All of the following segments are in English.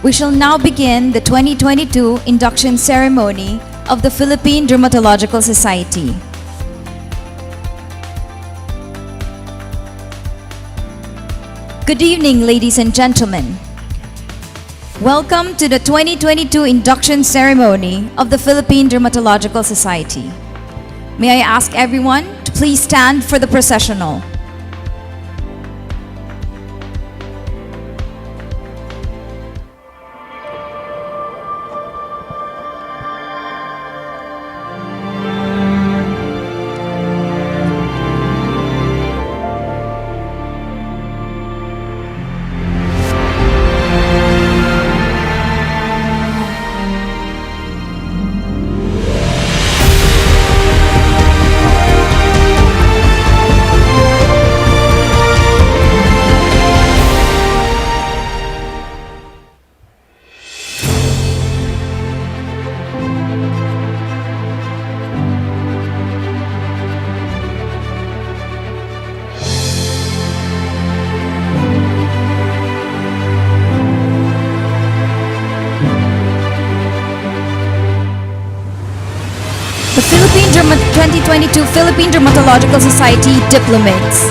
We shall now begin the 2022 induction ceremony of the Philippine Dermatological Society. Good evening, ladies and gentlemen. Welcome to the 2022 induction ceremony of the Philippine Dermatological Society. May I ask everyone to please stand for the processional. The 2022 Philippine Dermatological Society Diplomates.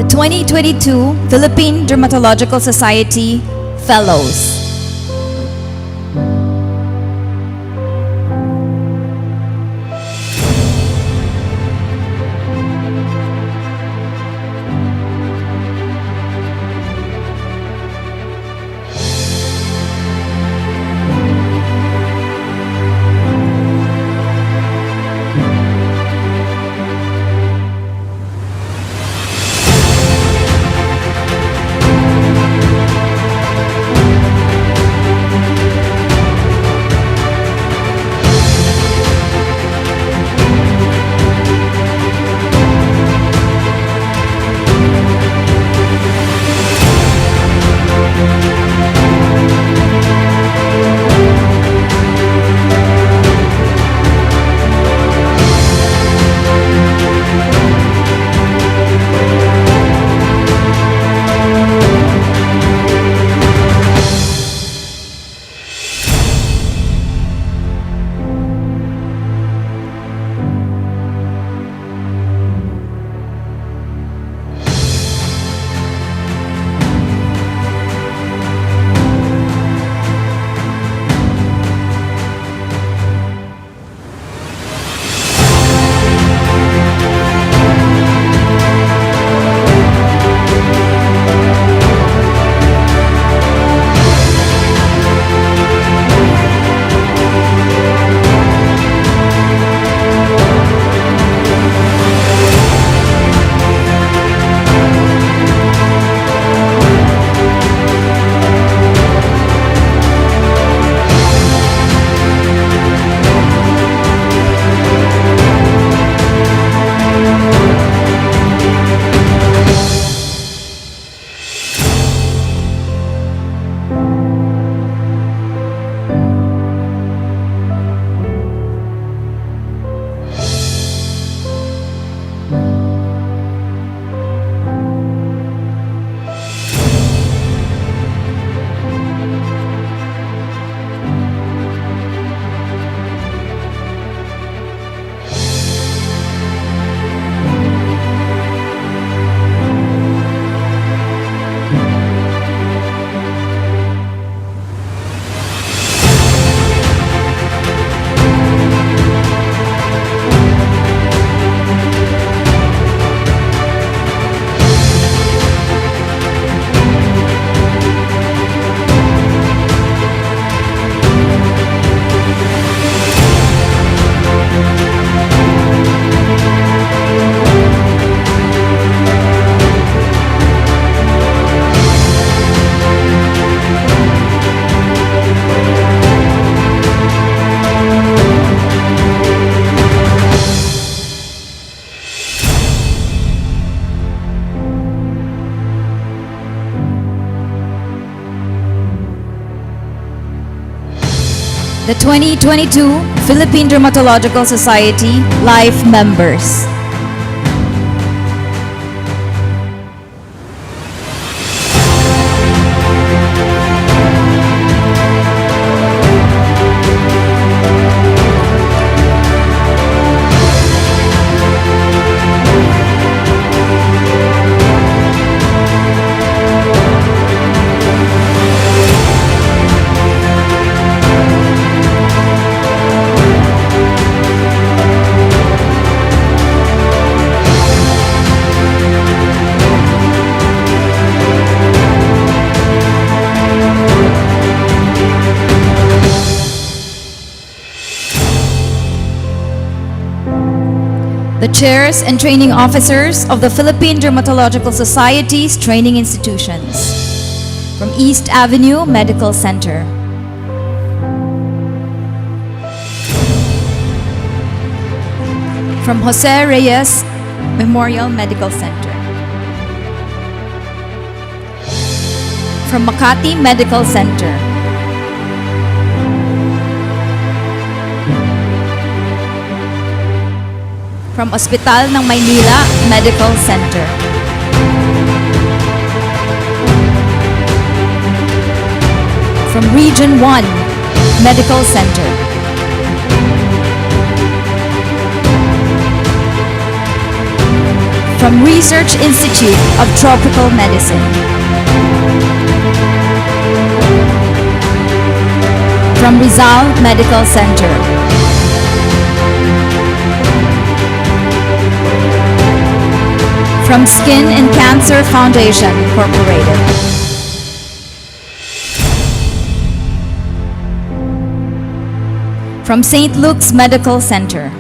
2022 Philippine Dermatological Society Fellows. The 2022 Philippine Dermatological Society Life Members. The chairs and training officers of the Philippine Dermatological Society's training institutions. From East Avenue Medical Center. From Jose Reyes Memorial Medical Center. From Makati Medical Center. From Ospital ng Maynila Medical Center. From Region 1 Medical Center. from Research Institute of Tropical Medicine. From Rizal Medical Center. From Skin and Cancer Foundation, Incorporated. From St. Luke's Medical Center.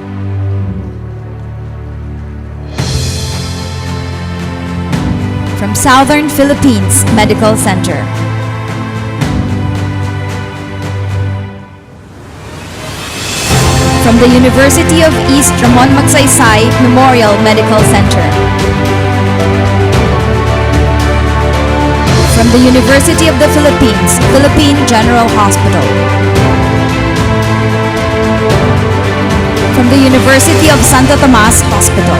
From Southern Philippines Medical Center. From the University of East Ramon Magsaysay Memorial Medical Center. From the University of the Philippines, Philippine General Hospital. From the University of Santo Tomas Hospital.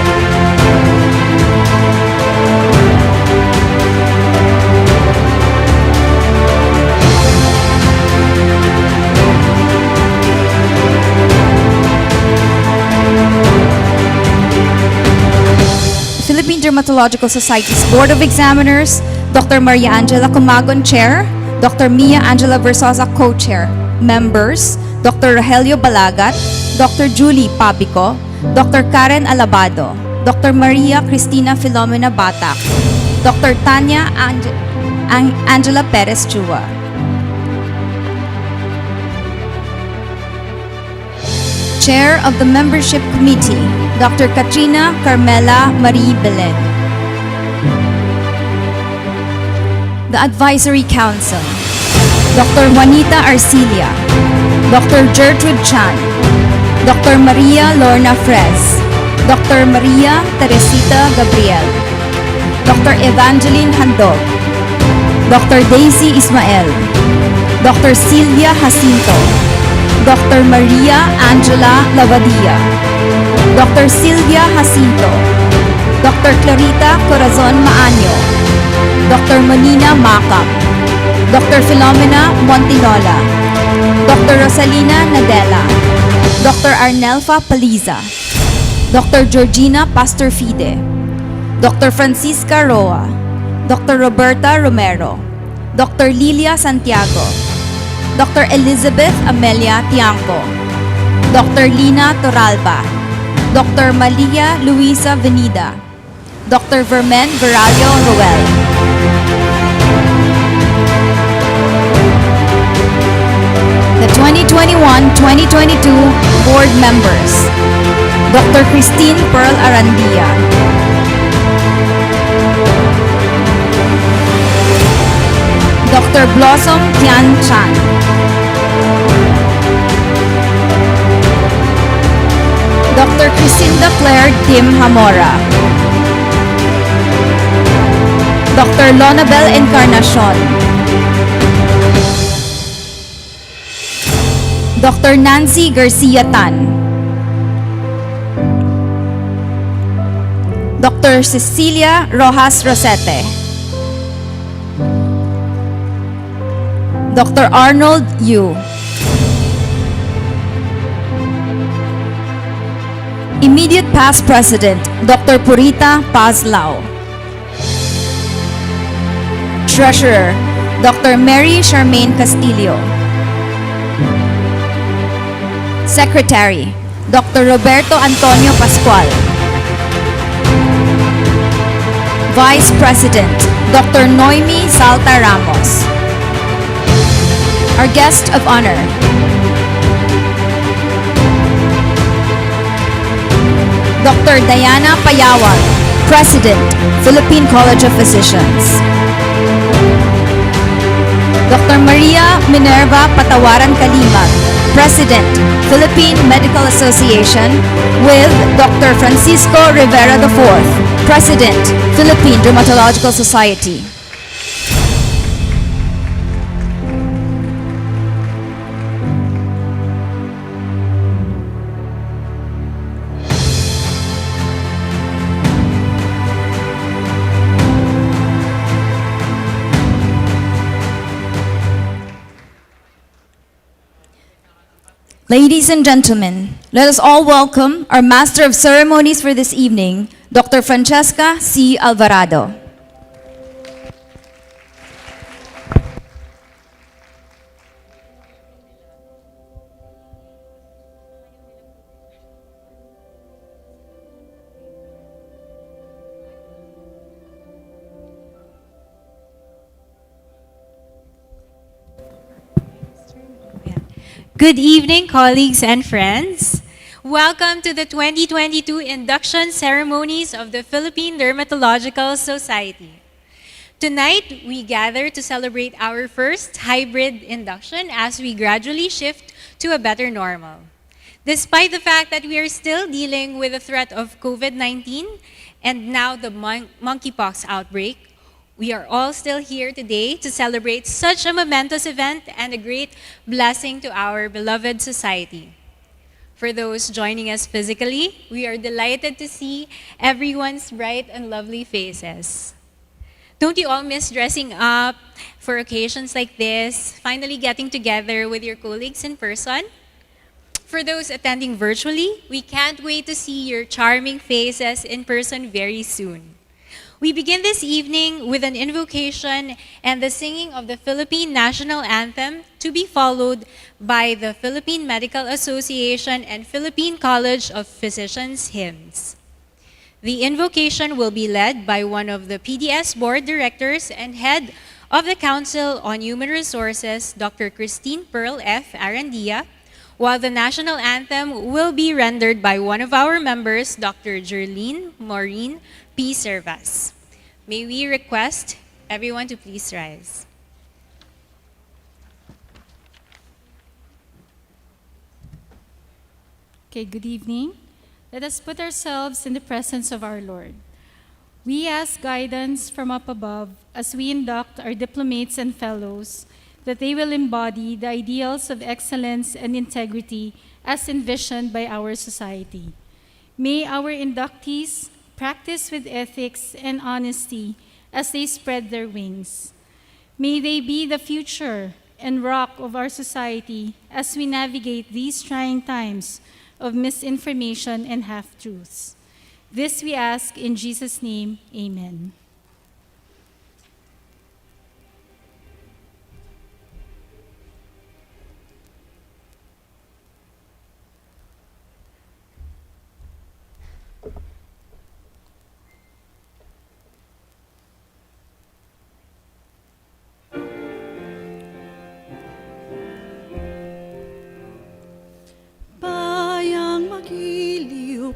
Philippine Dermatological Society's Board of Examiners, Dr. Maria Angela Cumagon, Chair, Dr. Mia Angela Versosa, Co-Chair. Members, Dr. Rogelio Balagat, Dr. Julie Pabico, Dr. Karen Alabado, Dr. Maria Cristina Filomena Batak, Dr. Tanya Angela Perez Chua. Chair of the Membership Committee, Dr. Katrina Carmela Marie Belen. The Advisory Council, Dr. Juanita Arcilia, Dr. Gertrude Chan, Dr. Maria Lorna Frez, Dr. Maria Teresita Gabriel, Dr. Evangeline Handog, Dr. Daisy Ismael, Dr. Silvia Jacinto, Dr. Maria Angela Lavadia, Dr. Silvia Jacinto, Dr. Clarita Corazon Maaño, Dr. Manina Macam, Dr. Filomena Montinola, Dr. Rosalina Nadella, Dr. Arnelfa Paliza, Dr. Georgina Pastor Fide, Dr. Francisca Roa, Dr. Roberta Romero, Dr. Lilia Santiago, Dr. Elizabeth Amelia Tiangco, Dr. Lina Toralba, Dr. Malia Luisa Venida, Dr. Vermen Veralio Roel. The 2021-2022 Board Members, Dr. Christine Pearl Arandia, Dr. Blossom Tian Chan, Dr. Crisinda Claire Kim Hamora, Dr. Lonabel Encarnacion, Dr. Nancy Garcia Tan, Dr. Cecilia Rojas Rosete, Dr. Arnold Yu, Immediate Past President, Dr. Purita Paz Lao, Treasurer, Dr. Mary Charmaine Castillo, Secretary, Dr. Roberto Antonio Pascual, Vice President, Dr. Noemi Salta Ramos. Our guest of honor, Dr. Diana Payawag, President, Philippine College of Physicians. Dr. Maria Minerva Patawaran Kalimag, President, Philippine Medical Association, with Dr. Francisco Rivera IV, President, Philippine Dermatological Society. Ladies and gentlemen, let us all welcome our Master of Ceremonies for this evening, Dr. Francesca C. Alvarado. Good evening, colleagues and friends. Welcome to the 2022 induction ceremonies of the Philippine Dermatological Society. Tonight, we gather to celebrate our first hybrid induction as we gradually shift to a better normal. Despite the fact that we are still dealing with the threat of COVID-19 and now the monkeypox outbreak, we are all still here today to celebrate such a momentous event and a great blessing to our beloved society. For those joining us physically, we are delighted to see everyone's bright and lovely faces. Don't you all miss dressing up for occasions like this, finally getting together with your colleagues in person? For those attending virtually, we can't wait to see your charming faces in person very soon. We begin this evening with an invocation and the singing of the Philippine National Anthem, to be followed by the Philippine Medical Association and Philippine College of Physicians hymns. The invocation will be led by one of the PDS Board Directors and Head of the Council on Human Resources, Dr. Christine Pearl F. Arandia, while the National Anthem will be rendered by one of our members, Dr. Jerlene Maureen P. Servas. May we request everyone to please rise. Okay, good evening. Let us put ourselves in the presence of our Lord. We ask guidance from up above as we induct our diplomates and fellows, that they will embody the ideals of excellence and integrity as envisioned by our society. May our inductees practice with ethics and honesty as they spread their wings. May they be the future and rock of our society as we navigate these trying times of misinformation and half-truths. This we ask in Jesus' name, amen.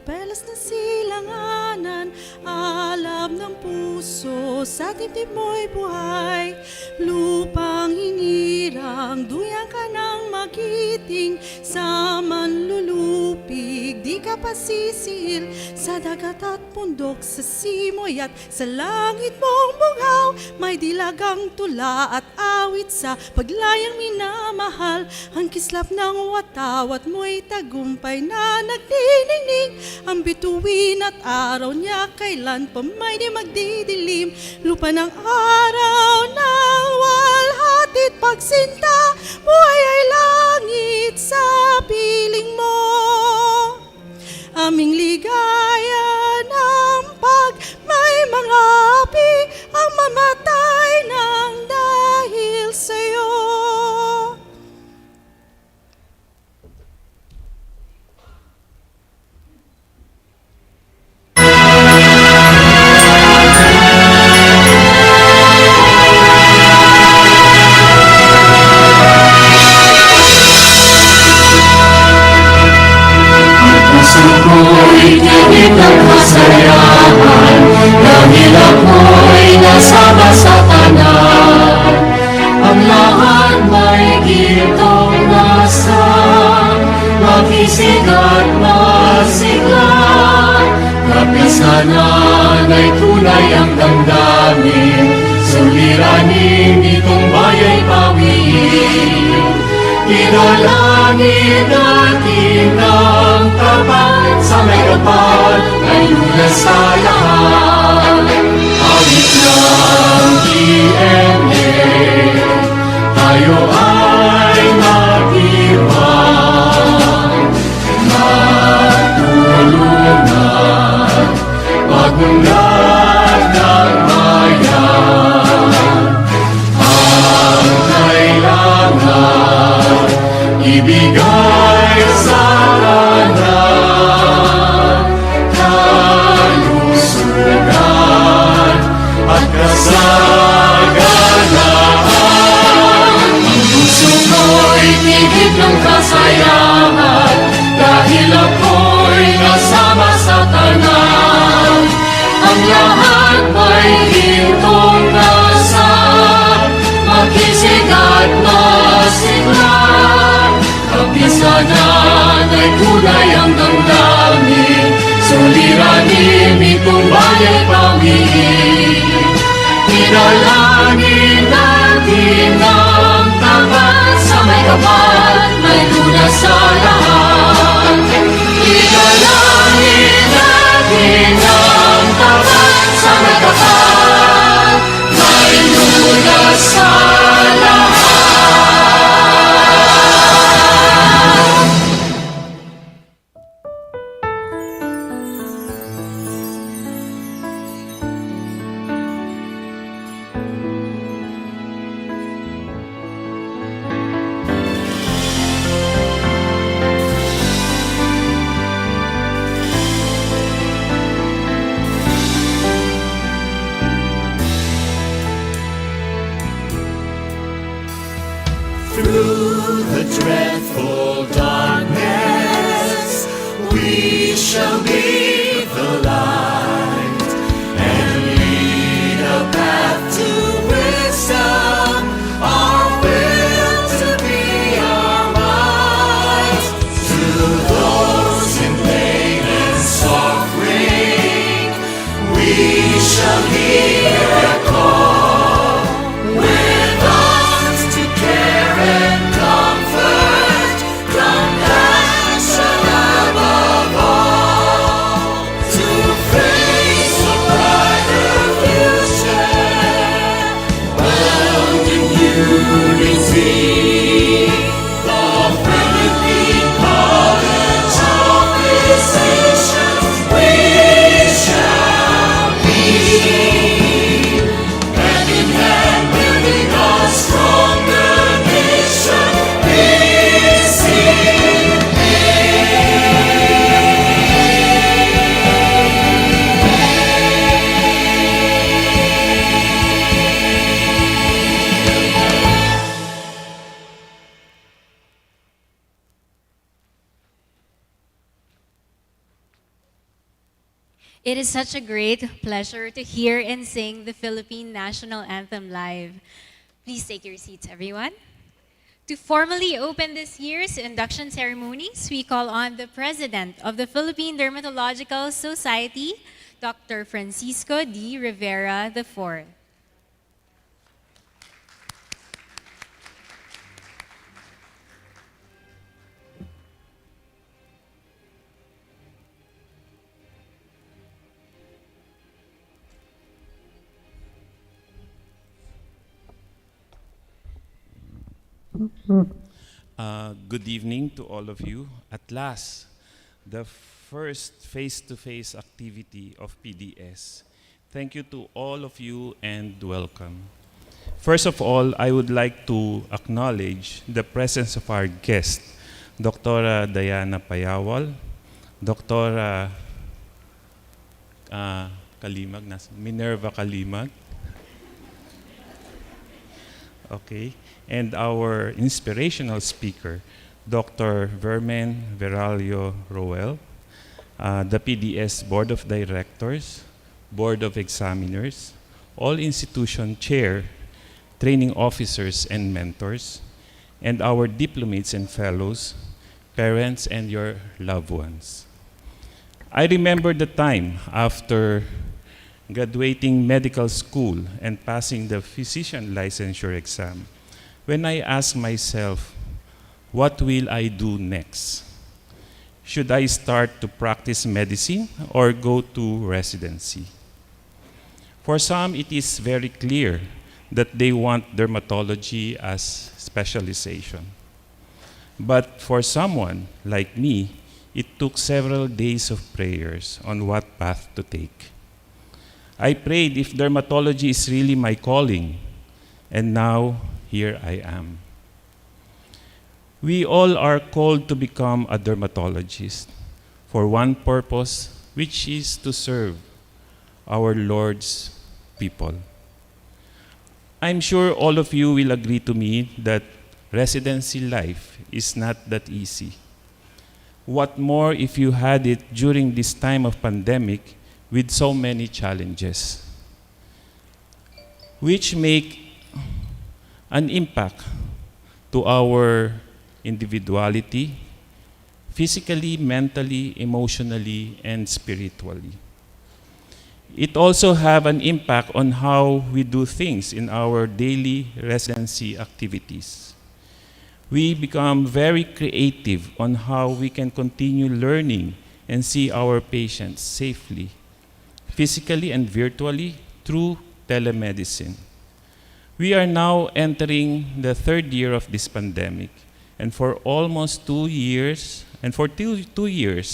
Pelas na silanganan, alam ng puso, sa dibdib mo'y buhay. Lupang hinirang, duyang ka ng magiting, sa manlulupig, di ka pasisihil. Sa dagat at bundok, sa simoy at sa langit mong bunghaw, may dilagang tula at awit sa paglayang minamahal. Ang kislap ng watawat mo'y tagumpay na nagniningning. Ang bituin at araw niya kailan pa may di magdidilim. Lupa ng araw ng walhatit pagsinta, buhay ay langit sa piling mo. Aming ligaya ng pag may mga api ang mamatay ng dahil sa'yo. Dahil ako'y nasama sa tanan, ang lahat may gintong nasa, makisig at masigla. Kapisanan ay tunay ang damdamin, suliranin itong bayay pawiin. Idalangin natin ang tapat sa may kapal, ay lunas sa lahat. Awit ng DNA, tayo ay mag-iwan, magtulungan, lungsod ng bayan. Ang kailangan ibigay sa tanan, kalusugan at kasaganaan. Ang puso ko'y tigib ng kasayahan, dahil ako'y nasama sa tanan. Ang lahat may hintong nasa, makisig at masigla. Kapisanan ay kulay ang damdamin, suliranin itong baya'y pamilin. Pinalangin natin ang tapat sa may kapal, may lunas sa lahat. Pinalangin natin ang tapat sa may kapal, may lunas sa lahat. Through the dreadful darkness, we shall be the light and lead a path to wisdom. Our will to be our might. To those in pain and suffering, we shall hear a call. With arms to care and comfort, compassion above all, to face a brighter future, bound in unity. The Philippine College of Physicians, we shall be, hand in hand, building a stronger nation. This It is such a great pleasure to hear and sing the Philippine National Anthem live. Please take your seats, everyone. To formally open this year's induction ceremonies, we call on the President of the Philippine Dermatological Society, Dr. Francisco D. Rivera IV. Good evening to all of you. At last, the first face-to-face activity of PDS. Thank you to all of you and welcome. First of all, I would like to acknowledge the presence of our guest, Dr. Diana Payawal, Dr. Kalimag, Minerva Kalimag. Okay. And our inspirational speaker, Dr. Vermen Veralio Roel, the PDS Board of Directors, Board of Examiners, all institution chair, training officers and mentors, and our diplomates and fellows, parents and your loved ones. I remember the time after graduating medical school and passing the physician licensure exam, when I asked myself, what will I do next? Should I start to practice medicine or go to residency? For some, it is very clear that they want dermatology as specialization. But for someone like me, it took several days of prayers on what path to take. I prayed if dermatology is really my calling, and now here I am. We all are called to become a dermatologist for one purpose, which is to serve our Lord's people. I'm sure all of you will agree to me that residency life is not that easy. What more if you had it during this time of pandemic with so many challenges, which make an impact to our individuality, physically, mentally, emotionally, and spiritually. It also have an impact on how we do things in our daily residency activities. We become very creative on how we can continue learning and see our patients safely, physically and virtually through telemedicine. We are now entering the third year of this pandemic, and for almost 2 years,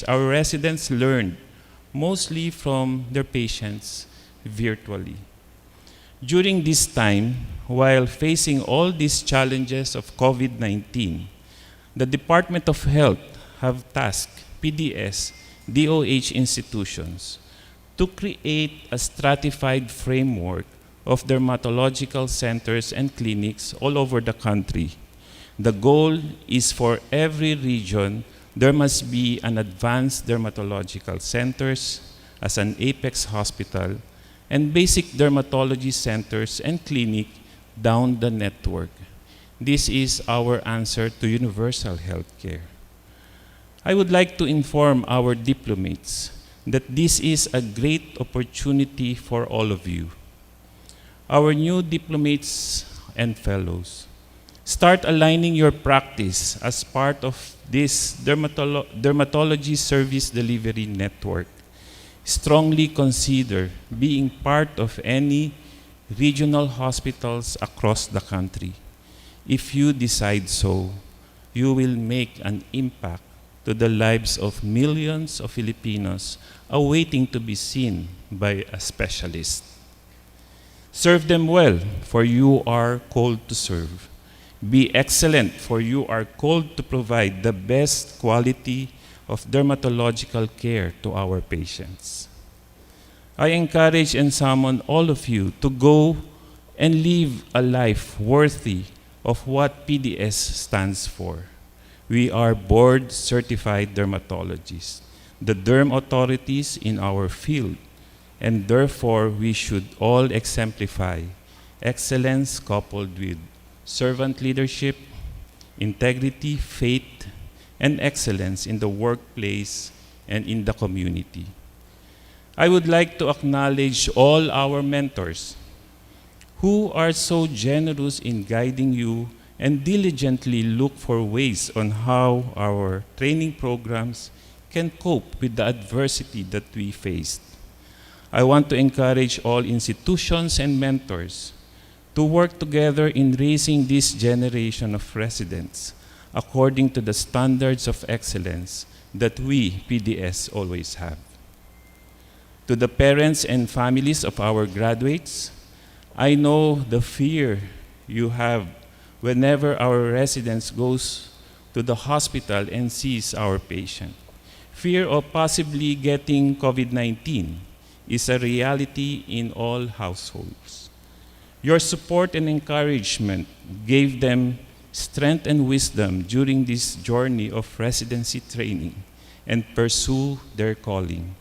our residents learned mostly from their patients virtually. During this time, while facing all these challenges of COVID-19, the Department of Health have tasked PDS, DOH institutions to create a stratified framework of dermatological centers and clinics all over the country. The goal is for every region, there must be an advanced dermatological centers as an apex hospital and basic dermatology centers and clinic down the network. This is our answer to universal health care. I would like to inform our diplomates that this is a great opportunity for all of you. Our new diplomates and fellows, start aligning your practice as part of this dermatology service delivery network. Strongly consider being part of any regional hospitals across the country. If you decide so, you will make an impact to the lives of millions of Filipinos awaiting to be seen by a specialist. Serve them well, for you are called to serve. Be excellent, for you are called to provide the best quality of dermatological care to our patients. I encourage and summon all of you to go and live a life worthy of what PDS stands for. We are board-certified dermatologists, the derm authorities in our field, and therefore we should all exemplify excellence coupled with servant leadership, integrity, faith, and excellence in the workplace and in the community. I would like to acknowledge all our mentors who are so generous in guiding you and diligently look for ways on how our training programs can cope with the adversity that we faced. I want to encourage all institutions and mentors to work together in raising this generation of residents according to the standards of excellence that we, PDS, always have. To the parents and families of our graduates, I know the fear you have whenever our residents goes to the hospital and sees our patient. Fear of possibly getting COVID-19 is a reality in all households. Your support and encouragement gave them strength and wisdom during this journey of residency training and pursue their calling.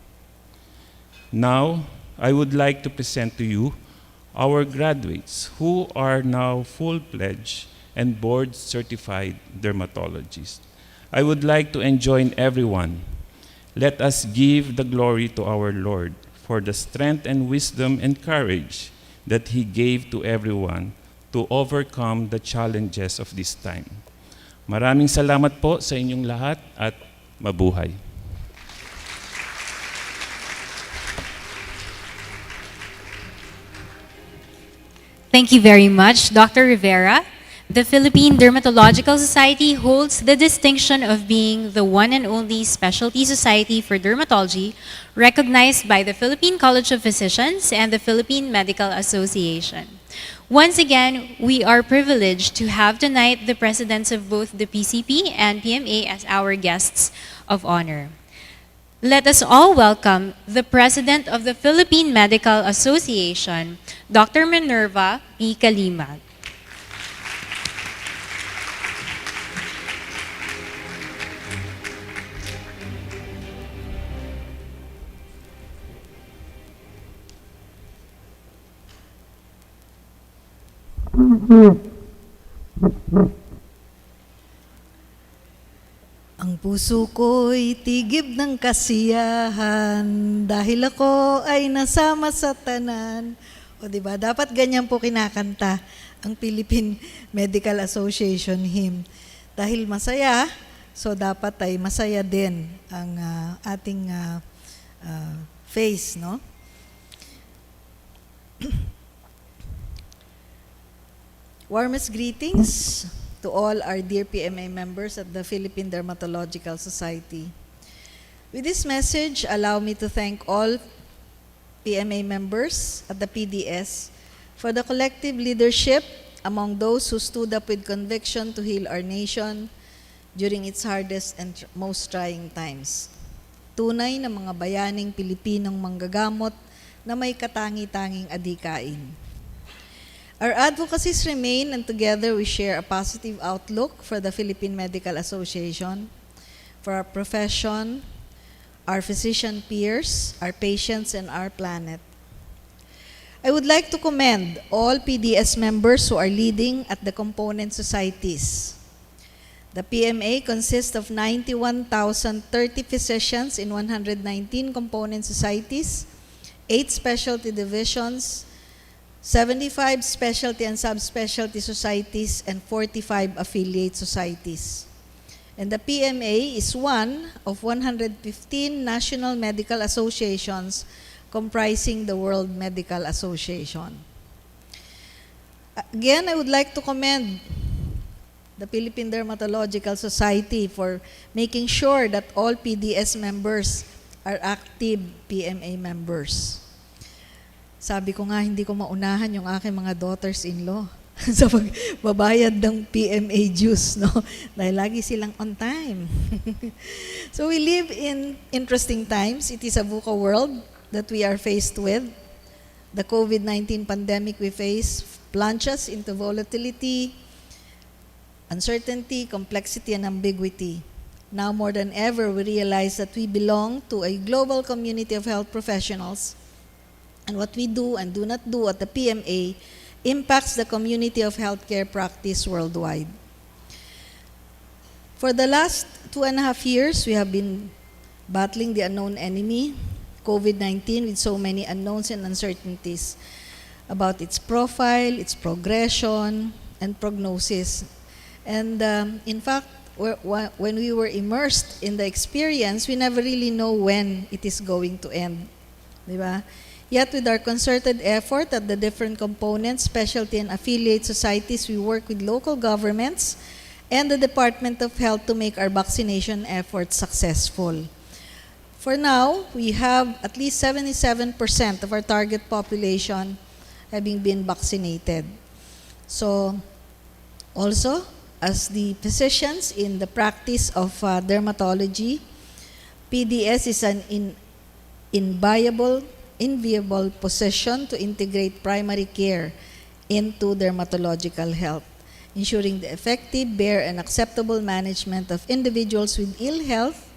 Now, I would like to present to you our graduates who are now full-fledged and board-certified dermatologists. I would like to enjoin everyone. Let us give the glory to our Lord for the strength and wisdom and courage that He gave to everyone to overcome the challenges of this time. Maraming salamat po sa inyong lahat at mabuhay. Thank you very much, Dr. Rivera. The Philippine Dermatological Society holds the distinction of being the one and only specialty society for dermatology recognized by the Philippine College of Physicians and the Philippine Medical Association. Once again, we are privileged to have tonight the presidents of both the PCP and PMA as our guests of honor. Let us all welcome the President of the Philippine Medical Association, Dr. Minerva P. Kalimag. Ang puso ko'y tigib ng kasiyahan dahil ako ay nasama sa tanan. O diba, dapat ganyan po kinakanta ang Philippine Medical Association hymn. Dahil masaya, so dapat ay masaya din ang ating face, no? Warmest greetings to all our dear PMA members at the Philippine Dermatological Society. With this message, allow me to thank all PMA members at the PDS for the collective leadership among those who stood up with conviction to heal our nation during its hardest and most trying times. Tunay na mga bayaning Pilipinong manggagamot na may katangi-tanging adhikain. Our advocacies remain, and together we share a positive outlook for the Philippine Medical Association, for our profession, our physician peers, our patients, and our planet. I would like to commend all PDS members who are leading at the component societies. The PMA consists of 91,030 physicians in 119 component societies, 8 specialty divisions, 75 specialty and subspecialty societies, and 45 affiliate societies. And the PMA is one of 115 national medical associations comprising the World Medical Association. Again, I would like to commend the Philippine Dermatological Society for making sure that all PDS members are active PMA members. Sabi ko nga, hindi ko maunahan yung aking mga daughters-in-law sa pagbabayad ng PMA dues, no? Dahil lagi silang on time. So we live in interesting times. It is a VUCA world that we are faced with. The COVID-19 pandemic we face plunges into volatility, uncertainty, complexity, and ambiguity. Now more than ever, we realize that we belong to a global community of health professionals. And what we do and do not do at the PMA impacts the community of healthcare practice worldwide. For the last 2.5 years, we have been battling the unknown enemy, COVID-19, with so many unknowns and uncertainties about its profile, its progression, and prognosis. And in fact, when we were immersed in the experience, we never really know when it is going to end. Diba? Yet with our concerted effort at the different components, specialty and affiliate societies, we work with local governments and the Department of Health to make our vaccination efforts successful. For now, we have at least 77% of our target population having been vaccinated. So, also, as the physicians in the practice of dermatology, PDS is an enviable position to integrate primary care into dermatological health, ensuring the effective, fair, and acceptable management of individuals with ill health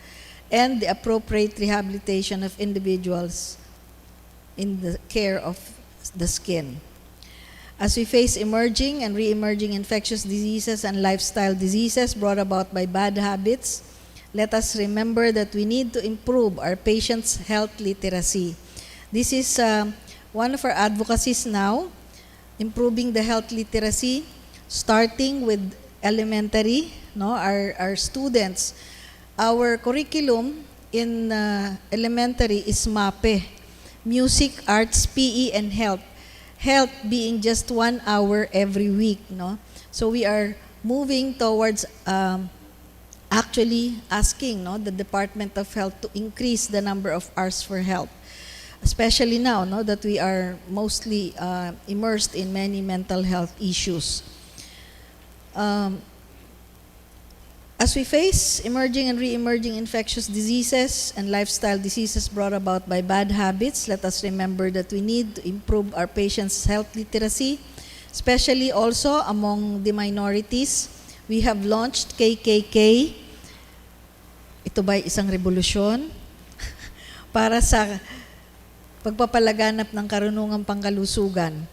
and the appropriate rehabilitation of individuals in the care of the skin. As we face emerging and re-emerging infectious diseases and lifestyle diseases brought about by bad habits, let us remember that we need to improve our patients' health literacy. This is one of our advocacies now, improving the health literacy, starting with elementary, no, our students. Our curriculum in elementary is MAPE, Music, Arts, PE, and Health. Health being just 1 hour every week, no? So we are moving towards actually asking the Department of Health to increase the number of hours for help, especially now that we are mostly immersed in many mental health issues. As we face emerging and re-emerging infectious diseases and lifestyle diseases brought about by bad habits, let us remember that we need to improve our patients' health literacy, especially also among the minorities. We have launched KKK. Ito ba'y isang revolusyon? Para sa pagpapalaganap ng karunungang pangkalusugan,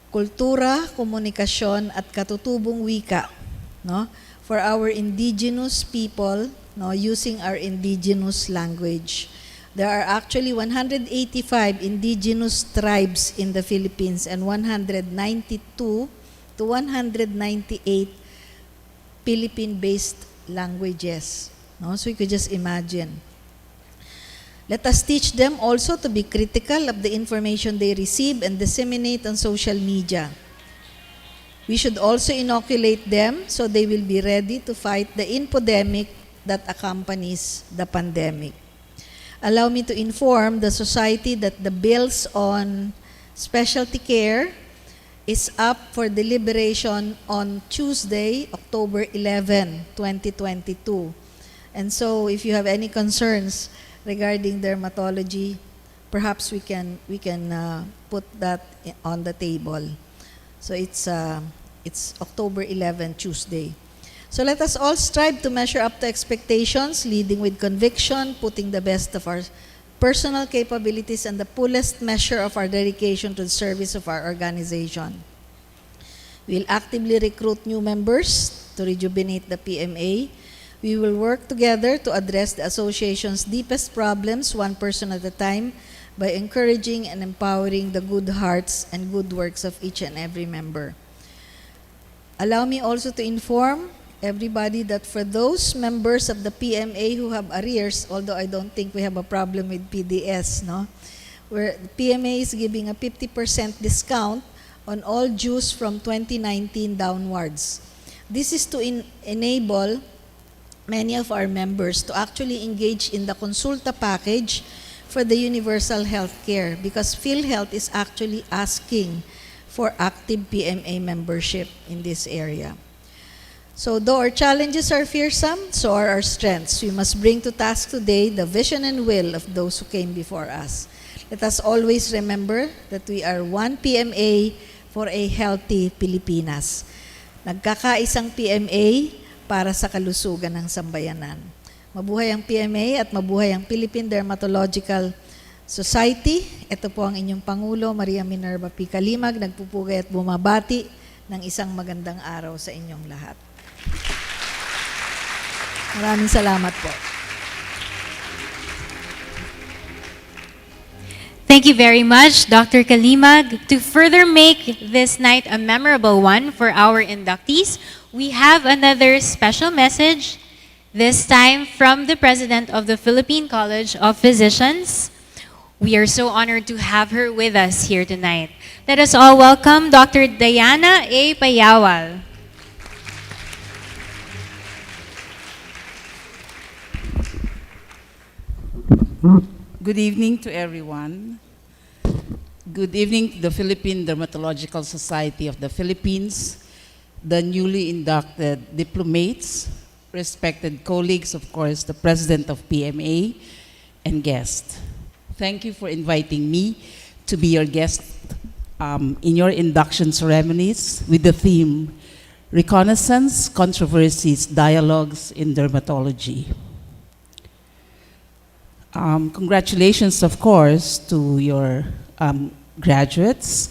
kultura, komunikasyon, at katutubong wika, for our indigenous people, using our indigenous language. There are actually 185 indigenous tribes in the Philippines and 192 to 198 Philippine-based languages. So you could just imagine. Let us teach them also to be critical of the information they receive and disseminate on social media. We should also inoculate them so they will be ready to fight the infodemic that accompanies the pandemic. Allow me to inform the society that the bills on specialty care is up for deliberation on Tuesday, October 11, 2022. And so if you have any concerns regarding dermatology, perhaps we can put that on the table. So it's October 11, Tuesday. So let us all strive to measure up to expectations, leading with conviction, putting the best of our personal capabilities and the fullest measure of our dedication to the service of our organization. We'll actively recruit new members to rejuvenate the PMA. We will work together to address the association's deepest problems, one person at a time, by encouraging and empowering the good hearts and good works of each and every member. Allow me also to inform everybody that for those members of the PMA who have arrears, although I don't think we have a problem with PDS, where the PMA is giving a 50% discount on all dues from 2019 downwards. This is to enable many of our members to actually engage in the Consulta package for the universal health care, because PhilHealth is actually asking for active PMA membership in this area. So though our challenges are fearsome, so are our strengths. We must bring to task today the vision and will of those who came before us. Let us always remember that we are one PMA for a healthy Pilipinas. Nagkakaisang PMA para sa kalusugan ng sambayanan. Mabuhay ang PMA at mabuhay ang Philippine Dermatological Society. Ito po ang inyong Pangulo, Maria Minerva P. Kalimag, nagpupugay at bumabati ng isang magandang araw sa inyong lahat. Maraming salamat po. Thank you very much, Dr. Kalimag. To further make this night a memorable one for our inductees, we have another special message, this time from the President of the Philippine College of Physicians. We are so honored to have her with us here tonight. Let us all welcome Dr. Diana A. Payawal. Good evening to everyone. Good evening to the Philippine Dermatological Society of the Philippines, the newly inducted diplomates, respected colleagues, of course, the President of PMA, and guests. Thank you for inviting me to be your guest in your induction ceremonies with the theme, Reconnaissance, Controversies, Dialogues in Dermatology. Congratulations, of course, to your graduates,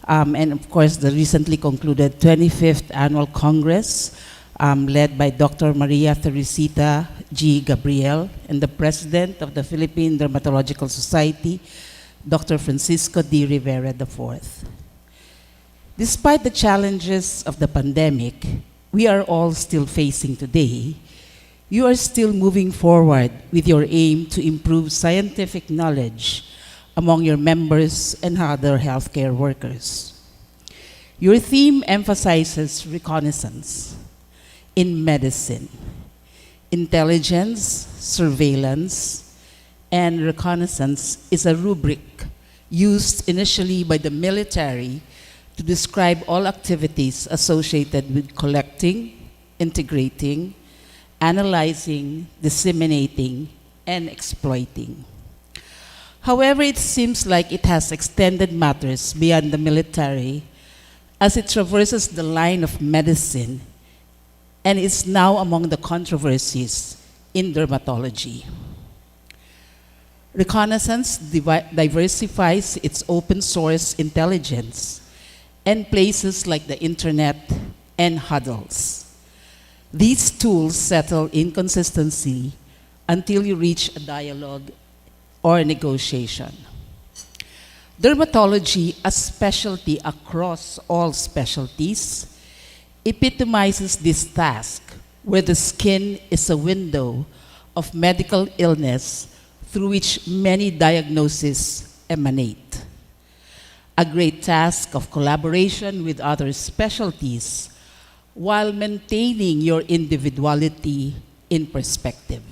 and of course the recently concluded 25th Annual Congress led by Dr. Maria Teresita G. Gabriel and the President of the Philippine Dermatological Society, Dr. Francisco D. Rivera IV. Despite the challenges of the pandemic we are all still facing today, you are still moving forward with your aim to improve scientific knowledge among your members and other healthcare workers. Your theme emphasizes reconnaissance in medicine, intelligence, surveillance, and reconnaissance is a rubric used initially by the military to describe all activities associated with collecting, integrating, analyzing, disseminating, and exploiting. However, it seems like it has extended matters beyond the military as it traverses the line of medicine and is now among the controversies in dermatology. Reconnaissance diversifies its open source intelligence and places like the internet and huddles. These tools settle inconsistency until you reach a dialogue or a negotiation. Dermatology, a specialty across all specialties, epitomizes this task where the skin is a window of medical illness through which many diagnoses emanate. A great task of collaboration with other specialties while maintaining your individuality in perspective.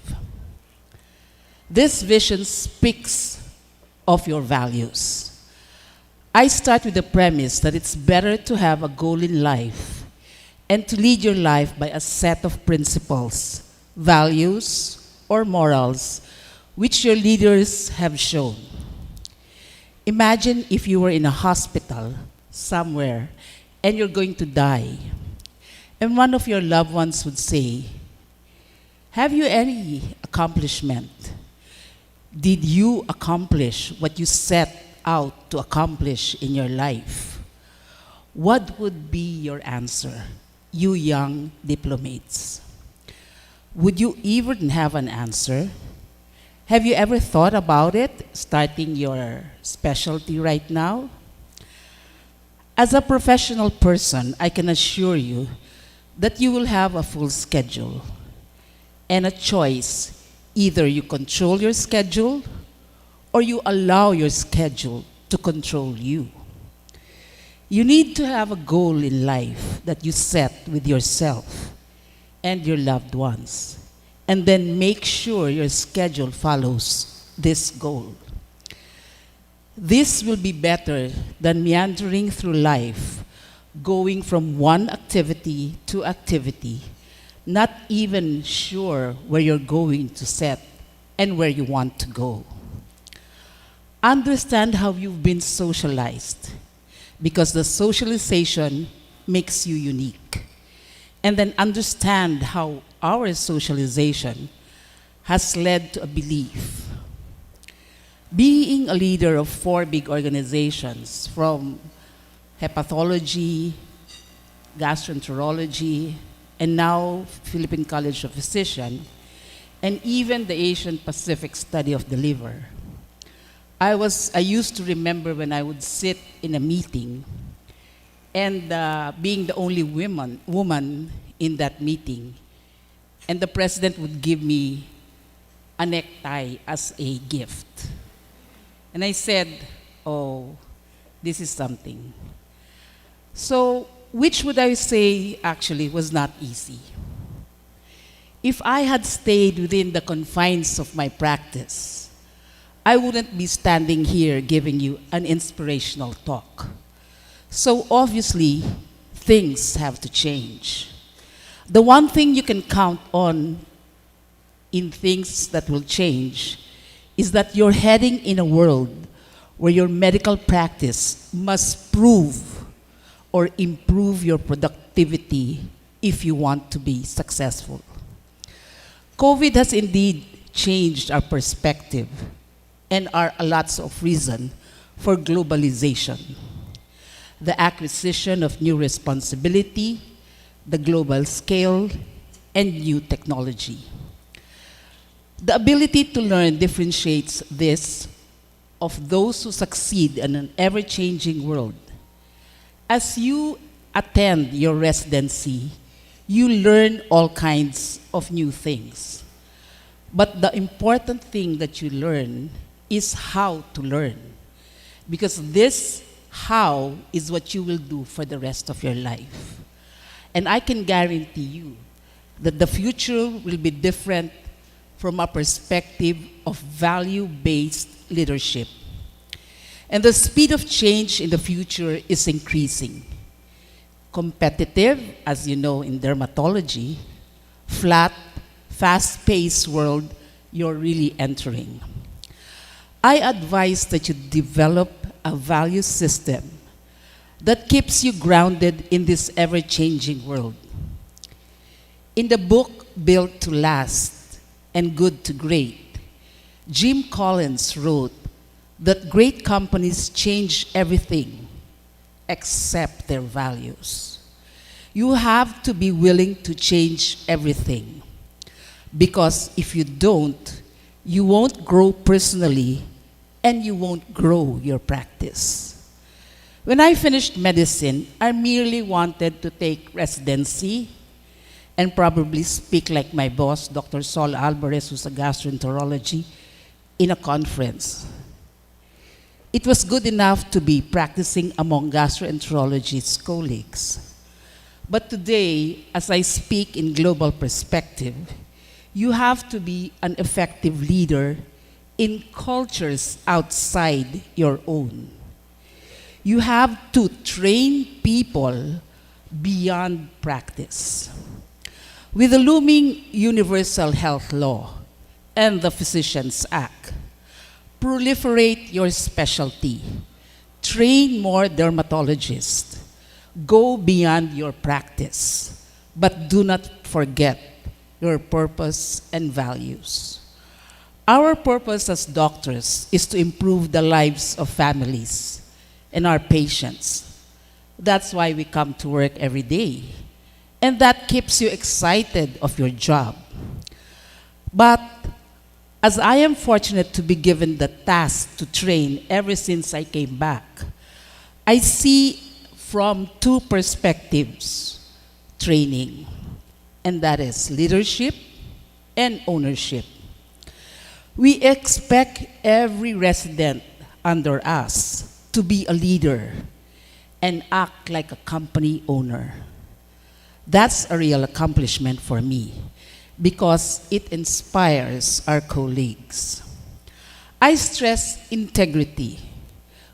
This vision speaks of your values. I start with the premise that it's better to have a goal in life and to lead your life by a set of principles, values, or morals which your leaders have shown. Imagine if you were in a hospital somewhere and you're going to die, and one of your loved ones would say, "Have you any accomplishment? Did you accomplish what you set out to accomplish in your life?" What would be your answer, you young diplomates? Would you even have an answer? Have you ever thought about it, starting your specialty right now? As a professional person, I can assure you that you will have a full schedule and a choice. Either you control your schedule or you allow your schedule to control you. You need to have a goal in life that you set with yourself and your loved ones, and then make sure your schedule follows this goal. This will be better than meandering through life, going from one activity to activity, not even sure where you're going to set and where you want to go. Understand how you've been socialized, because the socialization makes you unique. And then understand how our socialization has led to a belief. Being a leader of 4 big organizations, from hepatology, gastroenterology, and now Philippine College of Physicians, and even the Asian Pacific study of the liver. I used to remember when I would sit in a meeting and being the only woman in that meeting, and the president would give me a necktie as a gift. And I said, "Oh, this is something." So, which would I say actually was not easy? If I had stayed within the confines of my practice, I wouldn't be standing here giving you an inspirational talk. So obviously, things have to change. The one thing you can count on in things that will change is that you're heading in a world where your medical practice must prove or improve your productivity if you want to be successful. COVID has indeed changed our perspective and are lots of reason for globalization. The acquisition of new responsibility, the global scale, and new technology. The ability to learn differentiates this of those who succeed in an ever-changing world. As you attend your residency, you learn all kinds of new things. But the important thing that you learn is how to learn. Because this How is what you will do for the rest of your life. And I can guarantee you that the future will be different from a perspective of value-based leadership. And the speed of change in the future is increasing. Competitive, as you know in dermatology, flat, fast-paced world you're really entering. I advise that you develop a value system that keeps you grounded in this ever-changing world. In the book Built to Last and Good to Great, Jim Collins wrote that great companies change everything except their values. You have to be willing to change everything, because if you don't, you won't grow personally and you won't grow your practice. When I finished medicine, I merely wanted to take residency and probably speak like my boss, Dr. Sol Alvarez, who's a gastroenterology, in a conference. It was good enough to be practicing among gastroenterologists' colleagues. But today, as I speak in global perspective, you have to be an effective leader in cultures outside your own. You have to train people beyond practice. With the looming Universal Health Law and the Physicians Act, proliferate your specialty, train more dermatologists, go beyond your practice, but do not forget your purpose and values. Our purpose as doctors is to improve the lives of families and our patients. That's why we come to work every day. And that keeps you excited of your job. But as I am fortunate to be given the task to train ever since I came back, I see from two perspectives training, and that is leadership and ownership. We expect every resident under us to be a leader and act like a company owner. That's a real accomplishment for me because it inspires our colleagues. I stress integrity.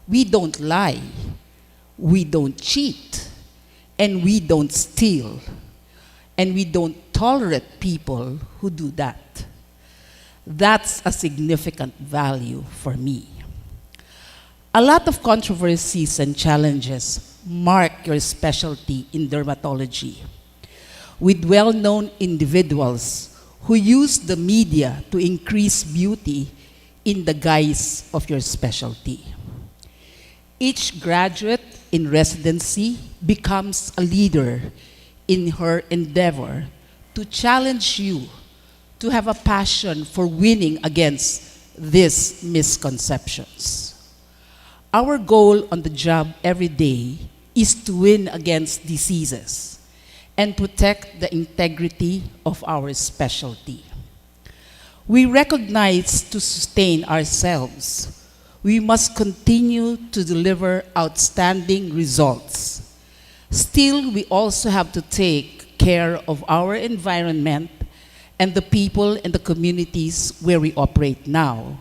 We don't lie, we don't cheat, and we don't steal, and we don't tolerate people who do that. That's a significant value for me. A lot of controversies and challenges mark your specialty in dermatology, with well-known individuals who use the media to increase beauty in the guise of your specialty. Each graduate in residency becomes a leader in her endeavor to challenge you to have a passion for winning against these misconceptions. Our goal on the job every day is to win against diseases and protect the integrity of our specialty. We recognize to sustain ourselves, we must continue to deliver outstanding results. Still, we also have to take care of our environment and the people and the communities where we operate now,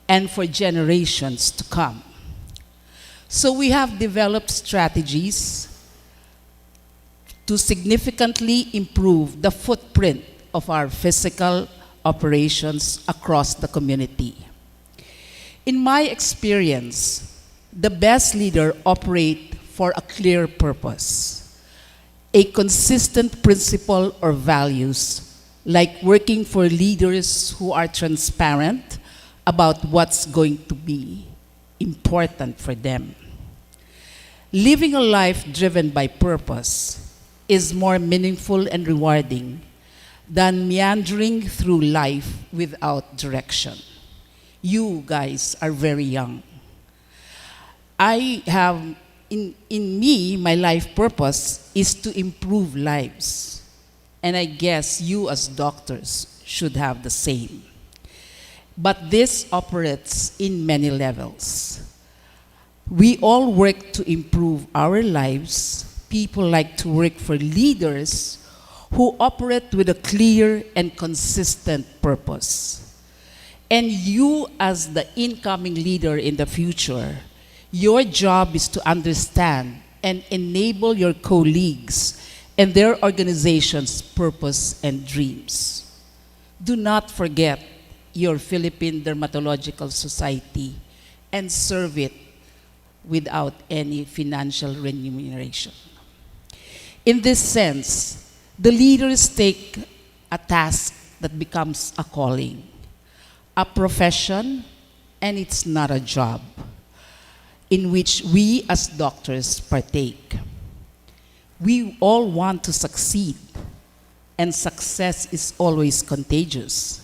and for generations to come. So we have developed strategies to significantly improve the footprint of our physical operations across the community. In my experience, the best leader operate for a clear purpose, a consistent principle or values, like working for leaders who are transparent about what's going to be important for them. Living a life driven by purpose is more meaningful and rewarding than meandering through life without direction. You guys are very young. I have, in me, my life purpose is to improve lives. And I guess you as doctors should have the same. But this operates in many levels. We all work to improve our lives. People like to work for leaders who operate with a clear and consistent purpose. And you, as the incoming leader in the future, your job is to understand and enable your colleagues and their organization's purpose and dreams. Do not forget your Philippine Dermatological Society and serve it without any financial remuneration. In this sense, the leaders take a task that becomes a calling, a profession, and it's not a job, in which we as doctors partake. We all want to succeed, and success is always contagious.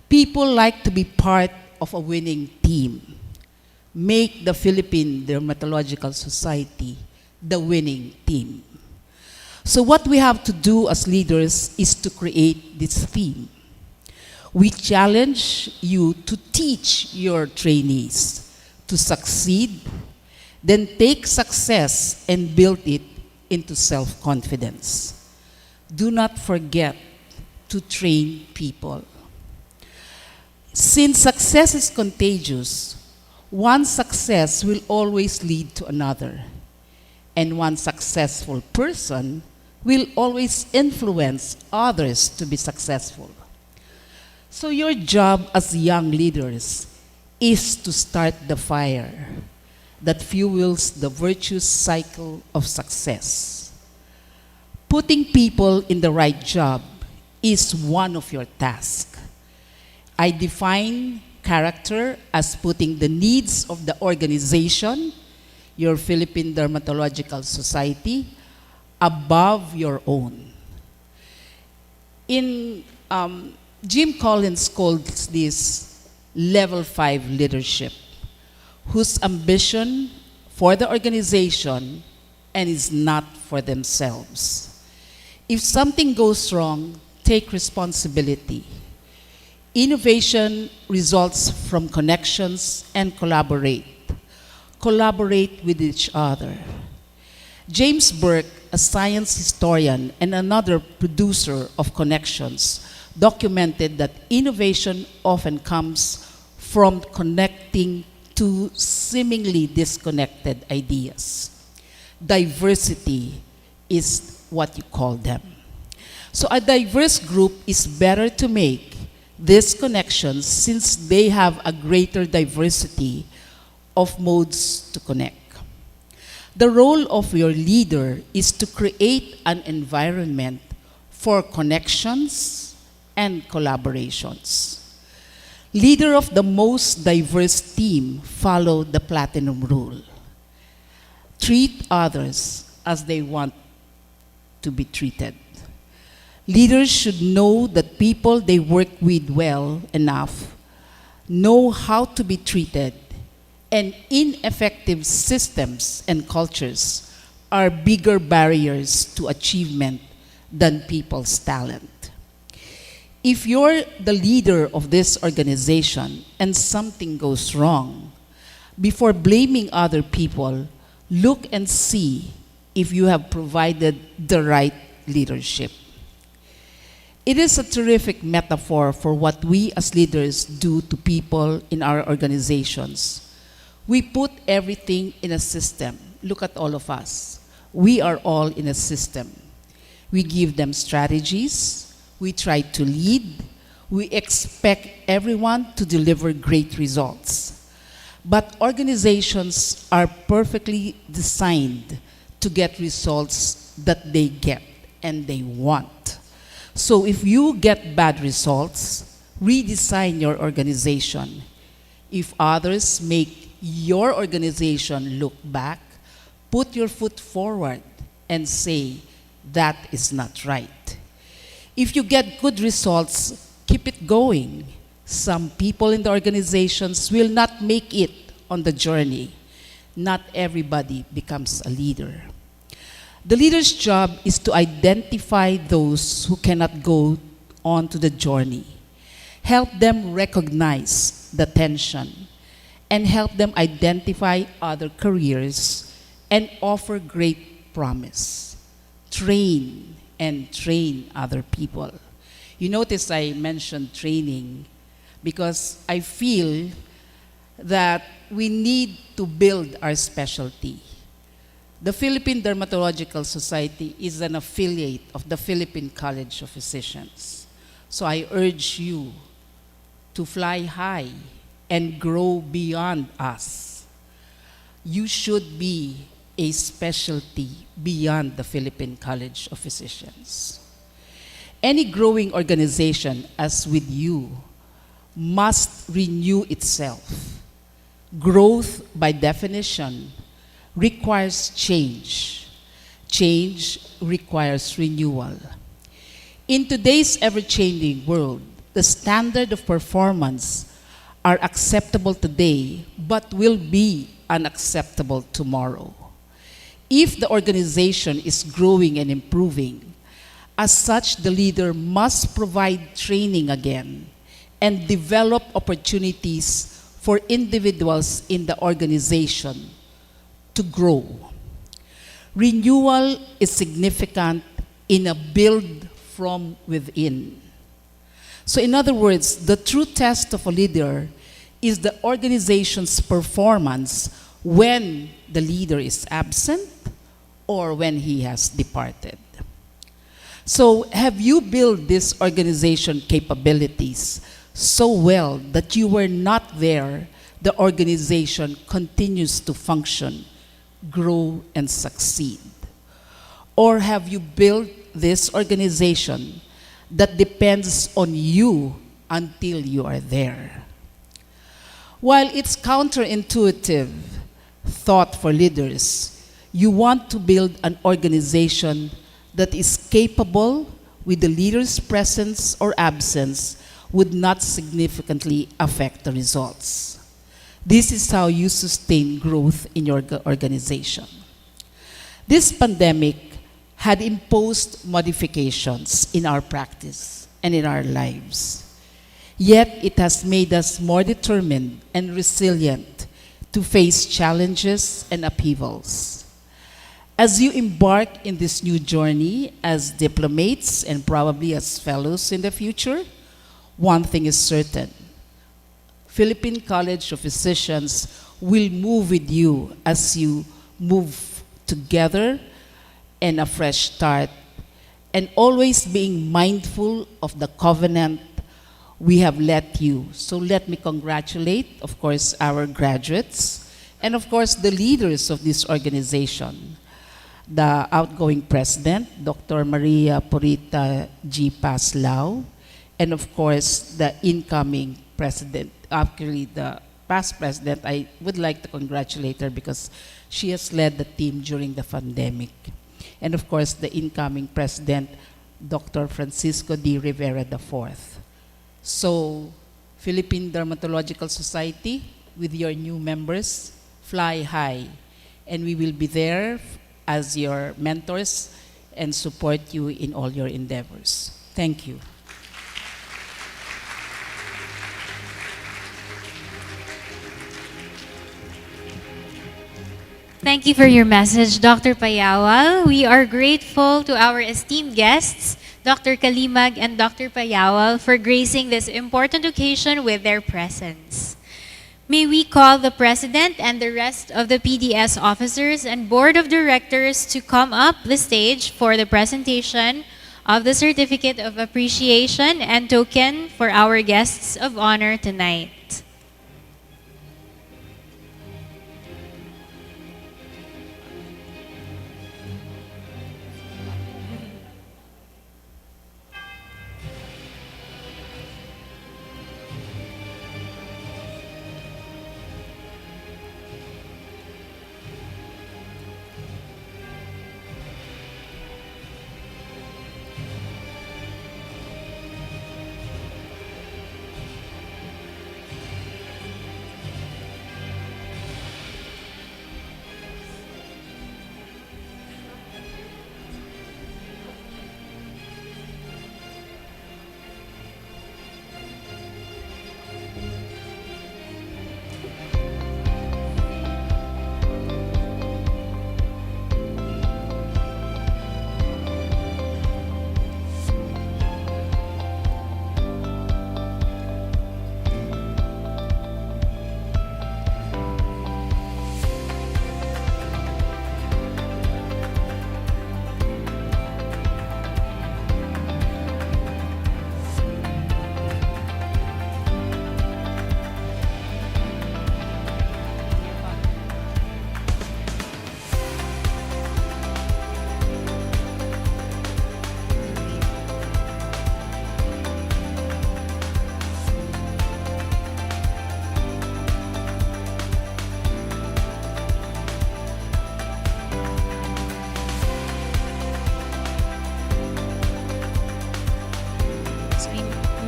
People like to be part of a winning team. Make the Philippine Dermatological Society the winning team. So what we have to do as leaders is to create this theme. We challenge you to teach your trainees to succeed, then take success and build it into self-confidence. Do not forget to train people. Since success is contagious, one success will always lead to another, and one successful person will always influence others to be successful. So your job as young leaders is to start the fire that fuels the virtuous cycle of success. Putting people in the right job is one of your tasks. I define character as putting the needs of the organization, your Philippine Dermatological Society, above your own. Jim Collins calls this level 5 leadership, whose ambition for the organization and is not for themselves. If something goes wrong, take responsibility. Innovation results from connections and collaborate. Collaborate with each other. James Burke, a science historian and another producer of connections, documented that innovation often comes from connecting two seemingly disconnected ideas. Diversity is what you call them. So a diverse group is better to make these connections since they have a greater diversity of modes to connect. The role of your leader is to create an environment for connections and collaborations. Leader of the most diverse team follow the platinum rule. Treat others as they want to be treated. Leaders should know that people they work with well enough know how to be treated, and ineffective systems and cultures are bigger barriers to achievement than people's talent. If you're the leader of this organization and something goes wrong, before blaming other people, look and see if you have provided the right leadership. It is a terrific metaphor for what we as leaders do to people in our organizations. We put everything in a system. Look at all of us. We are all in a system. We give them strategies. We try to lead. We expect everyone to deliver great results. But organizations are perfectly designed to get results that they get and they want. So if you get bad results, redesign your organization. If others make your organization look back, put your foot forward and say, that is not right. If you get good results, keep it going. Some people in the organizations will not make it on the journey. Not everybody becomes a leader. The leader's job is to identify those who cannot go on to the journey. Help them recognize the tension and help them identify other careers and offer great promise. Train and train other people. You notice I mentioned training because I feel that we need to build our specialty. The Philippine Dermatological Society is an affiliate of the Philippine College of Physicians. So I urge you to fly high and grow beyond us. You should be a specialty beyond the Philippine College of Physicians. Any growing organization, as with you, must renew itself. Growth, by definition, requires change. Change requires renewal. In today's ever-changing world, the standard of performance are acceptable today, but will be unacceptable tomorrow. If the organization is growing and improving, as such, the leader must provide training again and develop opportunities for individuals in the organization to grow. Renewal is significant in a build from within. So in other words, the true test of a leader is the organization's performance when the leader is absent or when he has departed. So have you built this organization capabilities so well that you were not there, the organization continues to function, grow, and succeed? Or have you built this organization that depends on you until you are there? While it's counterintuitive thought for leaders, you want to build an organization that is capable with the leader's presence or absence would not significantly affect the results. This is how you sustain growth in your organization. This pandemic had imposed modifications in our practice and in our lives. Yet it has made us more determined and resilient to face challenges and upheavals. As you embark in this new journey as diplomates and probably as fellows in the future, one thing is certain: Philippine College of Physicians will move with you as you move together and a fresh start, and always being mindful of the covenant we have let you. So let me congratulate, of course, our graduates and, of course, the leaders of this organization. The outgoing president, Dr. Maria Purita G. Paslao, and of course, the incoming president. Actually, the past president, I would like to congratulate her because she has led the team during the pandemic. And of course, the incoming president, Dr. Francisco D. Rivera IV. So, Philippine Dermatological Society, with your new members, fly high. And we will be there as your mentors and support you in all your endeavors. Thank you. Thank you for your message, Dr. Payawal. We are grateful to our esteemed guests, Dr. Kalimag and Dr. Payawal, for gracing this important occasion with their presence. May we call the President and the rest of the PDS officers and Board of Directors to come up the stage for the presentation of the Certificate of Appreciation and Token for our guests of honor tonight.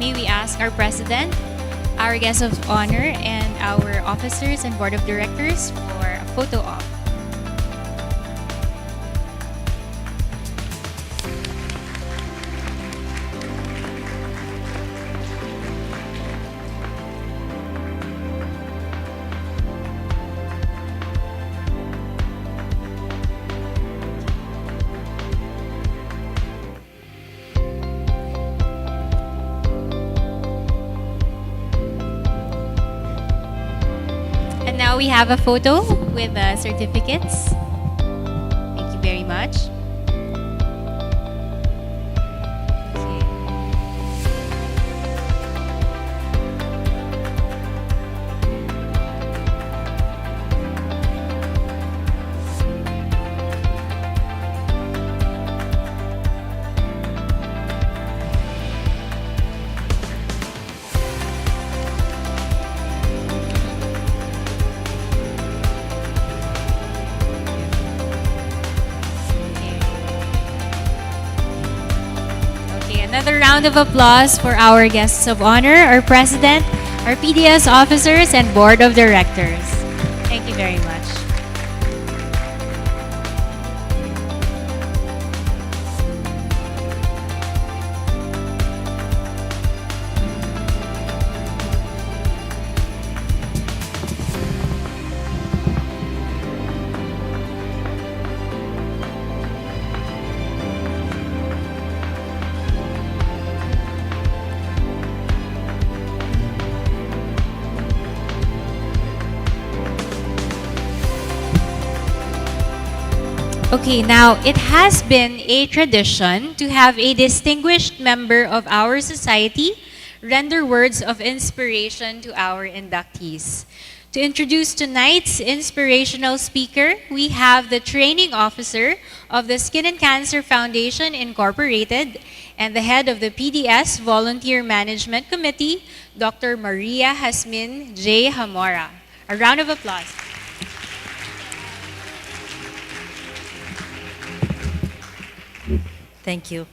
may we ask our President, our guests of honor, and our officers and Board of Directors for a photo op. And now we have a photo with certificates. Thank you very much. Okay. Okay, another round of applause for our guests of honor, our President, our PDS officers, and Board of Directors. Thank you very much. Okay, now it has been a tradition to have a distinguished member of our society render words of inspiration to our inductees. To introduce tonight's inspirational speaker, we have the training officer of the Skin and Cancer Foundation Incorporated and the head of the PDS Volunteer Management Committee, Dr. Maria Jasmine J. Hamora. A round of applause. Thank you.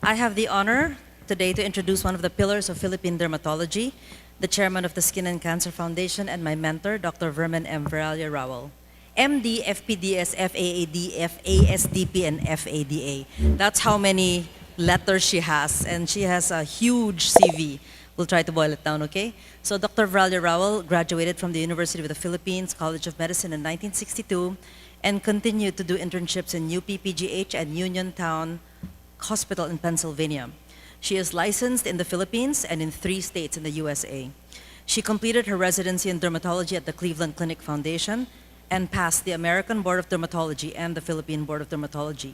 I have the honor today to introduce one of the pillars of Philippine dermatology, the chairman of the Skin and Cancer Foundation, and my mentor, Dr. Vermin M. Veralia Rowell. MD, FPDS, FAAD, FASDP, and FADA. That's how many letters she has, and she has a huge CV. We'll try to boil it down, okay? So Dr. Veralia Rowell graduated from the University of the Philippines College of Medicine in 1962 and continued to do internships in UPPGH and Uniontown Hospital in Pennsylvania. She is licensed in the Philippines and in 3 states in the USA. She completed her residency in dermatology at the Cleveland Clinic Foundation and passed the American Board of Dermatology and the Philippine Board of Dermatology.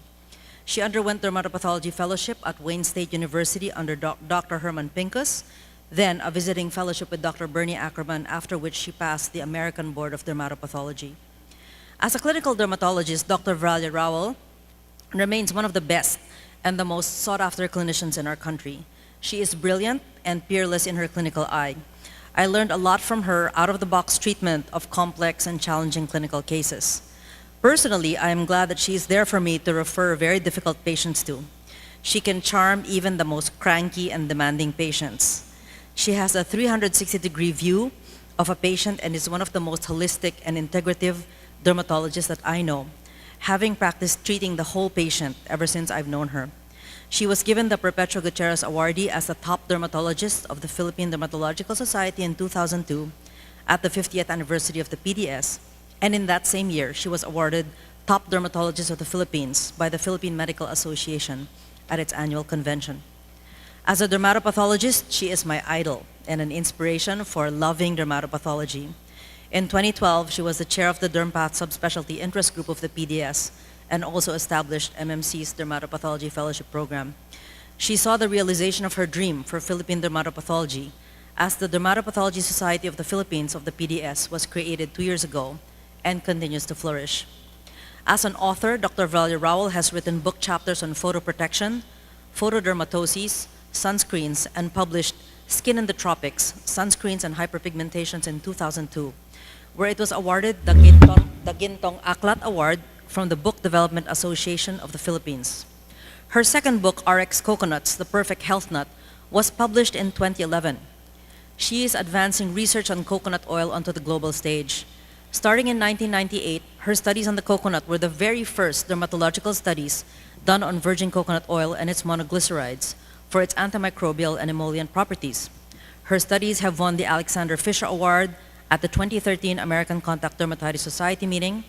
She underwent dermatopathology fellowship at Wayne State University under Dr. Herman Pincus, then a visiting fellowship with Dr. Bernie Ackerman, after which she passed the American Board of Dermatopathology. As a clinical dermatologist, Dr. Veralia Rowell remains one of the best and the most sought-after clinicians in our country. She is brilliant and peerless in her clinical eye. I learned a lot from her out-of-the-box treatment of complex and challenging clinical cases. Personally, I am glad that she is there for me to refer very difficult patients to. She can charm even the most cranky and demanding patients. She has a 360-degree view of a patient and is one of the most holistic and integrative dermatologists that I know, having practiced treating the whole patient ever since I've known her. She was given the Perpetua Gutierrez Awardee as the top dermatologist of the Philippine Dermatological Society in 2002 at the 50th anniversary of the PDS, and in that same year, she was awarded Top Dermatologist of the Philippines by the Philippine Medical Association at its annual convention. As a dermatopathologist, she is my idol and an inspiration for loving dermatopathology. In 2012, she was the chair of the DermPath Subspecialty Interest Group of the PDS and also established MMC's Dermatopathology Fellowship Program. She saw the realization of her dream for Philippine dermatopathology as the Dermatopathology Society of the Philippines of the PDS was created 2 years ago and continues to flourish. As an author, Dr. Veralia Rowell has written book chapters on photoprotection, photodermatoses, sunscreens, and published Skin in the Tropics, Sunscreens and Hyperpigmentations in 2002, where it was awarded the Gintong Aklat Award from the Book Development Association of the Philippines. Her second book, RX Coconuts, The Perfect Health Nut, was published in 2011. She is advancing research on coconut oil onto the global stage. Starting in 1998, her studies on the coconut were the very first dermatological studies done on virgin coconut oil and its monoglycerides for its antimicrobial and emollient properties. Her studies have won the Alexander Fisher Award at the 2013 American Contact Dermatitis Society meeting,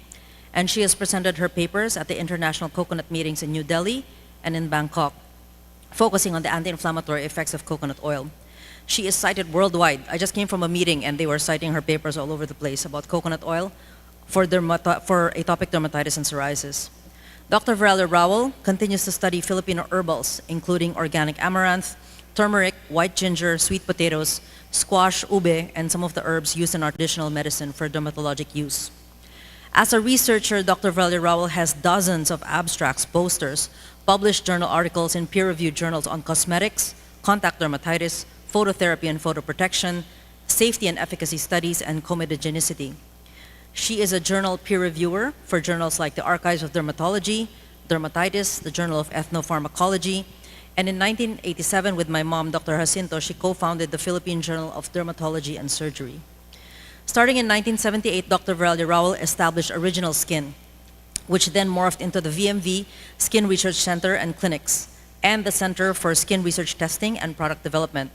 and she has presented her papers at the international coconut meetings in New Delhi and in Bangkok, focusing on the anti-inflammatory effects of coconut oil. She is cited worldwide. I just came from a meeting and they were citing her papers all over the place about coconut oil for atopic dermatitis and psoriasis. Dr. Viralia Rowell continues to study Filipino herbals, including organic amaranth, turmeric, white ginger, sweet potatoes, squash, ube, and some of the herbs used in our traditional medicine for dermatologic use. As a researcher, Dr. Viralia Rowell has dozens of abstracts, posters, published journal articles in peer-reviewed journals on cosmetics, contact dermatitis, phototherapy and photoprotection, safety and efficacy studies, and comedogenicity. She is a journal peer reviewer for journals like the Archives of Dermatology, Dermatitis, the Journal of Ethnopharmacology, and in 1987, with my mom, Dr. Jacinto, she co-founded the Philippine Journal of Dermatology and Surgery. Starting in 1978, Dr. Viralia Rowell established Original Skin, which then morphed into the VMV Skin Research Center and Clinics, and the Center for Skin Research Testing and Product Development.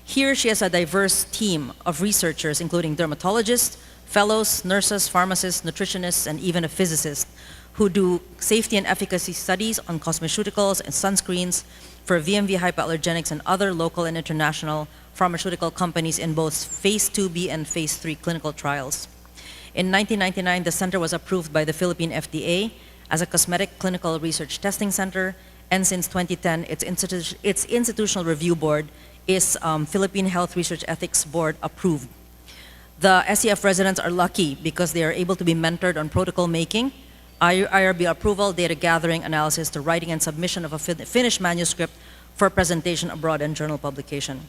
Here, she has a diverse team of researchers, including dermatologists, fellows, nurses, pharmacists, nutritionists, and even a physicist, who do safety and efficacy studies on cosmeceuticals and sunscreens for VMV hypoallergenics and other local and international pharmaceutical companies in both Phase 2B and Phase 3 clinical trials. In 1999, the center was approved by the Philippine FDA as a cosmetic clinical research testing center, and since 2010, its institutional review board is Philippine Health Research Ethics Board approved. The SEF residents are lucky because they are able to be mentored on protocol making, IRB approval, data gathering, analysis, to writing and submission of a finished manuscript for presentation abroad and journal publication.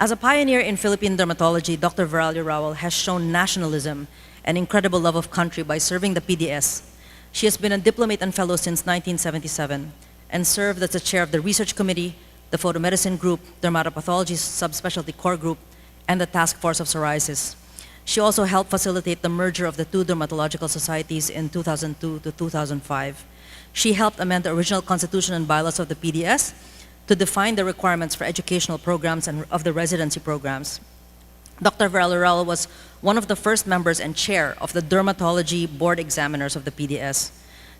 As a pioneer in Philippine dermatology, Dr. Viralia Rowell has shown nationalism and incredible love of country by serving the PDS. She has been a diplomate and fellow since 1977 and served as the chair of the research committee, the photomedicine group, dermatopathology subspecialty core group, and the task force of psoriasis. She also helped facilitate the merger of the two dermatological societies in 2002 to 2005. She helped amend the original constitution and bylaws of the PDS to define the requirements for educational programs and of the residency programs. Dr. Viralia Rowell was one of the first members and chair of the dermatology board examiners of the PDS.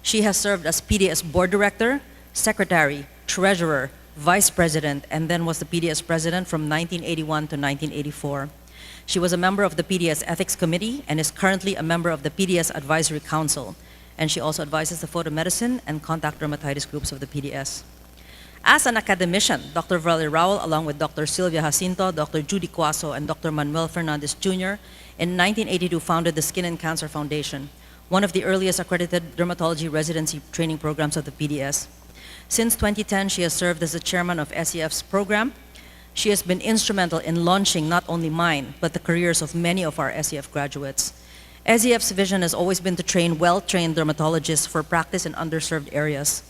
She has served as PDS board director, secretary, treasurer, vice president, and then was the PDS president from 1981 to 1984. She was a member of the PDS Ethics Committee and is currently a member of the PDS Advisory Council, and she also advises the photomedicine and contact dermatitis groups of the PDS. As an academician, Dr. Viralia Rowell, along with Dr. Sylvia Jacinto, Dr. Judy Cuaso, and Dr. Manuel Fernandez Jr., in 1982 founded the Skin and Cancer Foundation, one of the earliest accredited dermatology residency training programs of the PDS. Since 2010, she has served as the chairman of SEF's program. She has been instrumental in launching not only mine, but the careers of many of our SEF graduates. SEF's vision has always been to train well-trained dermatologists for practice in underserved areas.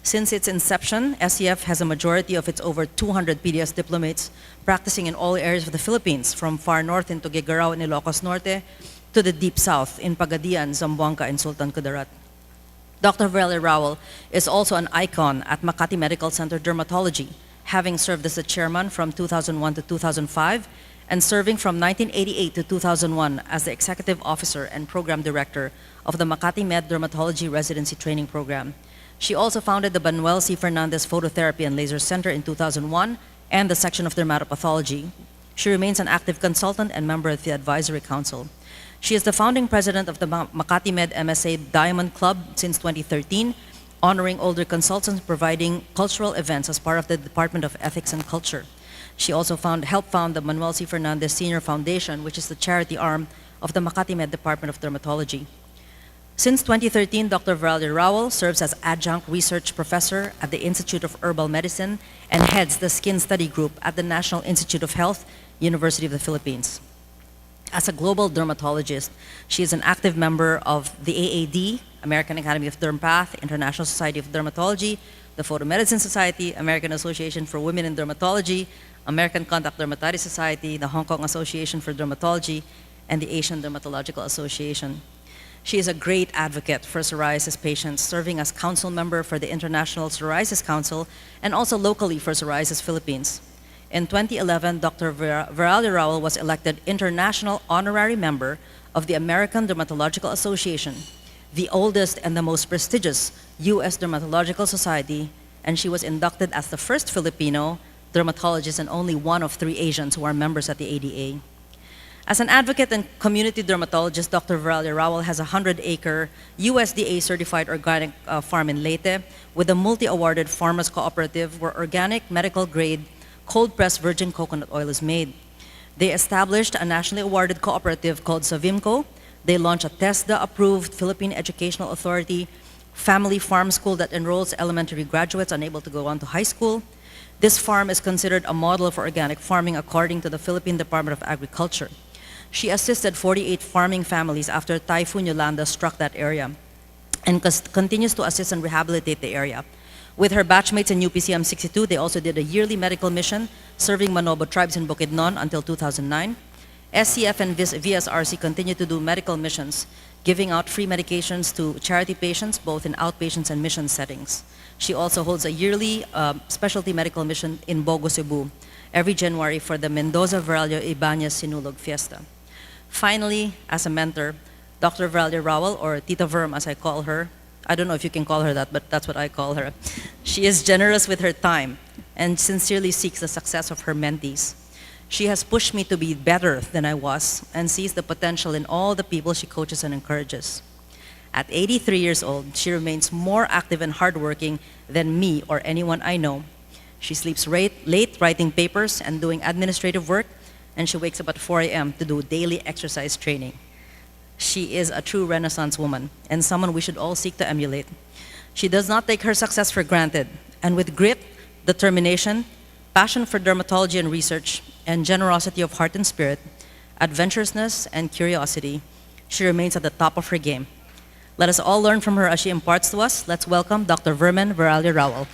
Since its inception, SEF has a majority of its over 200 PDS diplomates practicing in all areas of the Philippines, from far north in Tuguegarao and Ilocos Norte to the deep south in Pagadian, Zamboanga, and Sultan Kudarat. Dr. Viralia Rowell is also an icon at Makati Medical Center Dermatology, having served as the chairman from 2001 to 2005 and serving from 1988 to 2001 as the executive officer and program director of the Makati Med Dermatology Residency Training Program. She also founded the Manuel C. Fernandez Phototherapy and Laser Center in 2001 and the section of dermatopathology. She remains an active consultant and member of the Advisory Council. She is the founding president of the Makati Med MSA Diamond Club since 2013, honoring older consultants providing cultural events as part of the Department of Ethics and Culture. She also helped found the Manuel C. Fernandez Senior Foundation, which is the charity arm of the Makati Med Department of Dermatology. Since 2013, Dr. Viralia Rowell serves as adjunct research professor at the Institute of Herbal Medicine and heads the Skin Study Group at the National Institute of Health, University of the Philippines. As a global dermatologist, she is an active member of the AAD, American Academy of Dermpath, International Society of Dermatology, the Photomedicine Society, American Association for Women in Dermatology, American Contact Dermatitis Society, the Hong Kong Association for Dermatology, and the Asian Dermatological Association. She is a great advocate for psoriasis patients, serving as council member for the International Psoriasis Council and also locally for Psoriasis Philippines. In 2011, Dr. Veralia Rowell was elected International Honorary Member of the American Dermatological Association, the oldest and the most prestigious U.S. dermatological society, and she was inducted as the first Filipino dermatologist and only one of 3 Asians who are members at the ADA. As an advocate and community dermatologist, Dr. Veralia Rowell has a 100-acre USDA-certified organic farm in Leyte with a multi-awarded farmers cooperative where organic, medical-grade, cold-pressed virgin coconut oil is made. They established a nationally awarded cooperative called Savimco. They launched a TESDA-approved Philippine Educational Authority family farm school that enrolls elementary graduates unable to go on to high school. This farm is considered a model for organic farming according to the Philippine Department of Agriculture. She assisted 48 farming families after Typhoon Yolanda struck that area and continues to assist and rehabilitate the area. With her batchmates in UPCM 62, they also did a yearly medical mission serving Manobo tribes in Bukidnon until 2009. SCF and VSRC continue to do medical missions, giving out free medications to charity patients, both in outpatients and mission settings. She also holds a yearly specialty medical mission in Bogo, Cebu, every January for the Mendoza Veralia Ibanez Sinulog Fiesta. Finally, as a mentor, Dr. Veralia Rowell, or Tita Verm as I call her, I don't know if you can call her that, but that's what I call her. She is generous with her time and sincerely seeks the success of her mentees. She has pushed me to be better than I was and sees the potential in all the people she coaches and encourages. At 83 years old, she remains more active and hardworking than me or anyone I know. She sleeps late writing papers and doing administrative work, and she wakes up at 4 a.m. to do daily exercise training. She is a true Renaissance woman and someone we should all seek to emulate. She does not take her success for granted, and with grit, determination, passion for dermatology and research, and generosity of heart and spirit, adventurousness and curiosity, she remains at the top of her game. Let us all learn from her as she imparts to us. Let's welcome Dr. Veralia Rowell.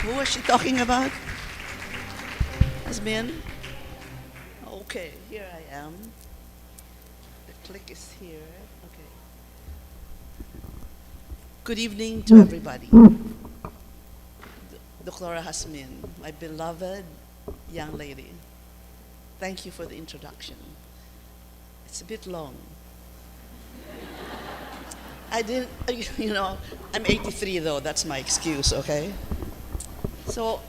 Who was she talking about? Asmin? Okay, here I am. The click is here. Okay. Good evening to everybody. Dr. Hasmin, my beloved young lady, thank you for the introduction. It's a bit long. I didn't, I'm 83 though, that's my excuse, okay? So,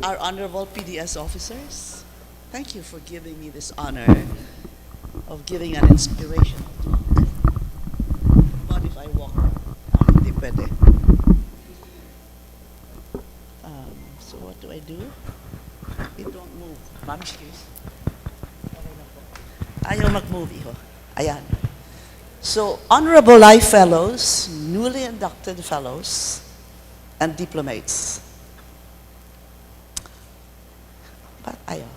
our honorable PDS officers, thank you for giving me this honor of giving an inspiration. What if I walk? Hindi pwede. So what do I do? It don't move. Ma'am, excuse. Ayaw mag-move, iho. Ayan. So, honorable life fellows, newly inducted fellows, and diplomates. But ayaw.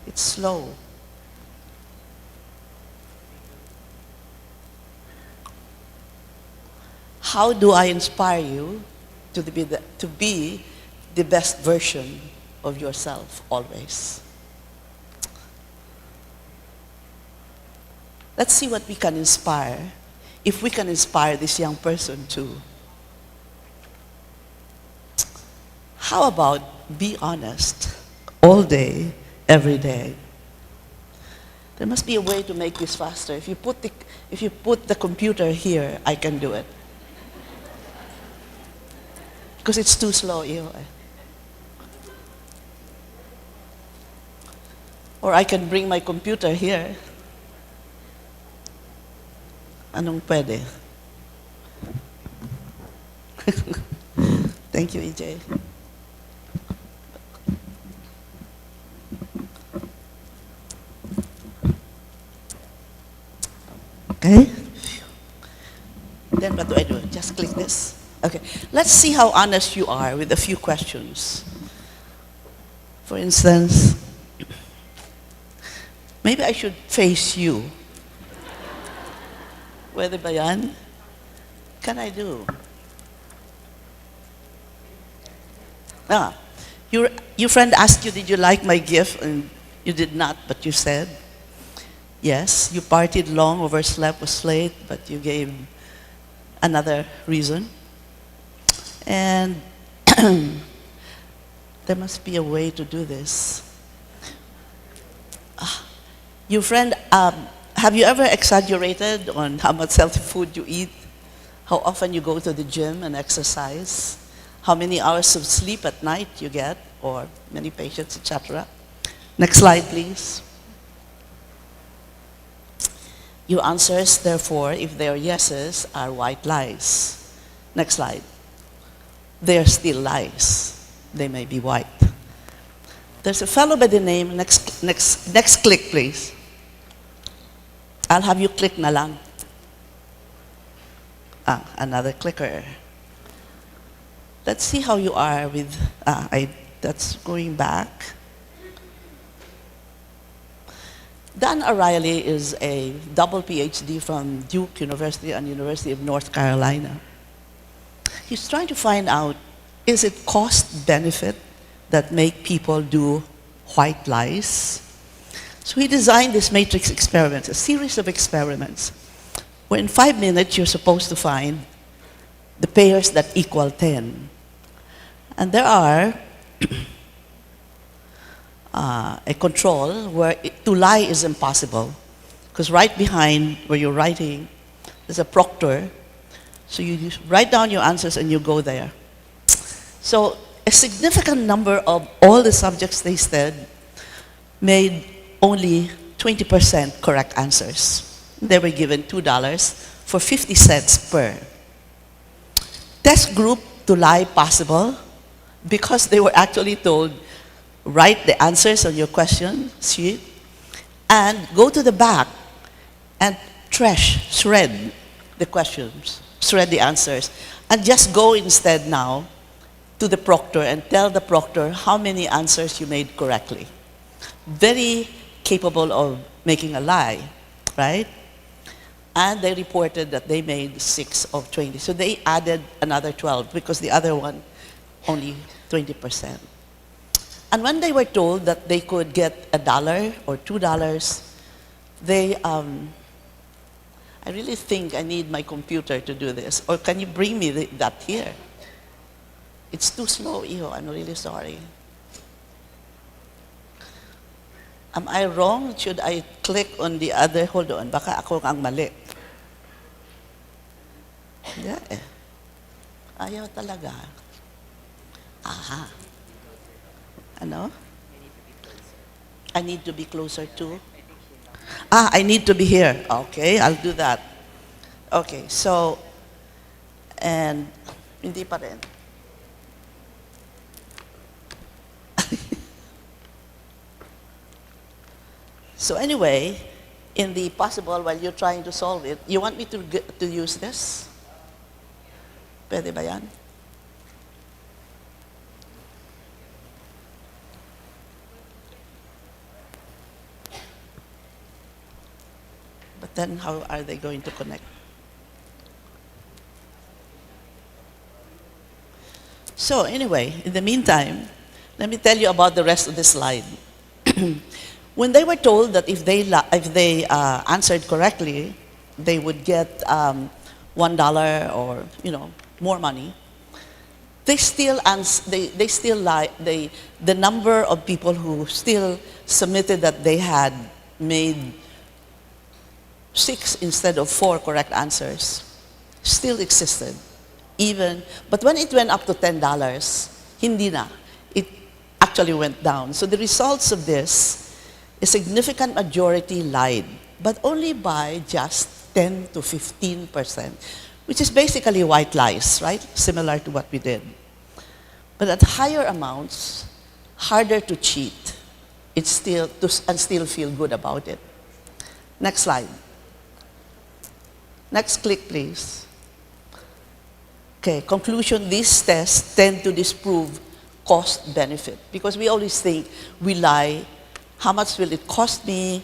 It's slow. How do I inspire you to be the best version of yourself always? Let's see what we can inspire, if we can inspire this young person too. How about be honest all day, every day? There must be a way to make this faster. If you put the computer here, I can do it. Because it's too slow. Or I can bring my computer here. Anong pwede? Thank you, EJ. Okay. Then what do I just click this. Okay, let's see how honest you are with a few questions. For instance, maybe I should face you. Pwede ba yan? Can I do? Your friend asked you, did you like my gift? And you did not, but you said yes. You partied long, overslept, was late, but you gave another reason. And there must be a way to do this. Your friend, have you ever exaggerated on how much healthy food you eat? How often you go to the gym and exercise? How many hours of sleep at night you get, or many patients, etc. Next slide, please. Your answers, therefore, if they are yeses, are white lies. Next slide. They are still lies. They may be white. There's a fellow by the name, next click, please. I'll have you click na lang. Another clicker. Let's see how you are with, that's going back. Dan O'Reilly is a double PhD from Duke University and University of North Carolina. He's trying to find out, is it cost benefit that make people do white lies? So he designed this matrix experiment, a series of experiments, where in 5 minutes you're supposed to find the pairs that equal 10. And there are a control where to lie is impossible, because right behind where you're writing, there's a proctor. So you just write down your answers and you go there. So a significant number of all the subjects they said made only 20% correct answers. They were given $2 for 50 cents per. Test group to lie possible because they were actually told, write the answers on your question sheet and go to the back and shred the questions, shred the answers, and just go instead now to the proctor and tell the proctor how many answers you made correctly. Very capable of making a lie, right? And they reported that they made 6 of 20. So they added another 12 because the other one only 20%. And when they were told that they could get $1 or $2, they, I really think I need my computer to do this. Or can you bring me that here? It's too slow, Iho. I'm really sorry. Am I wrong? Should I click on the other? Hold on. Baka ako ang mali. Yeah. Ayaw talaga. Aha. Ano? I need to be closer to? I need to be here. Okay, I'll do that. Okay, so, and hindi pa rin. So anyway, in the possible, while you're trying to solve it, you want me to use this? Pwede ba yan? But then how are they going to connect? So anyway, in the meantime, let me tell you about the rest of the slide. When they were told that if they answered correctly, they would get $1 or more money. They still lie. The number of people who still submitted that they had made 6 instead of 4 correct answers still existed. But when it went up to $10, hindi na. It actually went down. So the results of this, a significant majority lied, but only by just 10 to 15%, which is basically white lies, right? Similar to what we did. But at higher amounts, harder to cheat. And still feel good about it. Next slide. Next click, please. Okay, conclusion, these tests tend to disprove cost-benefit because we always think we lie, how much will it cost me?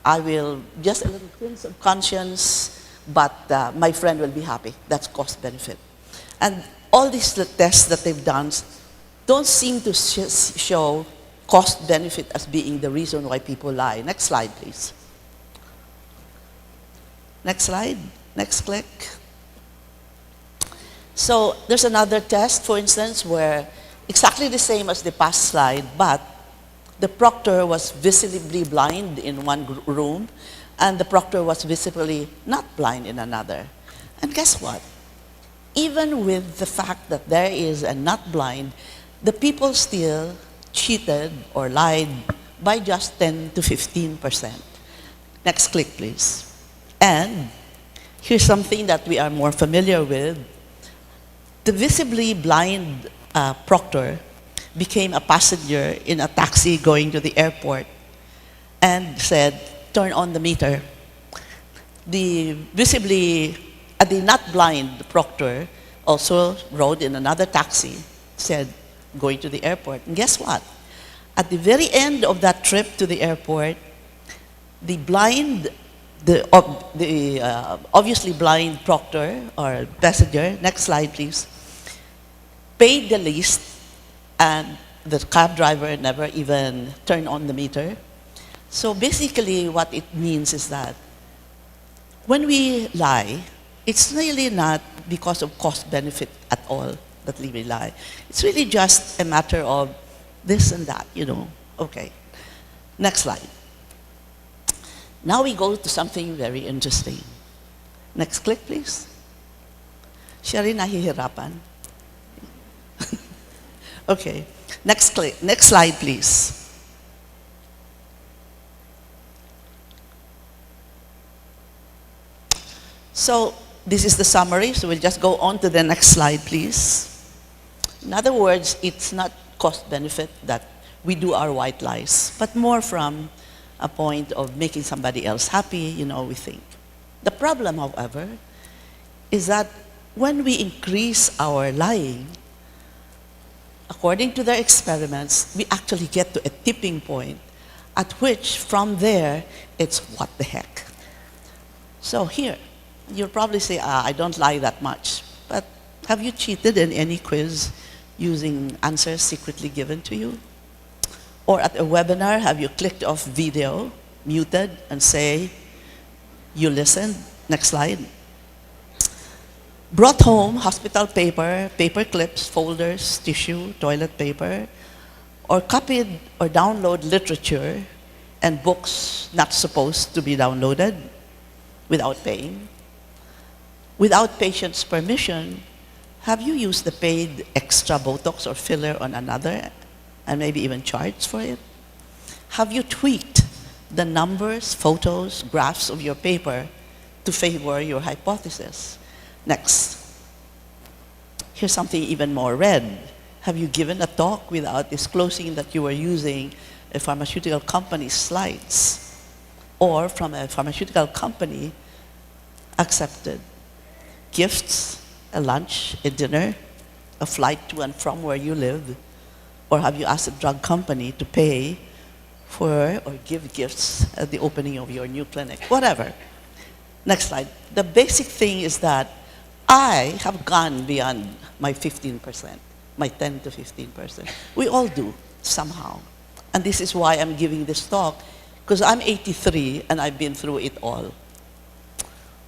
I will, just a little pinch of conscience, but my friend will be happy. That's cost-benefit. And all these tests that they've done don't seem to show cost-benefit as being the reason why people lie. Next slide, please. Next slide. Next click. So there's another test, for instance, where exactly the same as the past slide, but the proctor was visibly blind in one room, and the proctor was visibly not blind in another. And guess what? Even with the fact that there is a not blind, the people still cheated or lied by just 10 to 15%. Next click, please. And here's something that we are more familiar with. The visibly blind proctor became a passenger in a taxi going to the airport and said, turn on the meter. The not blind proctor also rode in another taxi, said, going to the airport. And guess what? At the very end of that trip to the airport, the obviously blind proctor or passenger, next slide please, paid the least, and the cab driver never even turned on the meter. So basically what it means is that when we lie, it's really not because of cost benefit at all that we lie. It's really just a matter of this and that, you know. Okay, next slide. Now we go to something very interesting. Next click, please. Siya rin nahihirapan. Okay, next click. Next slide, please. So this is the summary, so we'll just go on to the next slide, please. In other words, it's not cost benefit that we do our white lies, but more from a point of making somebody else happy, you know, we think. The problem, however, is that when we increase our lying, according to their experiments, we actually get to a tipping point at which from there, it's what the heck. So here, you'll probably say, I don't lie that much, but have you cheated in any quiz using answers secretly given to you? Or at a webinar, have you clicked off video, muted, and say, you listened? Next slide. Brought home hospital paper, paper clips, folders, tissue, toilet paper, or copied or download literature and books not supposed to be downloaded without paying. Without patient's permission, have you used the paid extra Botox or filler on another and maybe even charged for it? Have you tweaked the numbers, photos, graphs of your paper to favor your hypothesis? Next. Here's something even more red. Have you given a talk without disclosing that you were using a pharmaceutical company's slides or from a pharmaceutical company accepted gifts, a lunch, a dinner, a flight to and from where you live? Or have you asked a drug company to pay for or give gifts at the opening of your new clinic? Whatever. Next slide. The basic thing is that I have gone beyond my 15%, my 10 to 15%. We all do, somehow. And this is why I'm giving this talk, because I'm 83 and I've been through it all.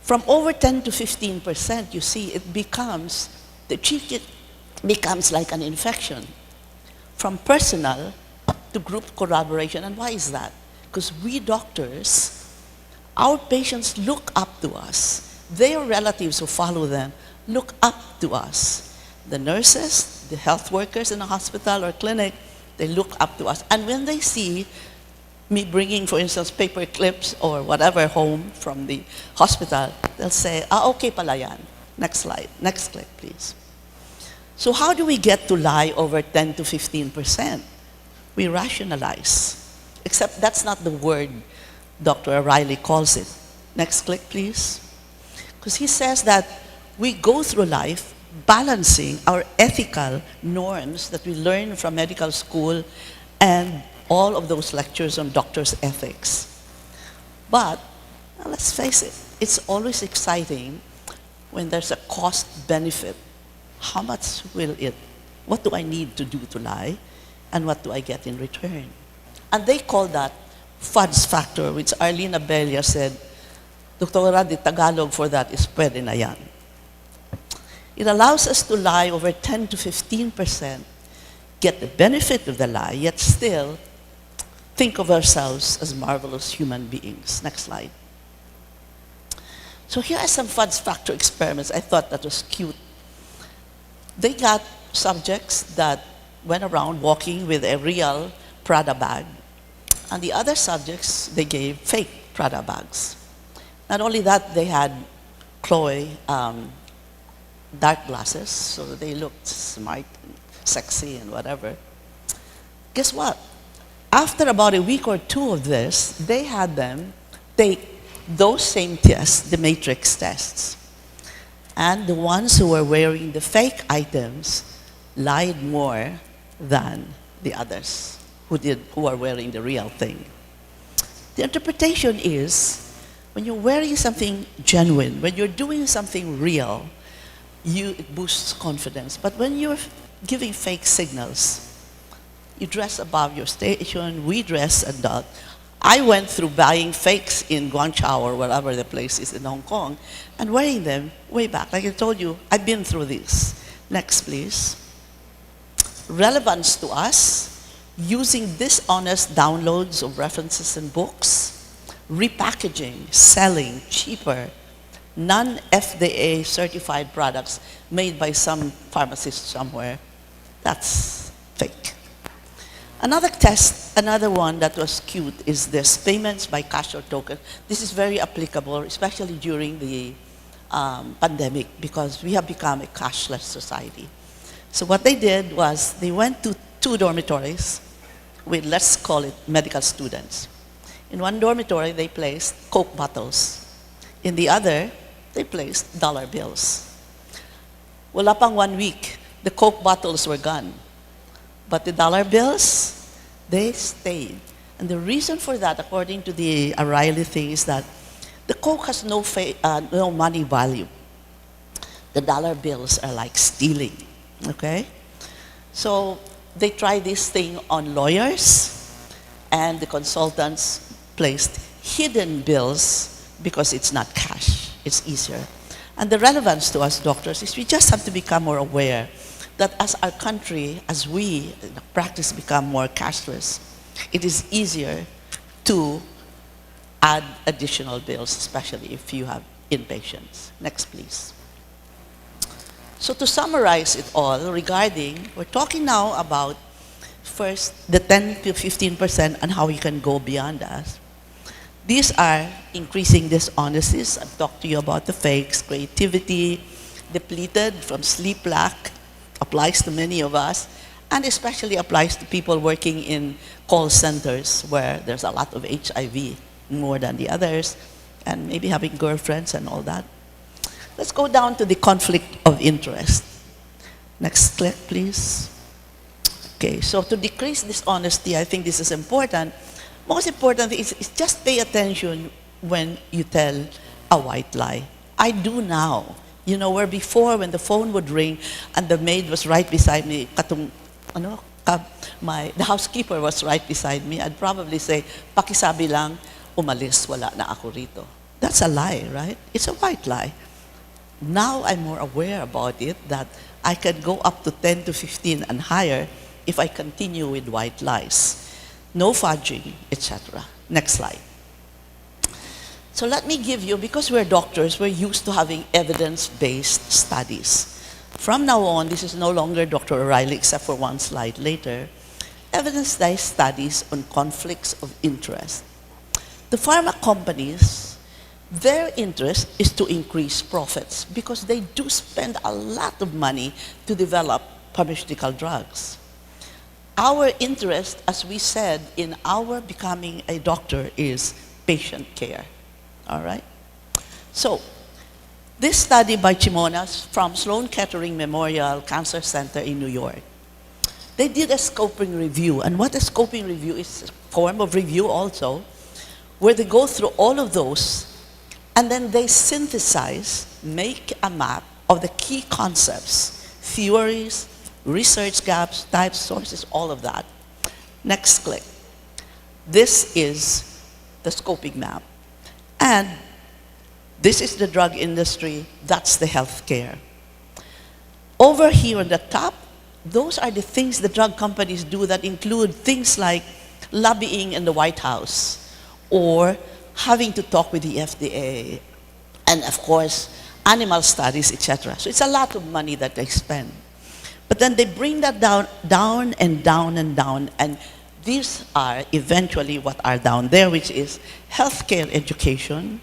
From over 10 to 15%, you see, it becomes, the cheat becomes like an infection. From personal to group collaboration. And why is that? Because we doctors, our patients look up to us. Their relatives who follow them look up to us. The nurses, the health workers in a hospital or clinic, they look up to us. And when they see me bringing, for instance, paper clips or whatever home from the hospital, they'll say, okay pala yan. Next slide. Next clip, please. So how do we get to lie over 10 to 15%? We rationalize. Except that's not the word Dr. O'Reilly calls it. Next click, please. Because he says that we go through life balancing our ethical norms that we learn from medical school and all of those lectures on doctor's ethics. But let's face it, it's always exciting when there's a cost benefit. How much will it, what do I need to do to lie, and what do I get in return? And they call that fudge factor, which Arlene Abella said, Dr. the Tagalog for that is pwede na yan. It allows us to lie over 10 to 15%, get the benefit of the lie, yet still think of ourselves as marvelous human beings. Next slide. So here are some fudge factor experiments. I thought that was cute. They got subjects that went around walking with a real Prada bag, and the other subjects, they gave fake Prada bags. Not only that, they had Chloe dark glasses, so they looked smart and sexy and whatever. Guess what? After about a week or two of this, they had them take those same tests, the matrix tests. And the ones who were wearing the fake items lied more than the others who are wearing the real thing. The interpretation is, when you're wearing something genuine, when you're doing something real, it boosts confidence. But when you're giving fake signals, you dress above your station, we dress adult. I went through buying fakes in Guangzhou or wherever the place is in Hong Kong and wearing them way back. Like I told you, I've been through this. Next, please. Relevance to us, using dishonest downloads of references and books, repackaging, selling cheaper, non-FDA certified products made by some pharmacist somewhere. That's fake. Another test, another one that was cute is this, payments by cash or token. This is very applicable, especially during the pandemic, because we have become a cashless society. So what they did was they went to 2 dormitories with, let's call it, medical students. In one dormitory, they placed Coke bottles. In the other, they placed dollar bills. Wala pang 1 week, the Coke bottles were gone. But the dollar bills, they stayed. And the reason for that, according to the O'Reilly thing, is that the Coke has no money value. The dollar bills are like stealing, okay? So they tried this thing on lawyers, and the consultants placed hidden bills because it's not cash, it's easier. And the relevance to us doctors is we just have to become more aware that as our country, as we practice become more cashless, it is easier to add additional bills, especially if you have inpatients. Next, please. So to summarize it all regarding, we're talking now about first the 10 to 15% and how you can go beyond that. These are increasing dishonesties. I've talked to you about the fakes, creativity, depleted from sleep lack, applies to many of us, and especially applies to people working in call centers where there's a lot of HIV, more than the others, and maybe having girlfriends and all that. Let's go down to the conflict of interest. Next click, please. Okay, so to decrease dishonesty, I think this is important. Most important is just pay attention when you tell a white lie. I do now. You know, where before when the phone would ring and the maid was right beside me, the housekeeper was right beside me, I'd probably say, pakisabi lang, umalis, wala na ako rito. That's a lie, right? It's a white lie. Now I'm more aware about it, that I can go up to 10 to 15 and higher if I continue with white lies. No fudging, etc. Next slide. So let me give you, because we're doctors, we're used to having evidence-based studies. From now on, this is no longer Dr. O'Reilly, except for one slide later, evidence-based studies on conflicts of interest. The pharma companies, their interest is to increase profits because they do spend a lot of money to develop pharmaceutical drugs. Our interest, as we said, in our becoming a doctor is patient care. All right? So, This study by Chimonas from Sloan Kettering Memorial Cancer Center in New York, they did a scoping review. And what a scoping review is, a form of review also, where they go through all of those and then they synthesize, make a map of the key concepts, theories, research gaps, types, sources, all of that. Next click. This is the scoping map. And this is the drug industry, that's the healthcare. Over here on the top, those are the things the drug companies do that include things like lobbying in the White House or having to talk with the FDA and of course animal studies, etc. So it's a lot of money that they spend. But then they bring that down and down and down, and these are eventually what are down there, which is healthcare education,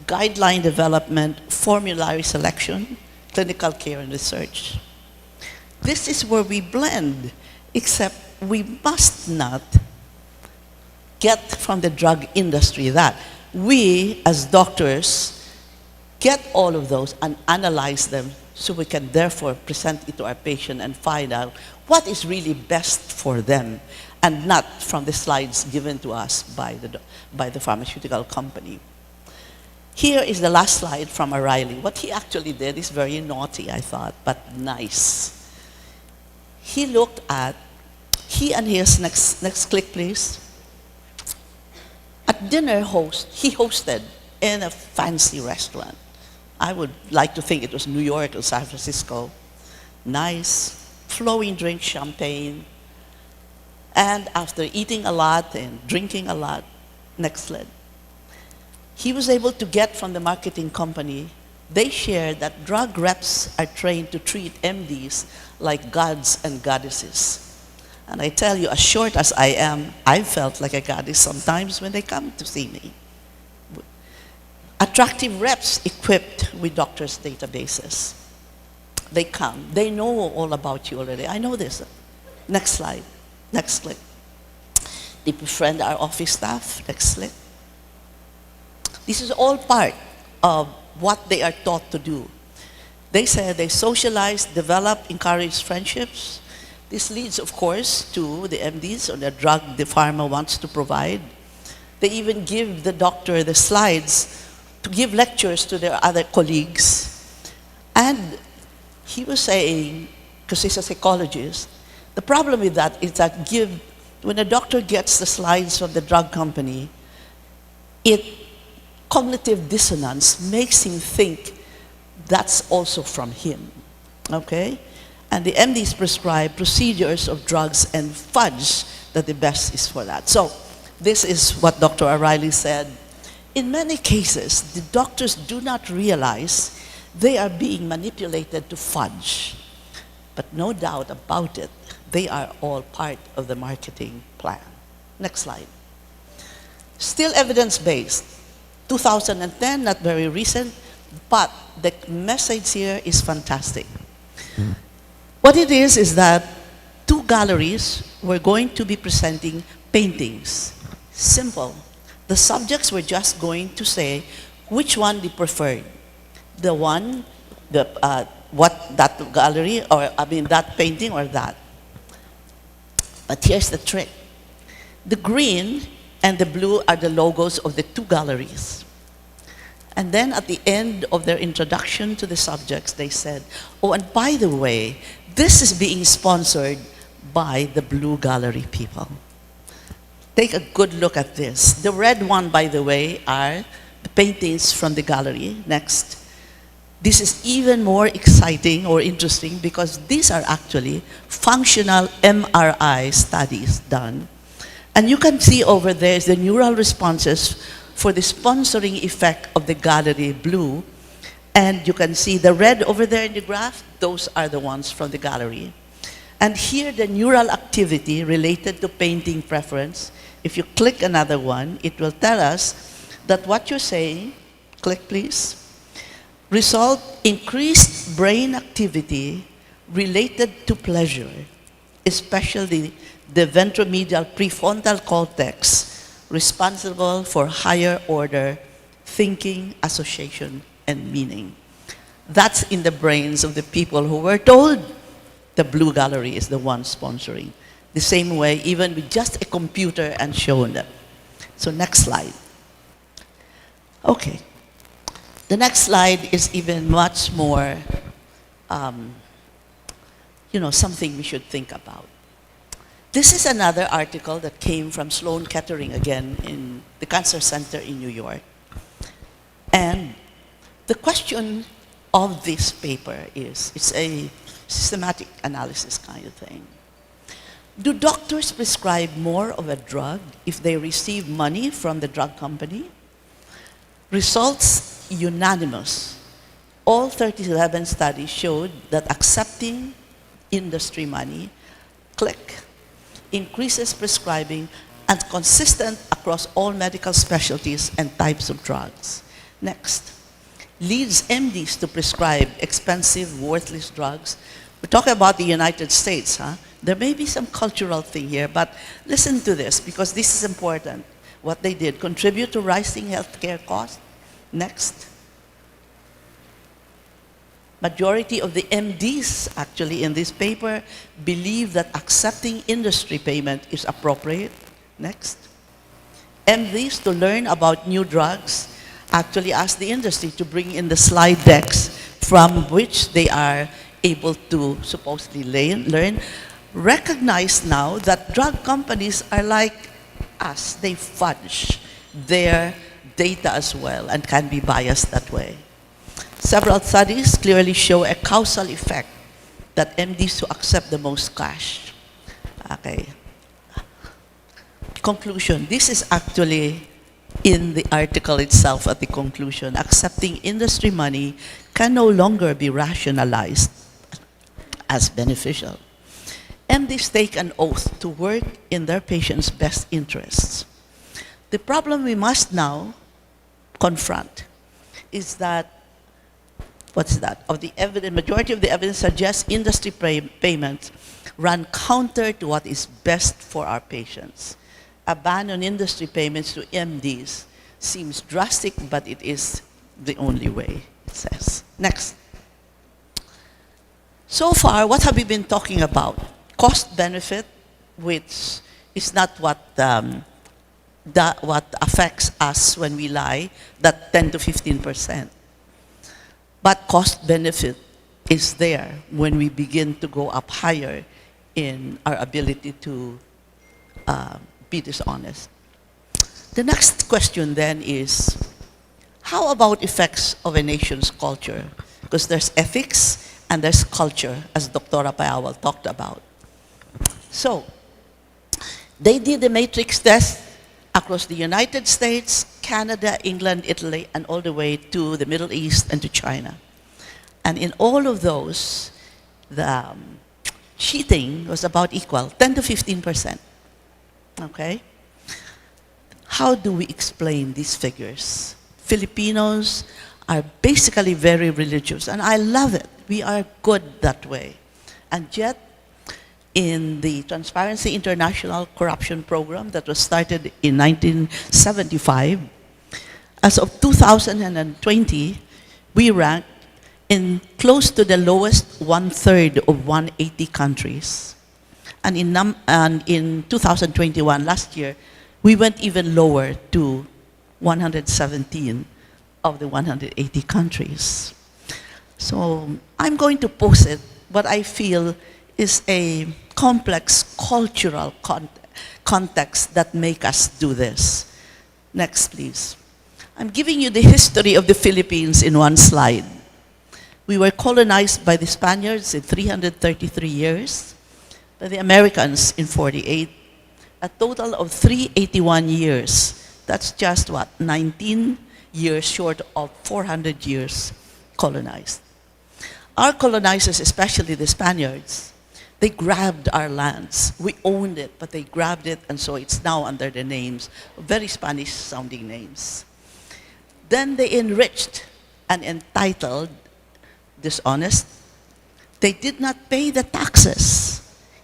guideline development, formulary selection, clinical care and research. This is where we blend, except we must not get from the drug industry that. We, as doctors, get all of those and analyze them so we can therefore present it to our patient and find out what is really best for them and not from the slides given to us by the pharmaceutical company. Here is the last slide from O'Reilly. What he actually did is very naughty, I thought, but nice. He looked at, he and his, next click please. At dinner he hosted in a fancy restaurant. I would like to think it was New York or San Francisco. Nice, flowing drink, champagne. And after eating a lot and drinking a lot, next slide. He was able to get from the marketing company, they shared that drug reps are trained to treat MDs like gods and goddesses. And I tell you, as short as I am, I felt like a goddess sometimes when they come to see me. Attractive reps equipped with doctors' databases. They come, they know all about you already. I know this. Next slide, next click. They befriend our office staff, next slide. This is all part of what they are taught to do. They said they socialize, develop, encourage friendships. This leads, of course, to the MDs or the drug the pharma wants to provide. They even give the doctor the slides to give lectures to their other colleagues. And he was saying, because he's a psychologist, the problem with that is that when a doctor gets the slides from the drug company, cognitive dissonance makes him think that's also from him, okay? And the MDs prescribe procedures of drugs and fudge that the best is for that. So this is what Dr. O'Reilly said. In many cases, the doctors do not realize they are being manipulated to fudge. But no doubt about it, they are all part of the marketing plan. Next slide. Still evidence-based. 2010, not very recent, but the message here is fantastic. What it is that 2 galleries were going to be presenting paintings. Simple. The subjects were just going to say which one they preferred. That gallery, or that painting or that. But here's the trick. The green and the blue are the logos of the 2 galleries. And then at the end of their introduction to the subjects, they said, oh, and by the way, this is being sponsored by the blue gallery people. Take a good look at this. The red one, by the way, are the paintings from the gallery. Next. This is even more exciting or interesting because these are actually functional MRI studies done. And you can see over there the neural responses for the sponsoring effect of the gallery blue. And you can see the red over there in the graph, those are the ones from the gallery. And here the neural activity related to painting preference, if you click another one, it will tell us that what you're saying, click please, result increased brain activity related to pleasure, especially the ventromedial prefrontal cortex, responsible for higher order thinking, association, and meaning. That's in the brains of the people who were told the Blue Gallery is the one sponsoring. The same way, even with just a computer and showing them. So next slide. Okay. The next slide is even much more, something we should think about. This is another article that came from Sloan Kettering again in the Cancer Center in New York. And the question of this paper is, it's a systematic analysis kind of thing. Do doctors prescribe more of a drug if they receive money from the drug company? Results unanimous. All 37 studies showed that accepting industry money, increases prescribing and consistent across all medical specialties and types of drugs. Next, leads MDs to prescribe expensive, worthless drugs. We're talking about the United States, huh? There may be some cultural thing here, but listen to this because this is important. What they did, contribute to rising healthcare costs. Next. Majority of the MDs actually in this paper believe that accepting industry payment is appropriate. Next. MDs to learn about new drugs actually ask the industry to bring in the slide decks from which they are able to supposedly learn. Recognize now that drug companies are like us. They fudge their data as well and can be biased that way. Several studies clearly show a causal effect that MDs to accept the most cash. Okay. Conclusion. This is actually in the article itself at the conclusion. Accepting industry money can no longer be rationalized as beneficial. MDs take an oath to work in their patients' best interests. The problem we must now confront is that, majority of the evidence suggests industry payments run counter to what is best for our patients. A ban on industry payments to MDs seems drastic, but it is the only way, it says. Next. So far, what have we been talking about? Cost benefit, which is not what affects us when we lie, that 10 to 15%. But cost benefit is there when we begin to go up higher in our ability to be dishonest. The next question then is, how about effects of a nation's culture? Because there's ethics and there's culture, as Dr. Payawal talked about. So, they did the matrix test across the United States, Canada, England, Italy, and all the way to the Middle East and to China. And in all of those, the cheating was about equal, 10 to 15%. Okay? How do we explain these figures? Filipinos are basically very religious, and I love it. We are good that way. And yet, in the Transparency International Corruption Program that was started in 1975, as of 2020, we ranked in close to the lowest 1/3 of 180 countries. And in 2021, last year, we went even lower to 117 of the 180 countries. So I'm going to post it, what I feel is a complex cultural context that make us do this. Next, please. I'm giving you the history of the Philippines in one slide. We were colonized by the Spaniards in 333 years, by the Americans in 48, a total of 381 years. That's just what, 19 years short of 400 years colonized. Our colonizers, especially the Spaniards, they grabbed our lands. We owned it, but they grabbed it, and so it's now under the names, very Spanish-sounding names. Then they enriched and entitled dishonest. They did not pay the taxes.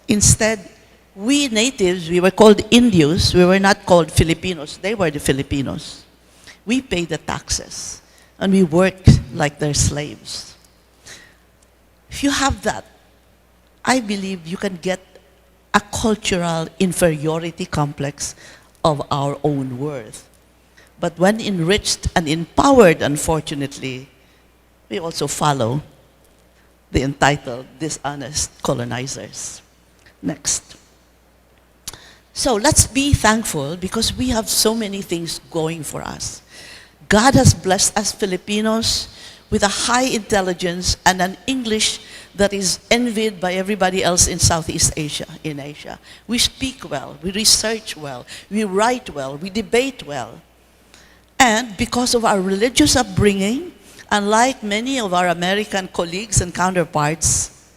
Instead, we natives, we were called Indios. We were not called Filipinos. They were the Filipinos. We paid the taxes, and we worked like their slaves. If you have that, I believe you can get a cultural inferiority complex of our own worth. But when enriched and empowered, unfortunately, we also follow the entitled, dishonest colonizers. Next. So let's be thankful because we have so many things going for us. God has blessed us Filipinos with a high intelligence and an English that is envied by everybody else in Southeast Asia, in Asia. We speak well, we research well, we write well, we debate well. And because of our religious upbringing, unlike many of our American colleagues and counterparts,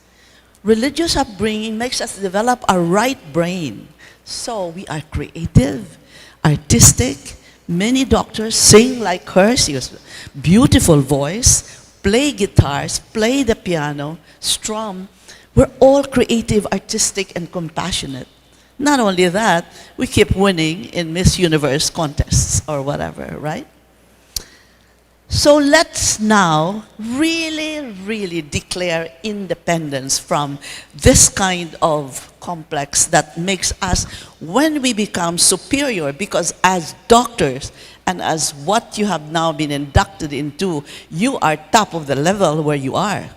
religious upbringing makes us develop a right brain. So we are creative, artistic. Many doctors sing like her. She has a beautiful voice, play guitars, play the piano, strum. We're all creative, artistic, and compassionate. Not only that, we keep winning in Miss Universe contests or whatever, right? So let's now really declare independence from this kind of complex that makes us, when we become superior, because as doctors and as what you have now been inducted into, you are top of the level where you are.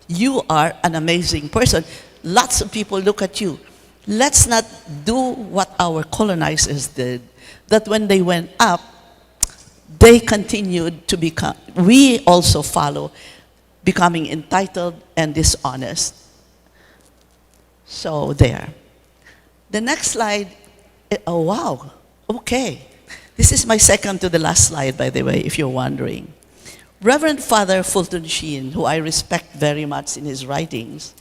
You are an amazing person. Lots of people look at you. Let's not do what our colonizers did, that when they went up, they continued to become, we also follow, becoming entitled and dishonest. So there. The next slide, oh wow, okay. This is my second to the last slide, by the way, if you're wondering. Reverend Father Fulton Sheen, who I respect very much in his writings,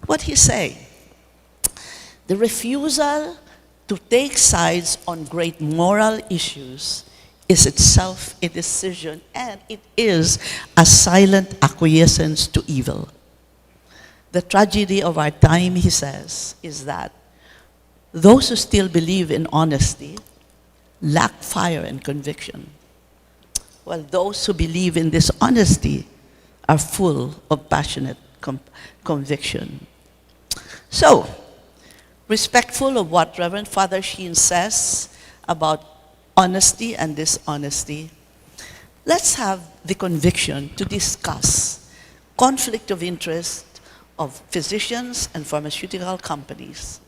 what he say? The refusal to take sides on great moral issues is itself a decision, and it is a silent acquiescence to evil. The tragedy of our time, he says, is that those who still believe in honesty lack fire and conviction, while those who believe in dishonesty are full of passionate conviction. So, respectful of what Reverend Father Sheen says about honesty and dishonesty, let's have the conviction to discuss conflict of interest of physicians and pharmaceutical companies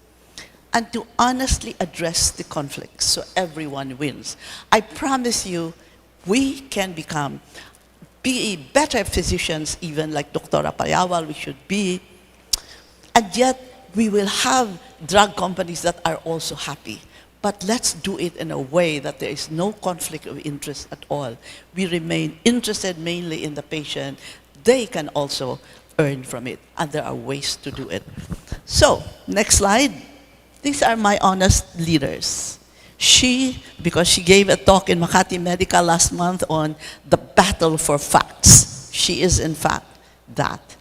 and to honestly address the conflict so everyone wins. I promise you, we can be better physicians, even like Dr. Apayawal, we should be, and yet we will have drug companies that are also happy. But let's do it in a way that there is no conflict of interest at all. We remain interested mainly in the patient. They can also earn from it, and there are ways to do it. So, next slide. These are my honest leaders. She, because she gave a talk in Makati Medical last month on the battle for facts. She is, in fact, that.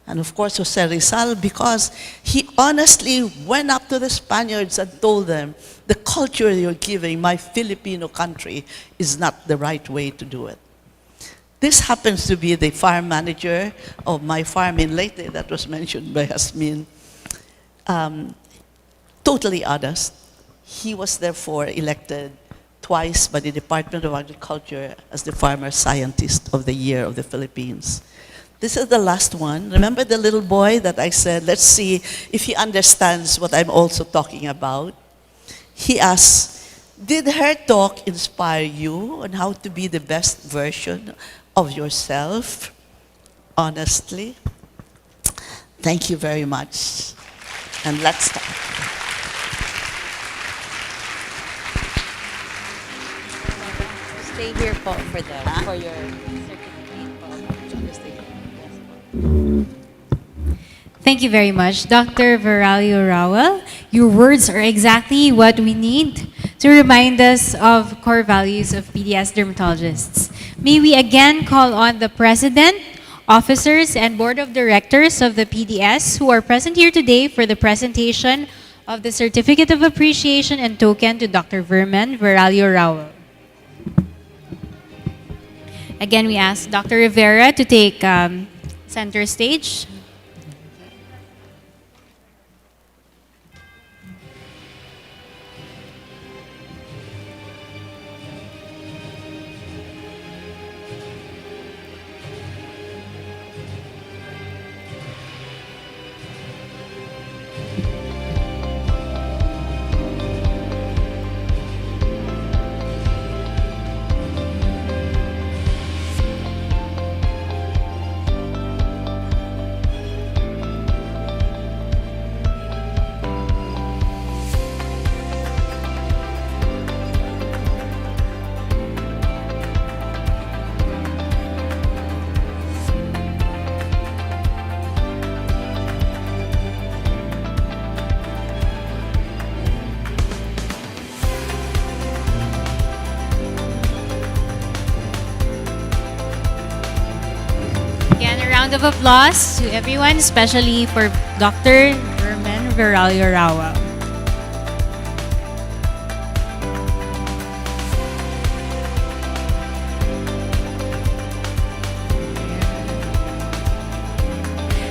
And of course, Jose Rizal, because he honestly went up to the Spaniards and told them, the culture you're giving my Filipino country is not the right way to do it. This happens to be the farm manager of my farm in Leyte that was mentioned by Hasmin. Totally honest. He was therefore elected twice by the Department of Agriculture as the Farmer Scientist of the Year of the Philippines. This is the last one. Remember the little boy that I said, let's see if he understands what I'm also talking about. He asked, did her talk inspire you on how to be the best version of yourself? Honestly. Thank you very much. And let's start. Stay here for your certificate. Thank you very much, Dr. Veralio Rowell. Your words are exactly what we need to remind us of core values of PDS dermatologists. May we again call on the President, officers, and Board of Directors of the PDS who are present here today for the presentation of the Certificate of Appreciation and Token to Dr. Veralio Rowell. Again, we ask Dr. Rivera to take center stage. round of applause to everyone, especially for Dr. Verman Veralio Rawal.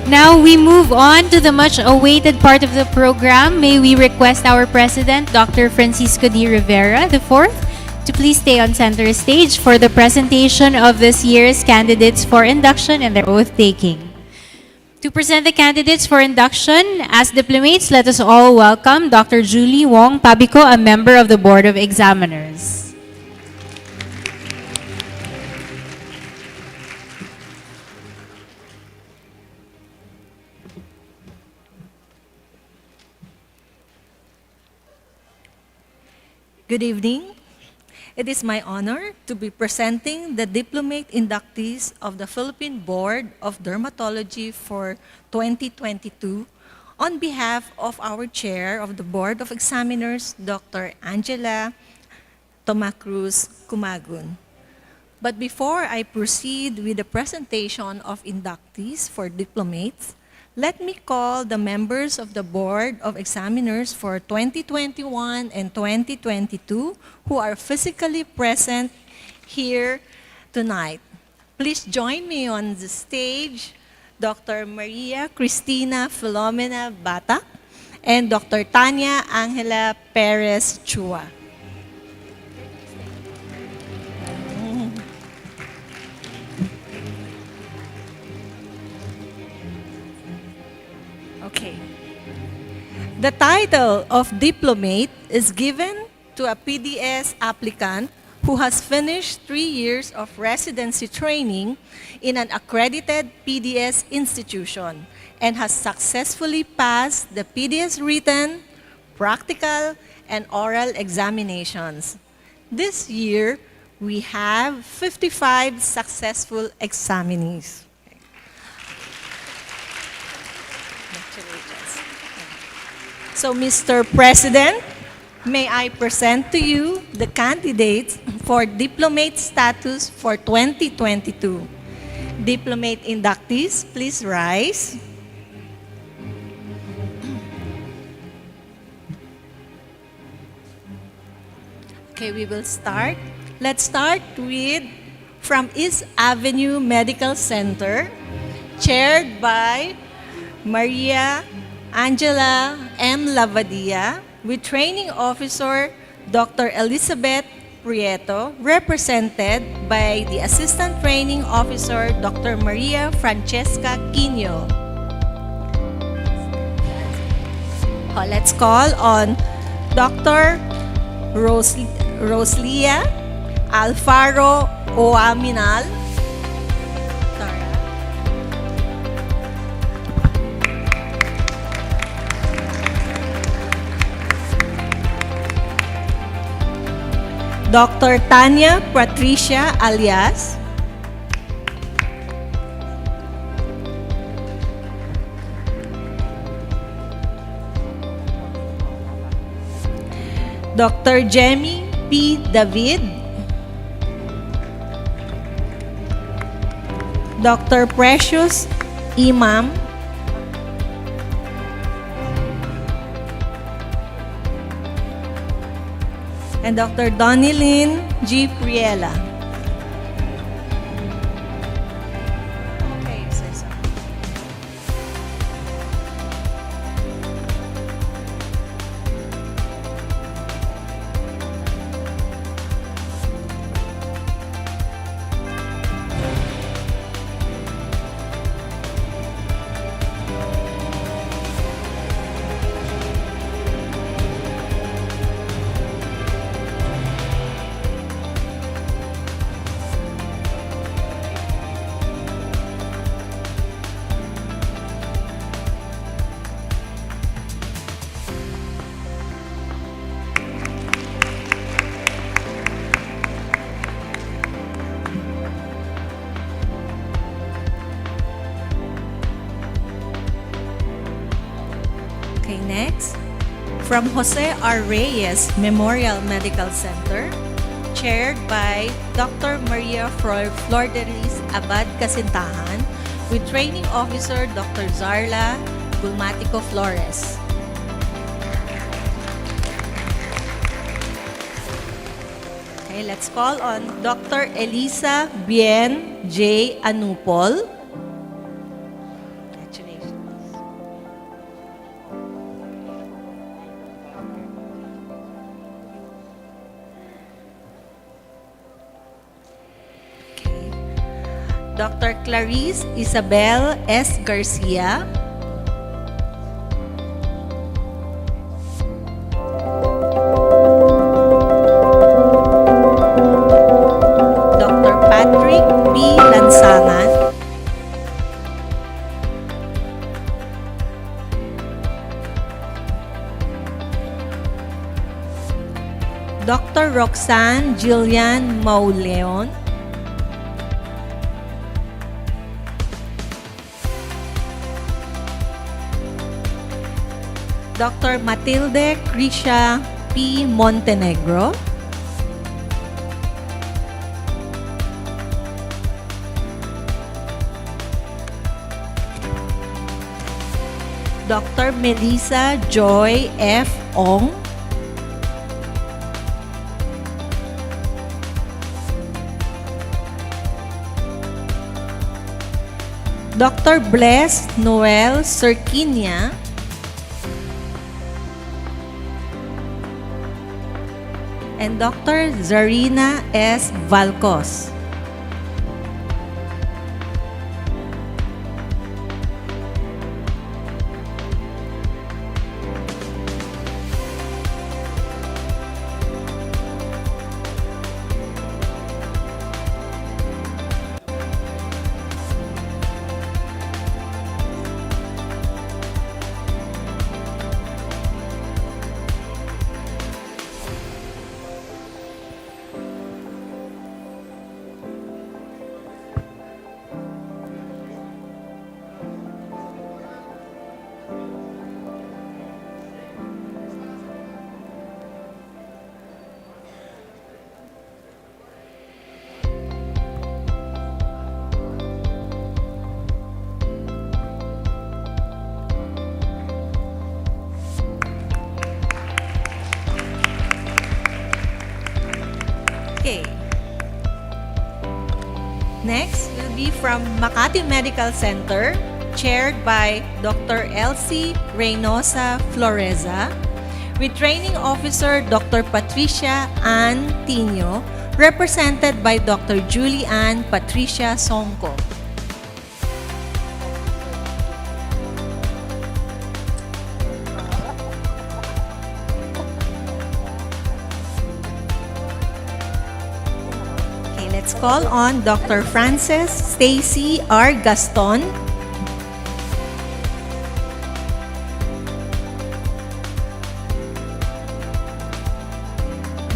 Now we move on to the much awaited part of the program. May we request our President, Dr. Francisco D. Rivera IV, to please stay on center stage for the presentation of this year's candidates for induction and their oath taking. To present the candidates for induction, as diplomates, let us all welcome Dr. Julie Wong Pabico, a member of the Board of Examiners. Good evening. It is my honor to be presenting the Diplomate inductees of the Philippine Board of Dermatology for 2022 on behalf of our Chair of the Board of Examiners, Dr. Angela Tomacruz Cumagun. But before I proceed with the presentation of inductees for diplomates, let me call the members of the Board of Examiners for 2021 and 2022 who are physically present here tonight. Please join me on the stage, Dr. Maria Cristina Filomena Bata and Dr. Tanya Angela Perez Chua. Okay. The title of Diplomate is given to a PDS applicant who has finished 3 years of residency training in an accredited PDS institution and has successfully passed the PDS written, practical, and oral examinations. This year, we have 55 successful examinees. So, Mr. President, may I present to you the candidates for diplomate status for 2022. Diplomate inductees, please rise. Okay, we will start. Let's start with from East Avenue Medical Center, chaired by Maria Angela M. Lavadia, with Training Officer Dr. Elizabeth Prieto, represented by the Assistant Training Officer Dr. Maria Francesca Quino. Let's call on Dr. Roslia Alfaro Oaminal, Dr. Tanya Patricia Alias, Dr. Jemmy P. David, Dr. Precious Imam, and Dr. Donilyn G. Priela. Okay, so. Okay, next. From Jose R. Reyes Memorial Medical Center, chaired by Dr. Maria Flordelis Abad Casintahan, with Training Officer Dr. Zarla Gulmatico Flores. Okay, let's call on Dr. Elisa Bien J. Anupol. Congratulations. Okay. Dr. Clarice Isabel S. Garcia. Dr. Patrick P. Lansangan. Dr. Roxanne Jillian Mauleon. Dr. Matilde Krisha P. Montenegro. Dr. Melissa Joy F. Ong. Dr. Bless Noel Serkinia. And Dr. Zarina S. Valcos. Okay. Next will be from Makati Medical Center, chaired by Dr. Elsie Reynosa Floreza, with Training Officer Dr. Patricia Ann Tino, represented by Dr. Julie Ann Patricia Songko. Okay, let's call on Dr. Frances Stacy R. Gaston.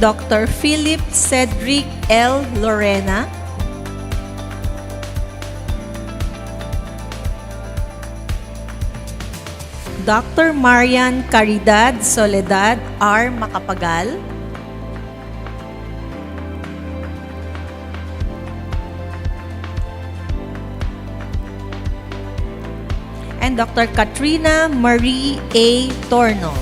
Dr. Philip Cedric L. Lorena. Dr. Marian Caridad Soledad R. Macapagal. And Dr. Katrina Marie A. Torno.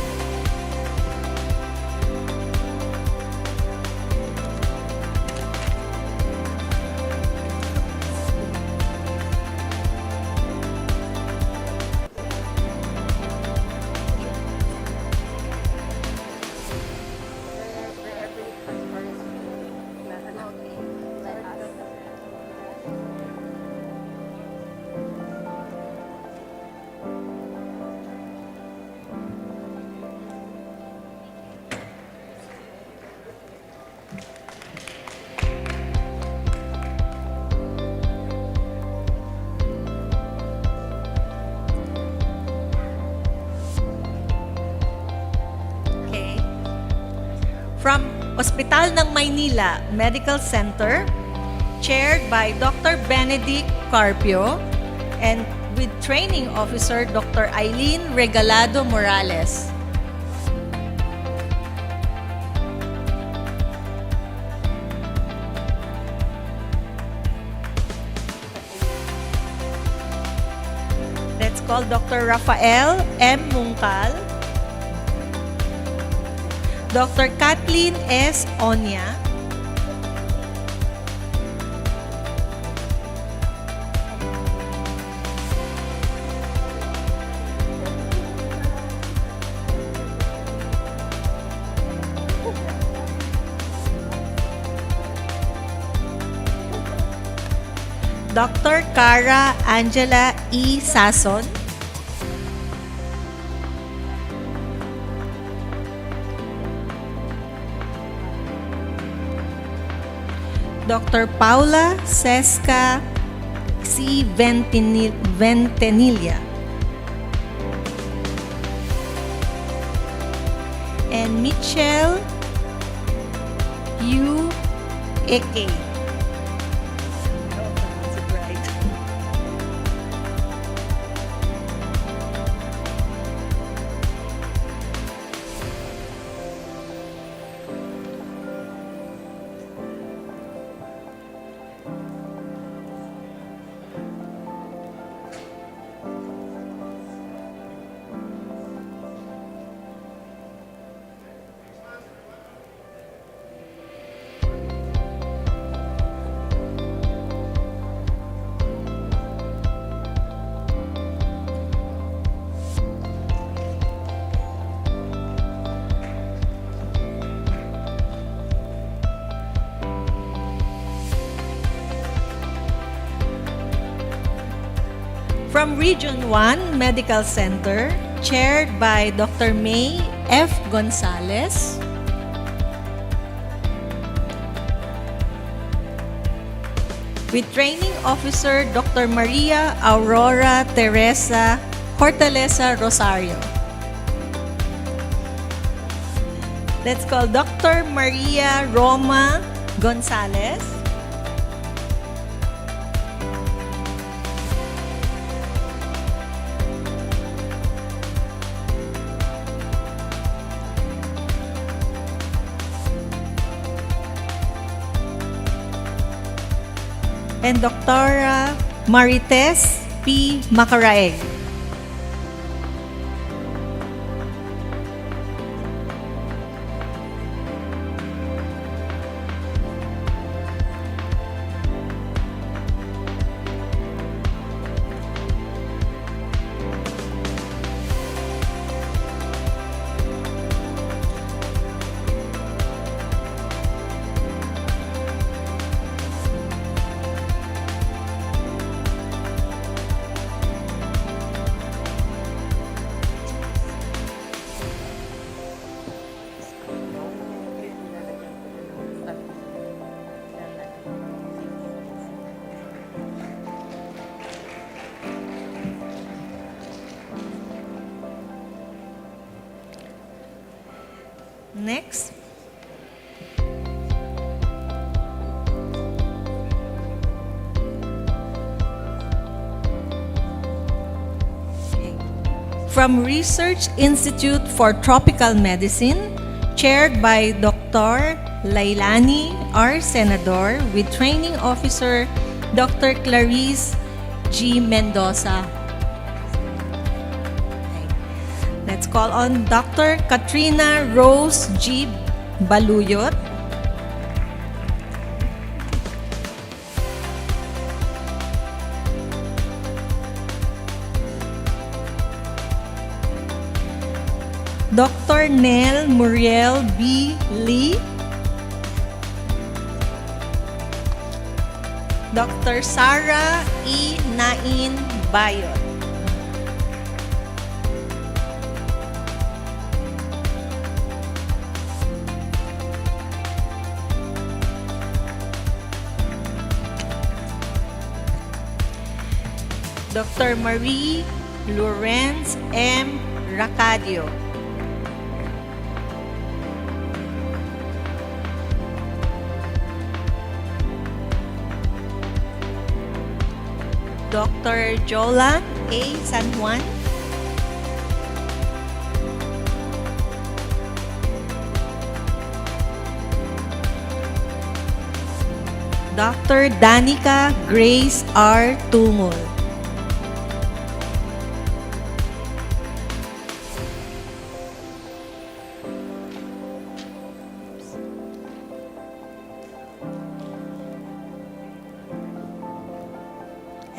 From Ospital ng Maynila Medical Center, chaired by Dr. Benedict Carpio, and with Training Officer Dr. Eileen Regalado Morales. call Dr. Rafael M. Mungkal, Dr. Kathleen S. Onya, Dr. Cara Angela E. Sason, Dr. Paula Sesca C. Ventanilla, and Mitchell U. Eke. From Region 1 Medical Center, chaired by Dr. May F. Gonzalez, with Training Officer Dr. Maria Aurora Teresa Hortaleza Rosario. Let's call Dr. Maria Roma Gonzalez, and Dr. Marites P. Macaraeg. Next. From Research Institute for Tropical Medicine, chaired by Dr. Lailani R. Senador, with Training Officer Dr. Clarice G. Mendoza. Let's call on Dr. Katrina Rose G. Baluyot, Dr. Nell Muriel B. Lee, Dr. Sarah E. Nain Bayot, Dr. Marie Lorenz M. Racadio, Dr. Jolan A. San Juan, Dr. Danica Grace R. Tumul,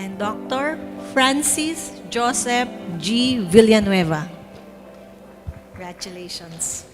and Dr. Francis Joseph G. Villanueva. Congratulations.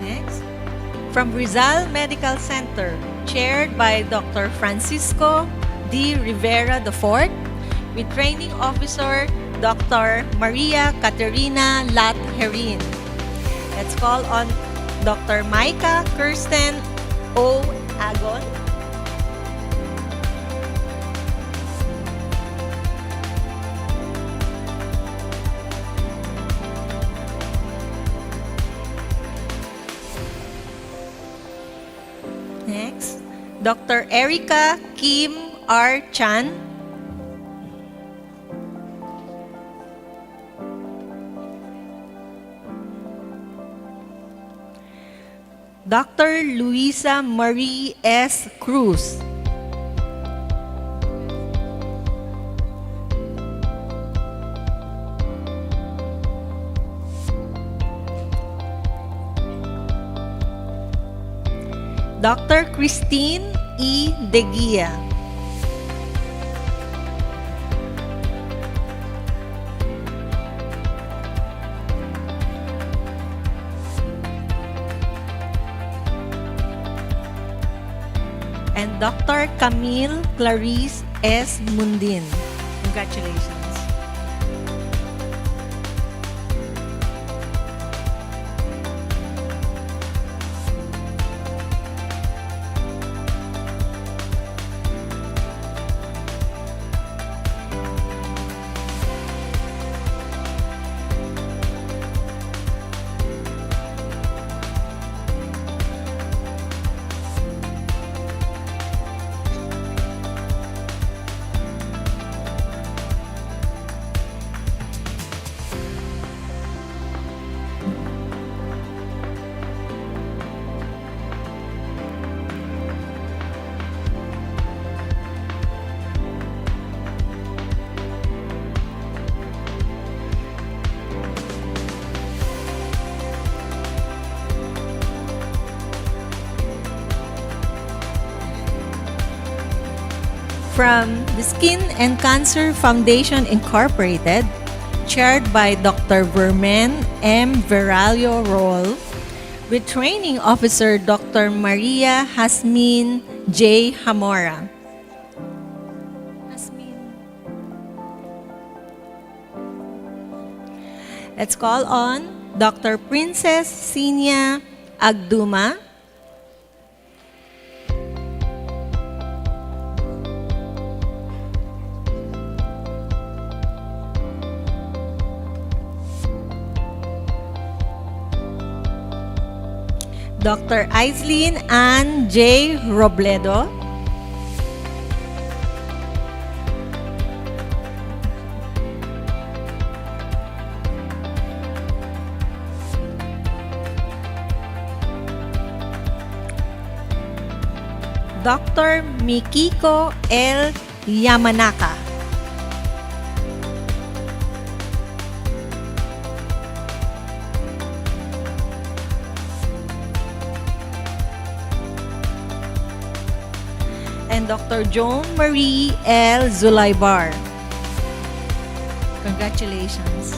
Next, from Rizal Medical Center, chaired by Dr. Francisco D. Rivera IV, with training officer Dr. Maria Caterina Lat Herin. Let's call on Dr. Micah Kirsten O. Agon. Next, Dr. Erica Kim R. Chan. Dr. Luisa Marie S. Cruz. Dr. Christine E. Deguia. And Dr. Camille Clarice S. Mundin. Congratulations. From the Skin and Cancer Foundation Incorporated, chaired by Dr. Vermen M. Veralio Roll, with training officer Dr. Maria Hasmin J. Hamora. Let's call on Dr. Princess Sinia Agduma. Dr. Aislinn Ann J. Robledo. Dr. Mikiko L. Yamanaka. And Dr. Joan Marie L. Zulaybar. Congratulations.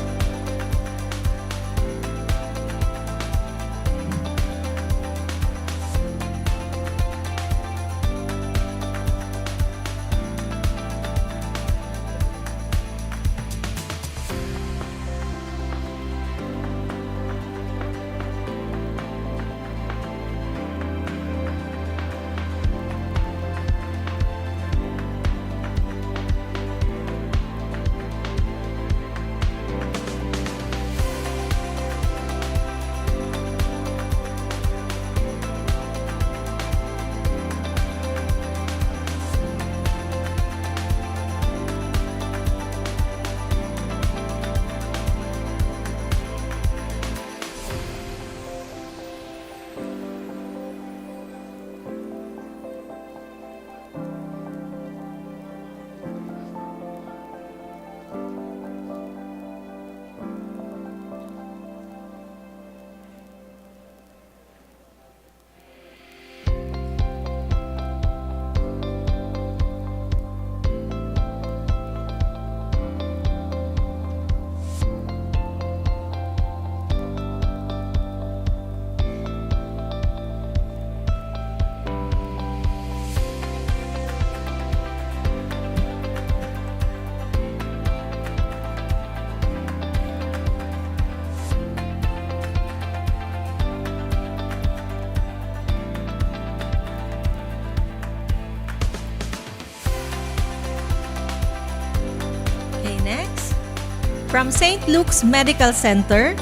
From St. Luke's Medical Center,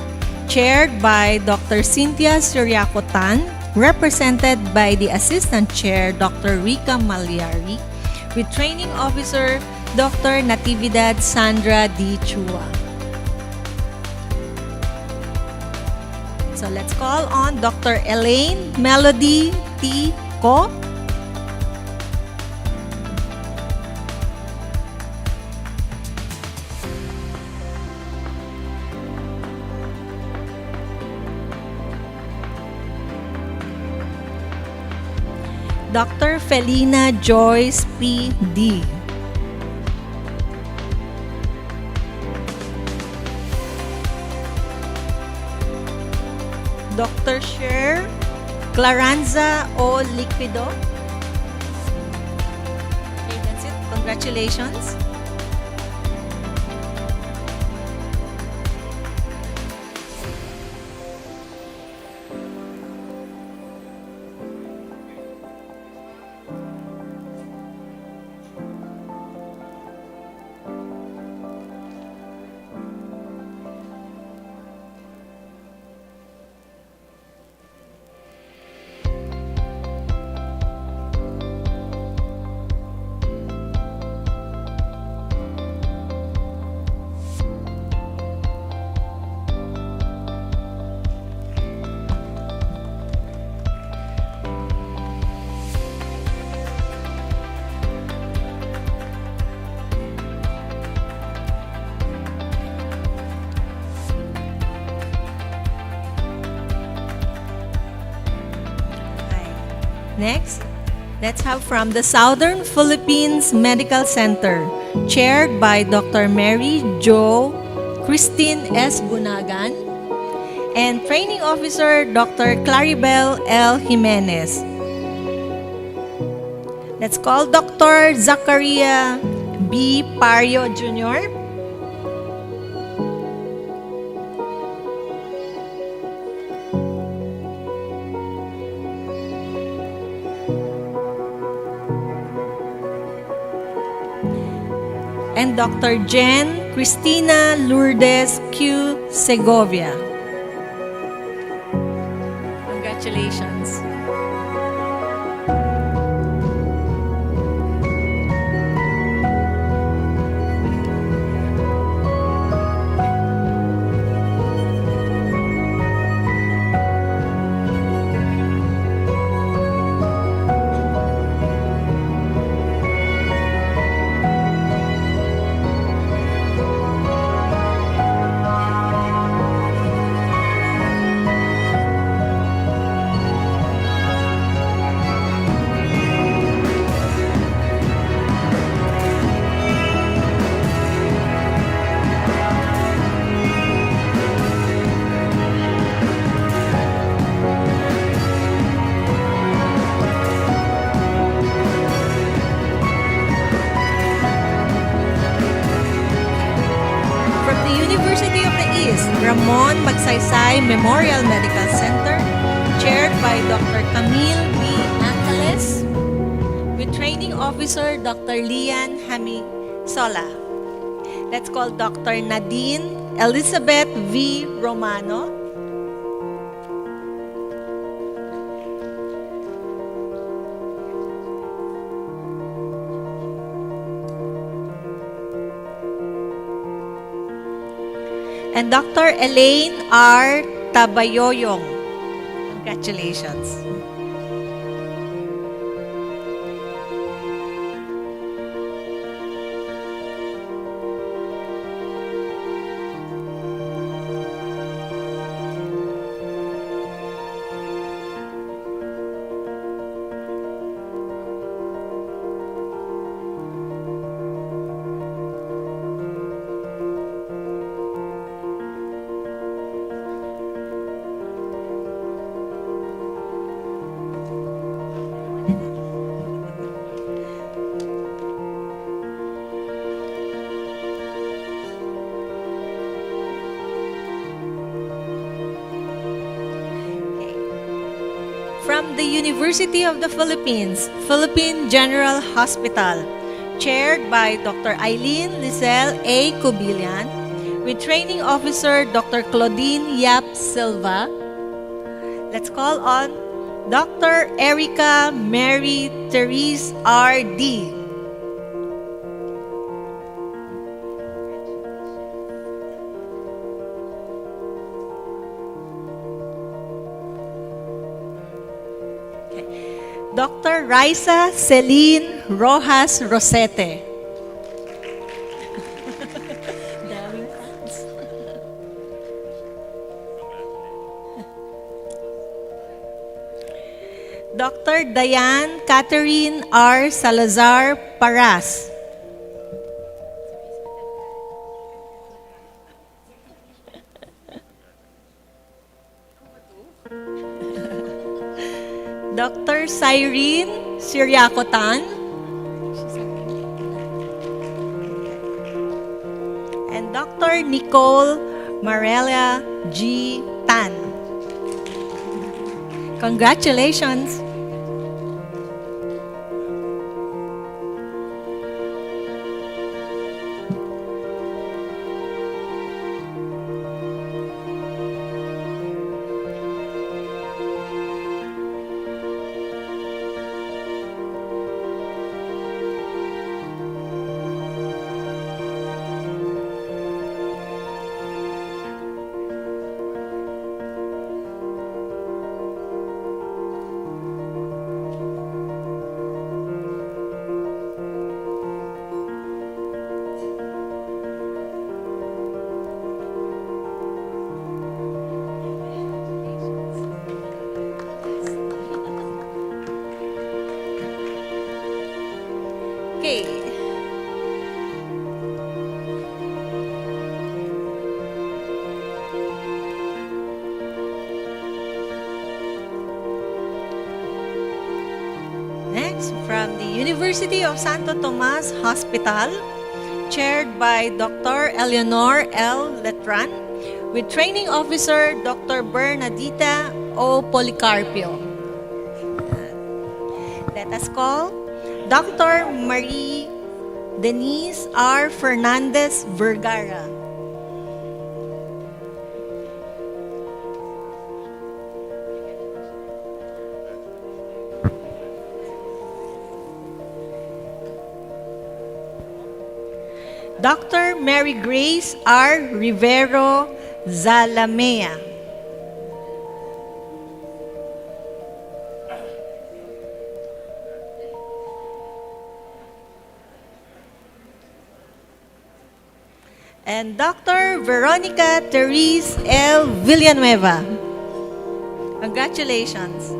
chaired by Dr. Cynthia Suryakotan, represented by the Assistant Chair, Dr. Rica Malyari, with Training Officer, Dr. Natividad Sandra D. Chua. So let's call on Dr. Elaine Melody T. Ko. Dr. Felina Joyce P. D. Dr. Sher Claranza O. Liquido. Okay, that's it. Congratulations. Next, let's have from the Southern Philippines Medical Center, chaired by Dr. Mary Jo Christine S. Bunagan, and Training Officer Dr. Claribel L. Jimenez. Let's call Dr. Zacharia B. Pario Jr. And Dr. Jen Cristina Lourdes Q. Segovia. Congratulations. Ramon Magsaysay Memorial Medical Center, chaired by Dr. Camille B. Angeles, with Training Officer Dr. Lian Hamisola. Let's call Dr. Nadine Elizabeth V. Romano. And Dr. Elaine R. Tabayoyong. Congratulations. From the University of the Philippines, Philippine General Hospital, chaired by Dr. Eileen Lizelle A. Cubillan, with Training Officer Dr. Claudine Yap Silva. Let's call on Dr. Erica Mary Therese R.D. Dr. Raisa Celine Rojas Rosete. Dr. Diane Catherine R. Salazar Paras. Dr. Cyrene Siriacotan. And Dr. Nicole Marella G. Tan. Congratulations! Okay. Next, from the University of Santo Tomas Hospital, chaired by Dr. Eleanor L. Letran, with Training Officer Dr. Bernadita O. Policarpio. Let us call Dr. Marie Denise R. Fernandez Vergara. Dr. Mary Grace R. Rivero Zalamea. And Dr. Veronica Therese L. Villanueva. Congratulations.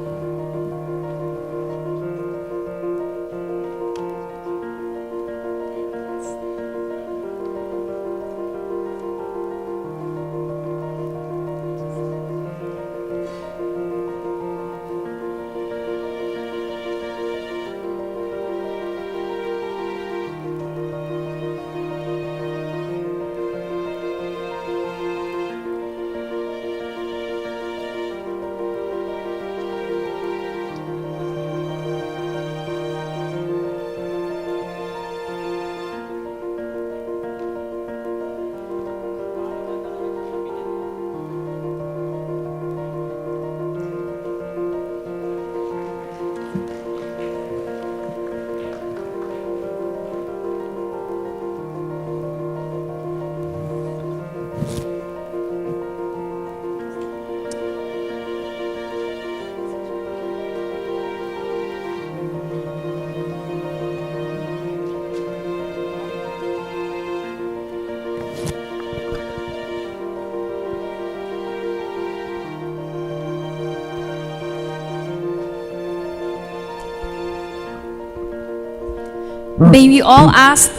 May we all ask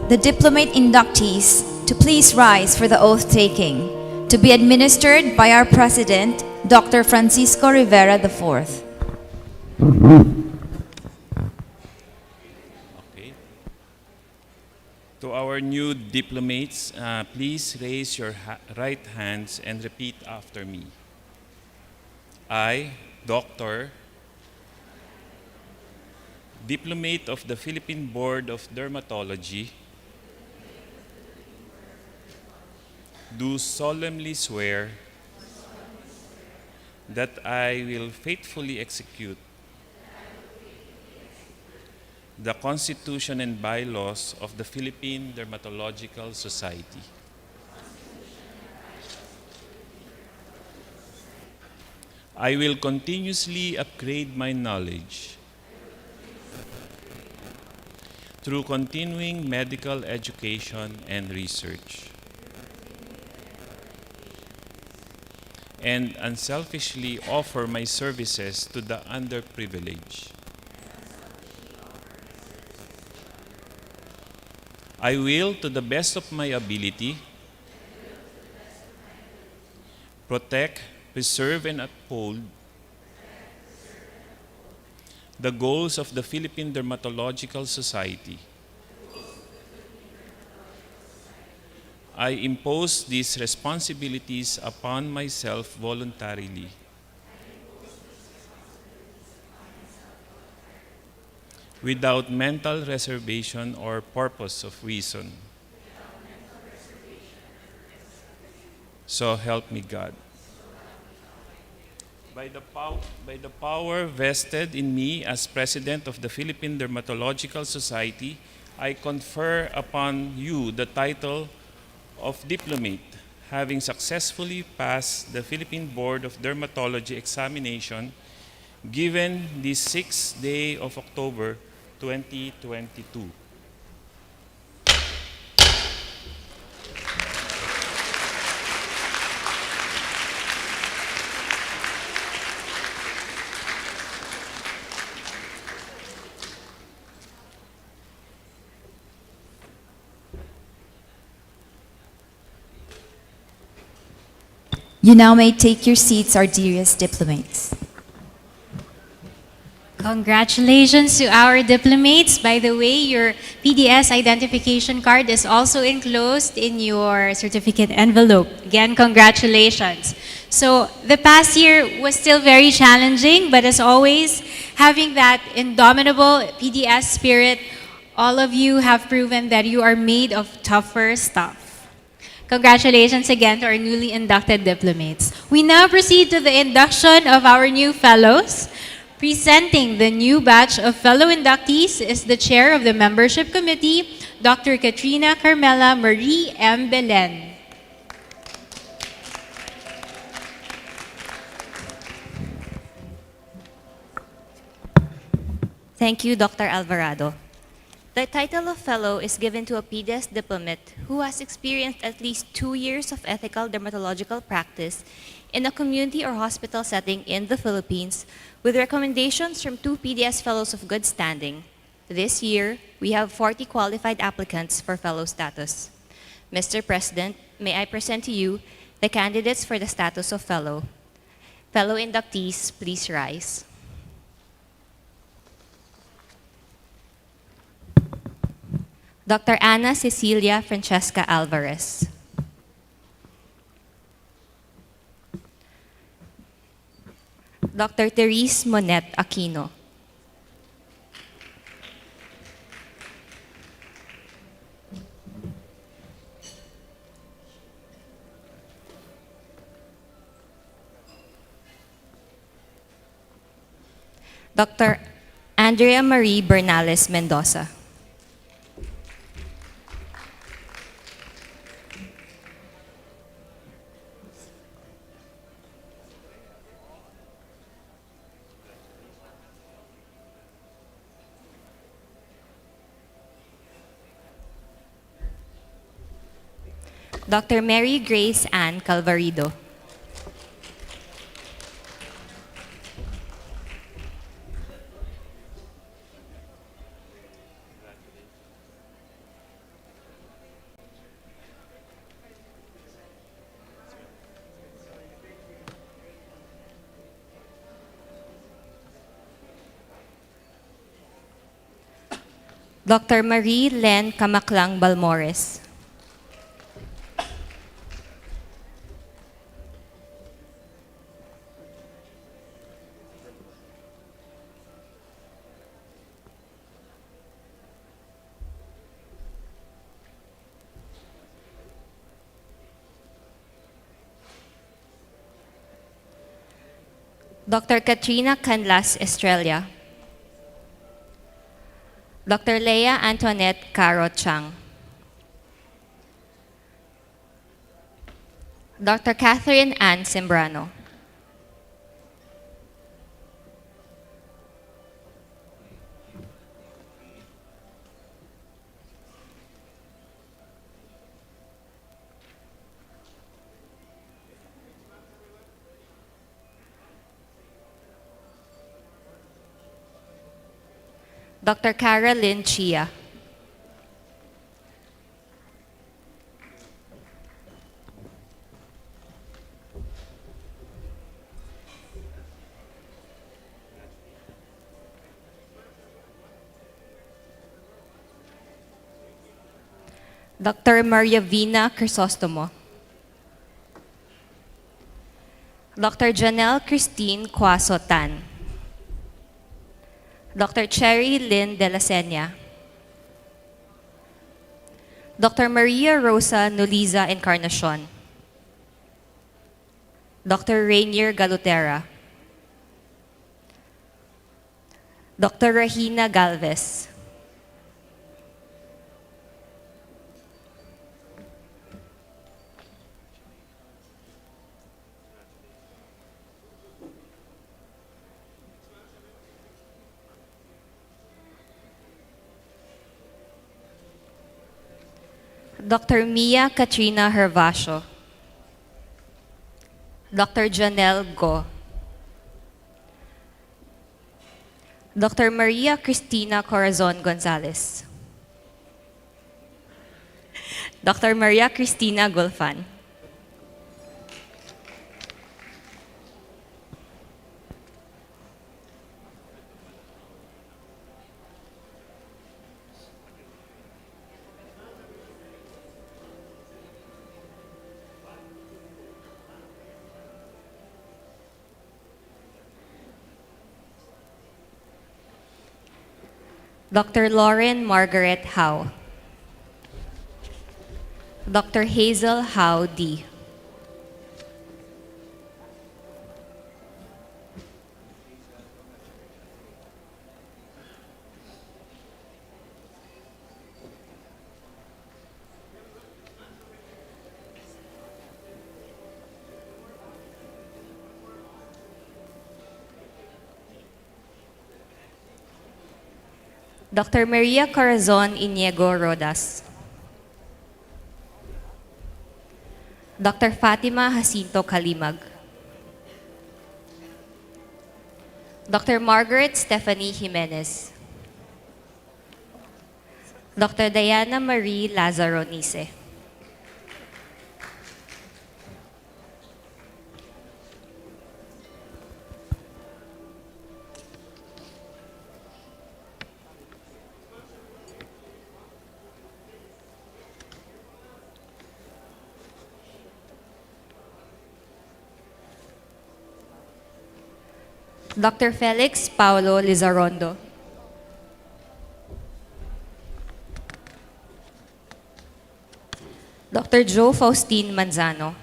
the Diplomate inductees to please rise for the oath taking, to be administered by our President, Dr. Francisco Rivera IV. Okay. To our new diplomates, please raise your right hands and repeat after me. I, Dr. Diplomate of the Philippine Board of Dermatology, do solemnly swear that I will faithfully execute the Constitution and bylaws of the Philippine Dermatological Society. I will continuously upgrade my knowledge through continuing medical education and research, and unselfishly offer my services to the underprivileged. I will, to the best of my ability, protect, preserve, and uphold the goals of the Philippine Dermatological Society. I impose these responsibilities upon myself voluntarily, without mental reservation or purpose of reason. So help me God. By the power vested in me as President of the Philippine Dermatological Society, I confer upon you the title of Diplomate, having successfully passed the Philippine Board of Dermatology examination given the 6th day of October 2022. You now may take your seats, our dearest diplomates. Congratulations to our diplomates. By the way, your PDS identification card is also enclosed in your certificate envelope. Again, congratulations. So the past year was still very challenging, but as always, having that indomitable PDS spirit, all of you have proven that you are made of tougher stuff. Congratulations again to our newly inducted diplomates. We now proceed to the induction of our new fellows. Presenting the new batch of fellow inductees is the chair of the membership committee, Dr. Katrina Carmela Marie M. Belen. Thank you, Dr. Alvarado. The title of fellow is given to a PDS diplomate who has experienced at least 2 years of ethical dermatological practice in a community or hospital setting in the Philippines, with recommendations from 2 PDS fellows of good standing. This year, we have 40 qualified applicants for fellow status. Mr. President, may I present to you the candidates for the status of fellow. Fellow inductees, please rise. Dr. Ana Cecilia Francesca Alvarez. Dr. Therese Monet Aquino. Dr. Andrea Marie Bernales Mendoza. Dr. Mary Grace Ann Calvarido. Dr. Marie Len Camaklang Balmores. Dr. Katrina Canlas Estrella, Dr. Leia Antoinette Caro Chang, Dr. Catherine Ann Sembrano, Dr. Cara Lynn Chia, Dr. Maria Vina Crisostomo, Dr. Janelle Christine Cuaso Tan, Dr. Cherry Lynn De La Senia, Dr. Maria Rosa Nuliza Encarnacion, Dr. Rainier Galutera, Dr. Rahina Galvez, Dr. Mia Katrina Hervasio, Dr. Janelle Go, Dr. Maria Cristina Corazon Gonzalez, Dr. Maria Cristina Gulfan, Dr. Lauren Margaret Howe, Dr. Hazel Howe D, Dr. Maria Corazon Iniego Rodas, Dr. Fatima Jacinto Kalimag, Dr. Margaret Stephanie Jimenez, Dr. Diana Marie Lazaro Nice, Dr. Felix Paulo Lizarondo, Dr. Joe Faustine Manzano,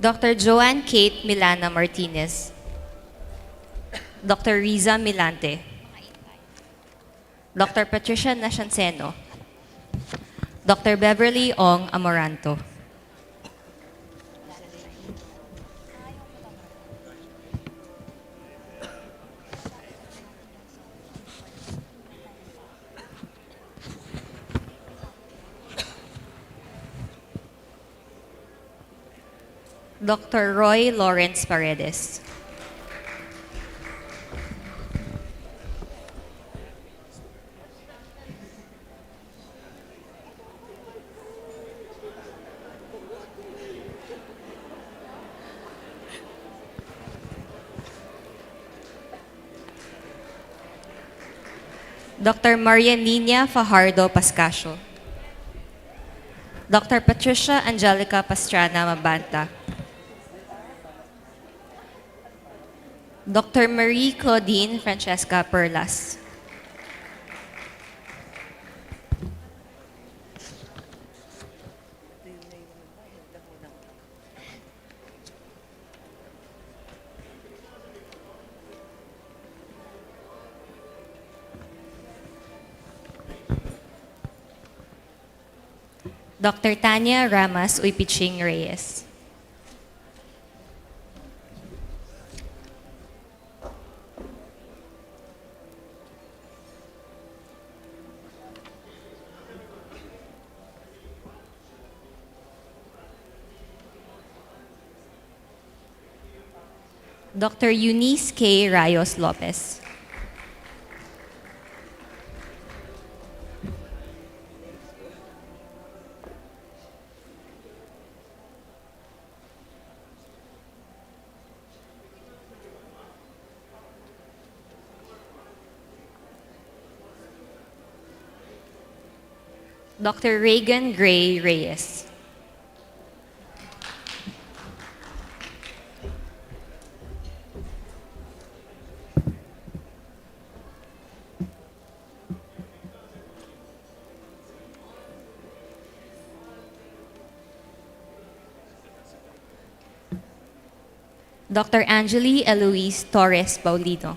Dr. Joanne Kate Milana Martinez, Dr. Riza Milante, Dr. Patricia Nashanseno, Dr. Beverly Ong Amoranto, Dr. Roy Lawrence Paredes, Dr. Maria Nina Fajardo Pascasio, Dr. Patricia Angelica Pastrana Mabanta. Dr. Marie Claudine Francesca Perlas. Dr. Tanya Ramas Uypiching Reyes. Dr. Eunice K. Rayos Lopez. Dr. Reagan Gray Reyes. Dr. Angeli Eloise Torres Paulino.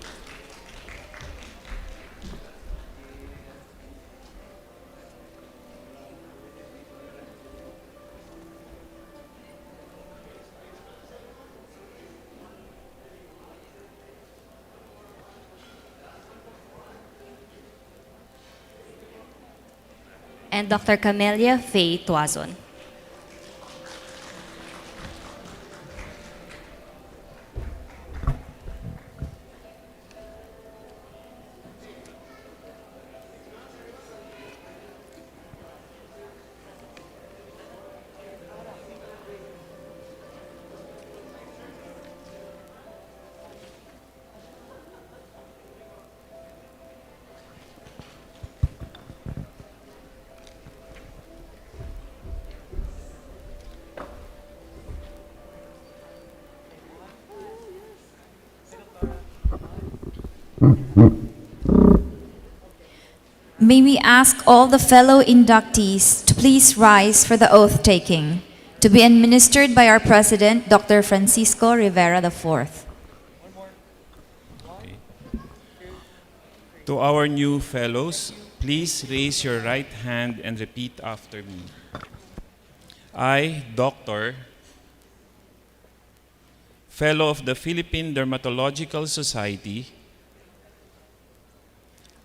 And Dr. Camelia Faye Tuazon. May we ask all the fellow inductees to please rise for the oath taking, to be administered by our President, Dr. Francisco Rivera IV. To our new fellows, please raise your right hand and repeat after me. I, Doctor, Fellow of the Philippine Dermatological Society,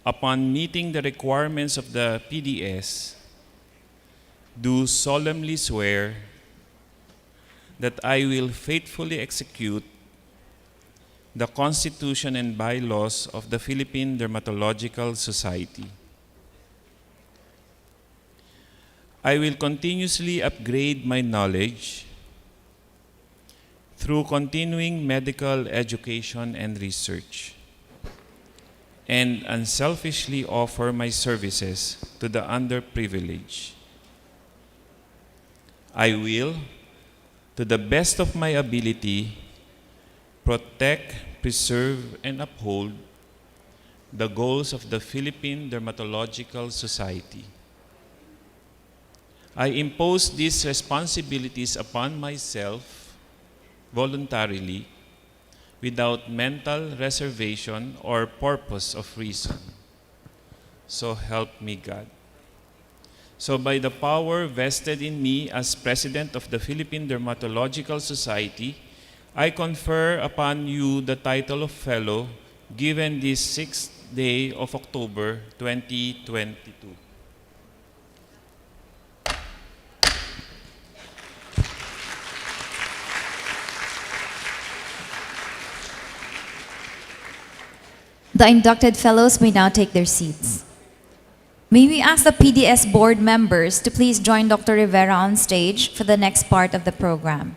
upon meeting the requirements of the PDS, do solemnly swear that I will faithfully execute the Constitution and bylaws of the Philippine Dermatological Society. I will continuously upgrade my knowledge through continuing medical education and research, and unselfishly offer my services to the underprivileged. I will, to the best of my ability, protect, preserve, and uphold the goals of the Philippine Dermatological Society. I impose these responsibilities upon myself voluntarily, without mental reservation or purpose of reason. So help me God. So by the power vested in me as President of the Philippine Dermatological Society, I confer upon you the title of Fellow given this 6th day of October 2022. The inducted fellows may now take their seats. May we ask the PDS board members to please join Dr. Rivera on stage for the next part of the program.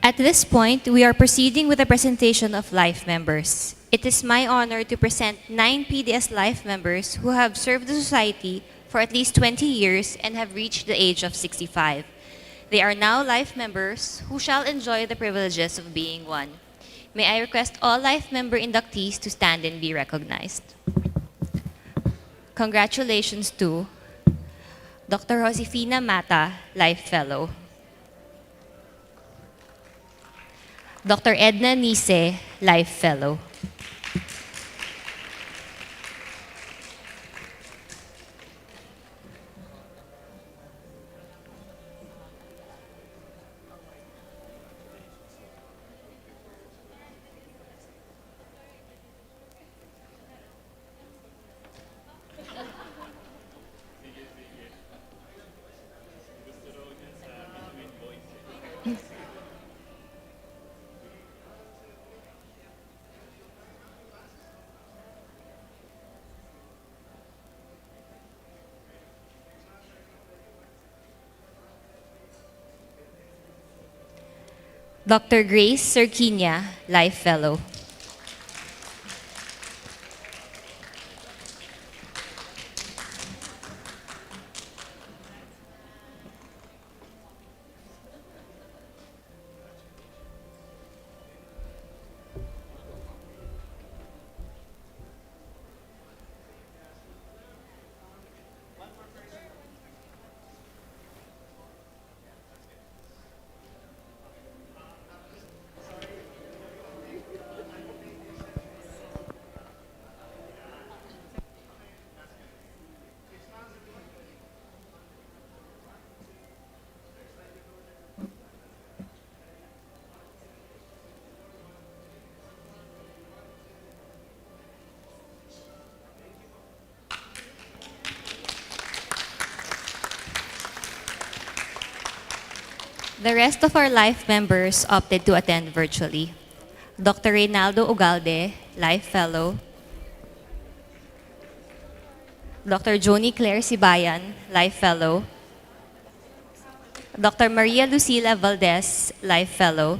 At this point, we are proceeding with the presentation of life members. It is my honor to present 9 PDS life members who have served the society for at least 20 years and have reached the age of 65. They are now life members who shall enjoy the privileges of being one. May I request all life member inductees to stand and be recognized. Congratulations to Dr. Josefina Mata, Life Fellow. Dr. Edna Nise, Life Fellow. Dr. Grace Serquinia, Life Fellow. The rest of our life members opted to attend virtually. Dr. Reynaldo Ugalde, Life Fellow. Dr. Joni Claire Sibayan, Life Fellow. Dr. Maria Lucila Valdez, Life Fellow.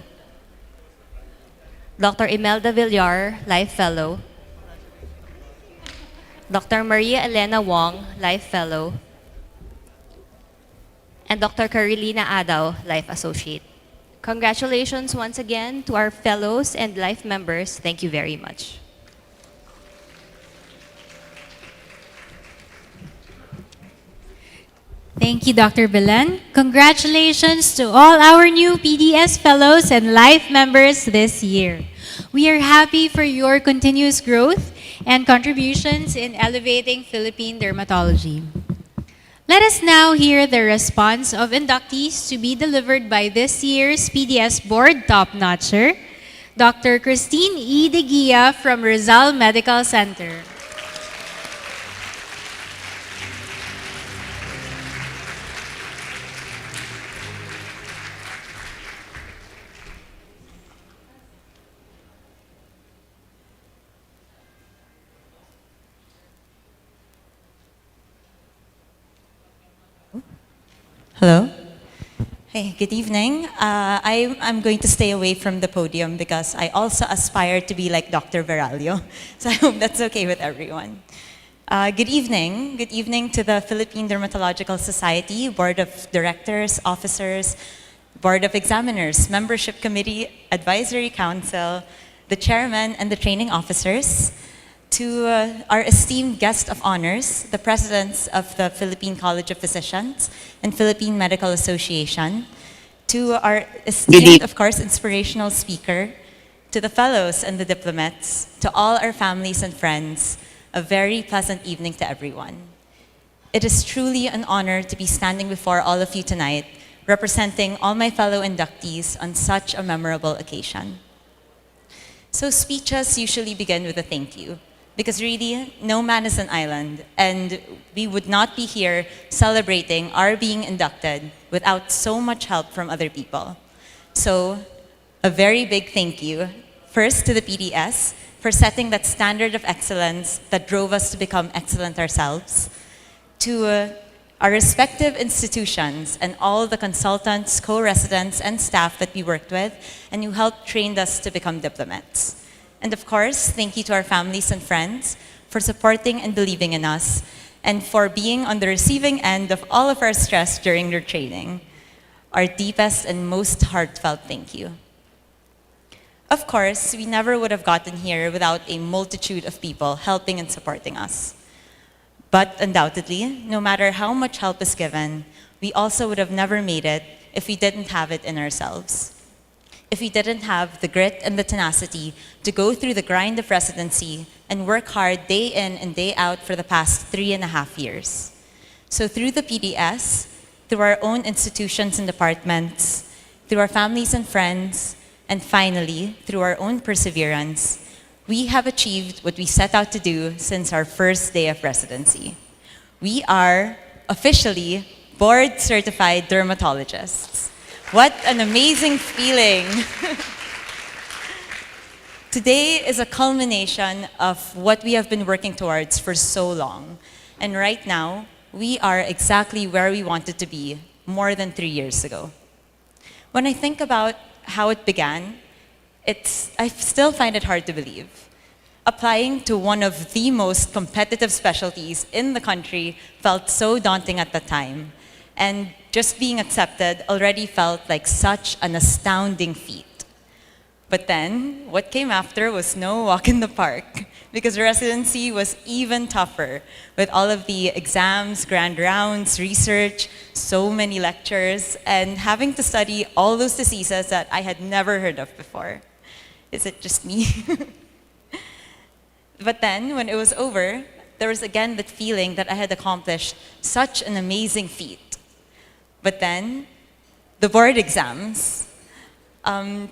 Dr. Imelda Villar, Life Fellow. Dr. Maria Elena Wong, Life Fellow. And Dr. Carilina Adaw, Life Associate. Congratulations once again to our fellows and life members. Thank you very much. Thank you, Dr. Belen. Congratulations to all our new PDS fellows and life members this year. We are happy for your continuous growth and contributions in elevating Philippine dermatology. Let us now hear the response of inductees to be delivered by this year's PDS Board top-notcher, Dr. Christine E. De Guia from Rizal Medical Center. Hello. Hey, good evening. I'm going to stay away from the podium because I also aspire to be like Dr. Veralio. So I hope that's okay with everyone. Good evening. Good evening to the Philippine Dermatological Society, Board of Directors, Officers, Board of Examiners, Membership Committee, Advisory Council, the Chairman, and the training officers. To our esteemed guest of honors, the presidents of the Philippine College of Physicians and Philippine Medical Association, to our esteemed, of course, inspirational speaker, to the fellows and the diplomates, to all our families and friends, a very pleasant evening to everyone. It is truly an honor to be standing before all of you tonight, representing all my fellow inductees on such a memorable occasion. So speeches usually begin with a thank you. Because really, no man is an island, and we would not be here celebrating our being inducted without so much help from other people. So, a very big thank you, first to the PDS for setting that standard of excellence that drove us to become excellent ourselves, to our respective institutions, and all the consultants, co-residents, and staff that we worked with and who helped train us to become diplomats. And of course, thank you to our families and friends for supporting and believing in us, and for being on the receiving end of all of our stress during your training. Our deepest and most heartfelt thank you. Of course, we never would have gotten here without a multitude of people helping and supporting us. But undoubtedly, no matter how much help is given, we also would have never made it if we didn't have it in ourselves. If we didn't have the grit and the tenacity to go through the grind of residency and work hard day in and day out for the past 3.5 years. So through the PDS, through our own institutions and departments, through our families and friends, and finally, through our own perseverance, we have achieved what we set out to do since our first day of residency. We are officially board-certified dermatologists. What an amazing feeling. Today is a culmination of what we have been working towards for so long. And right now, we are exactly where we wanted to be more than 3 years ago. When I think about how it began, I still find it hard to believe. Applying to one of the most competitive specialties in the country felt so daunting at the time. And just being accepted already felt like such an astounding feat. But then, what came after was no walk in the park, because residency was even tougher, with all of the exams, grand rounds, research, so many lectures, and having to study all those diseases that I had never heard of before. Is it just me? But then, when it was over, there was again that feeling that I had accomplished such an amazing feat. But then, the board exams.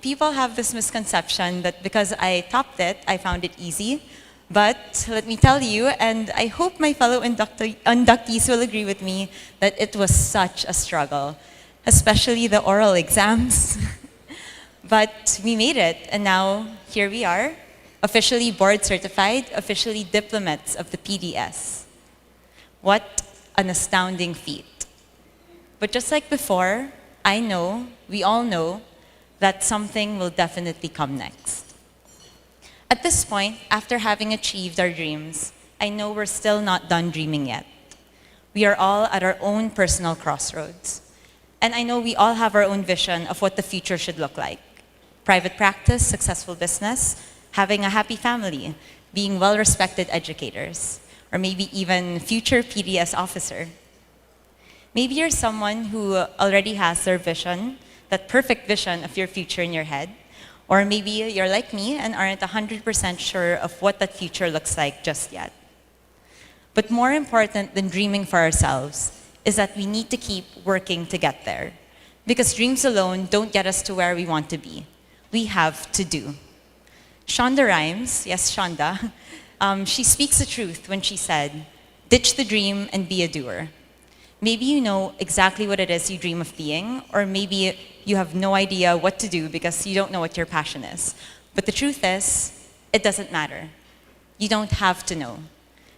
People have this misconception that because I topped it, I found it easy. But let me tell you, and I hope my fellow inductees will agree with me, that it was such a struggle, especially the oral exams. But we made it, and now here we are, officially board certified, officially diplomates of the PDS. What an astounding feat. But just like before, I know, we all know, that something will definitely come next. At this point, after having achieved our dreams, I know we're still not done dreaming yet. We are all at our own personal crossroads. And I know we all have our own vision of what the future should look like. Private practice, successful business, having a happy family, being well-respected educators, or maybe even future PDS officer. Maybe you're someone who already has their vision, that perfect vision of your future in your head. Or maybe you're like me and aren't 100% sure of what that future looks like just yet. But more important than dreaming for ourselves is that we need to keep working to get there. Because dreams alone don't get us to where we want to be. We have to do. Shonda Rhimes, yes, Shonda, she speaks the truth when she said, "Ditch the dream and be a doer." Maybe you know exactly what it is you dream of being, or maybe you have no idea what to do because you don't know what your passion is. But the truth is, it doesn't matter. You don't have to know.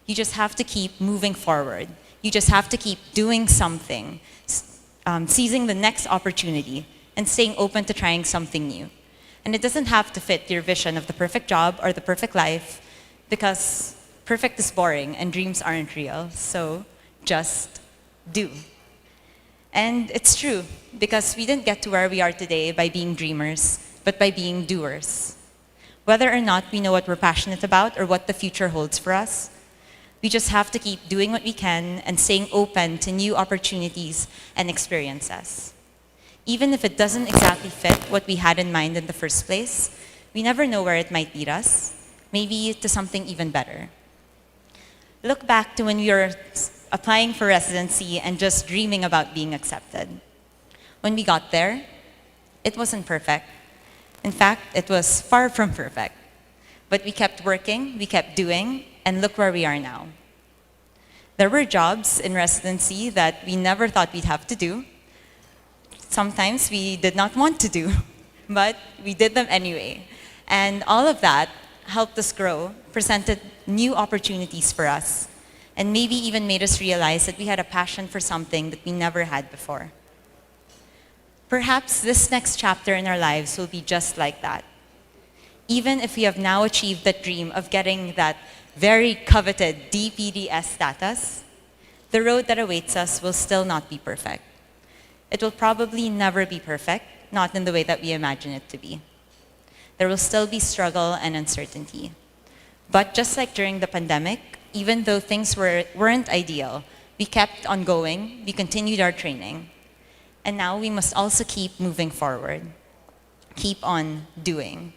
You just have to keep moving forward. You just have to keep doing something, seizing the next opportunity, and staying open to trying something new. And it doesn't have to fit your vision of the perfect job or the perfect life, because perfect is boring and dreams aren't real. So just do. And it's true, because we didn't get to where we are today by being dreamers, but by being doers. Whether or not we know what we're passionate about or what the future holds for us, we just have to keep doing what we can and staying open to new opportunities and experiences. Even if it doesn't exactly fit what we had in mind in the first place, we never know where it might lead us, maybe to something even better. Look back to when we were applying for residency and just dreaming about being accepted. When we got there, it wasn't perfect. In fact, it was far from perfect. But we kept working, we kept doing, and look where we are now. There were jobs in residency that we never thought we'd have to do. Sometimes we did not want to do, but we did them anyway. And all of that helped us grow, presented new opportunities for us, and maybe even made us realize that we had a passion for something that we never had before. Perhaps this next chapter in our lives will be just like that. Even if we have now achieved that dream of getting that very coveted DPDS status, the road that awaits us will still not be perfect. It will probably never be perfect, not in the way that we imagine it to be. There will still be struggle and uncertainty. But just like during the pandemic, even though things weren't ideal, we kept on going, we continued our training. And now we must also keep moving forward, keep on doing.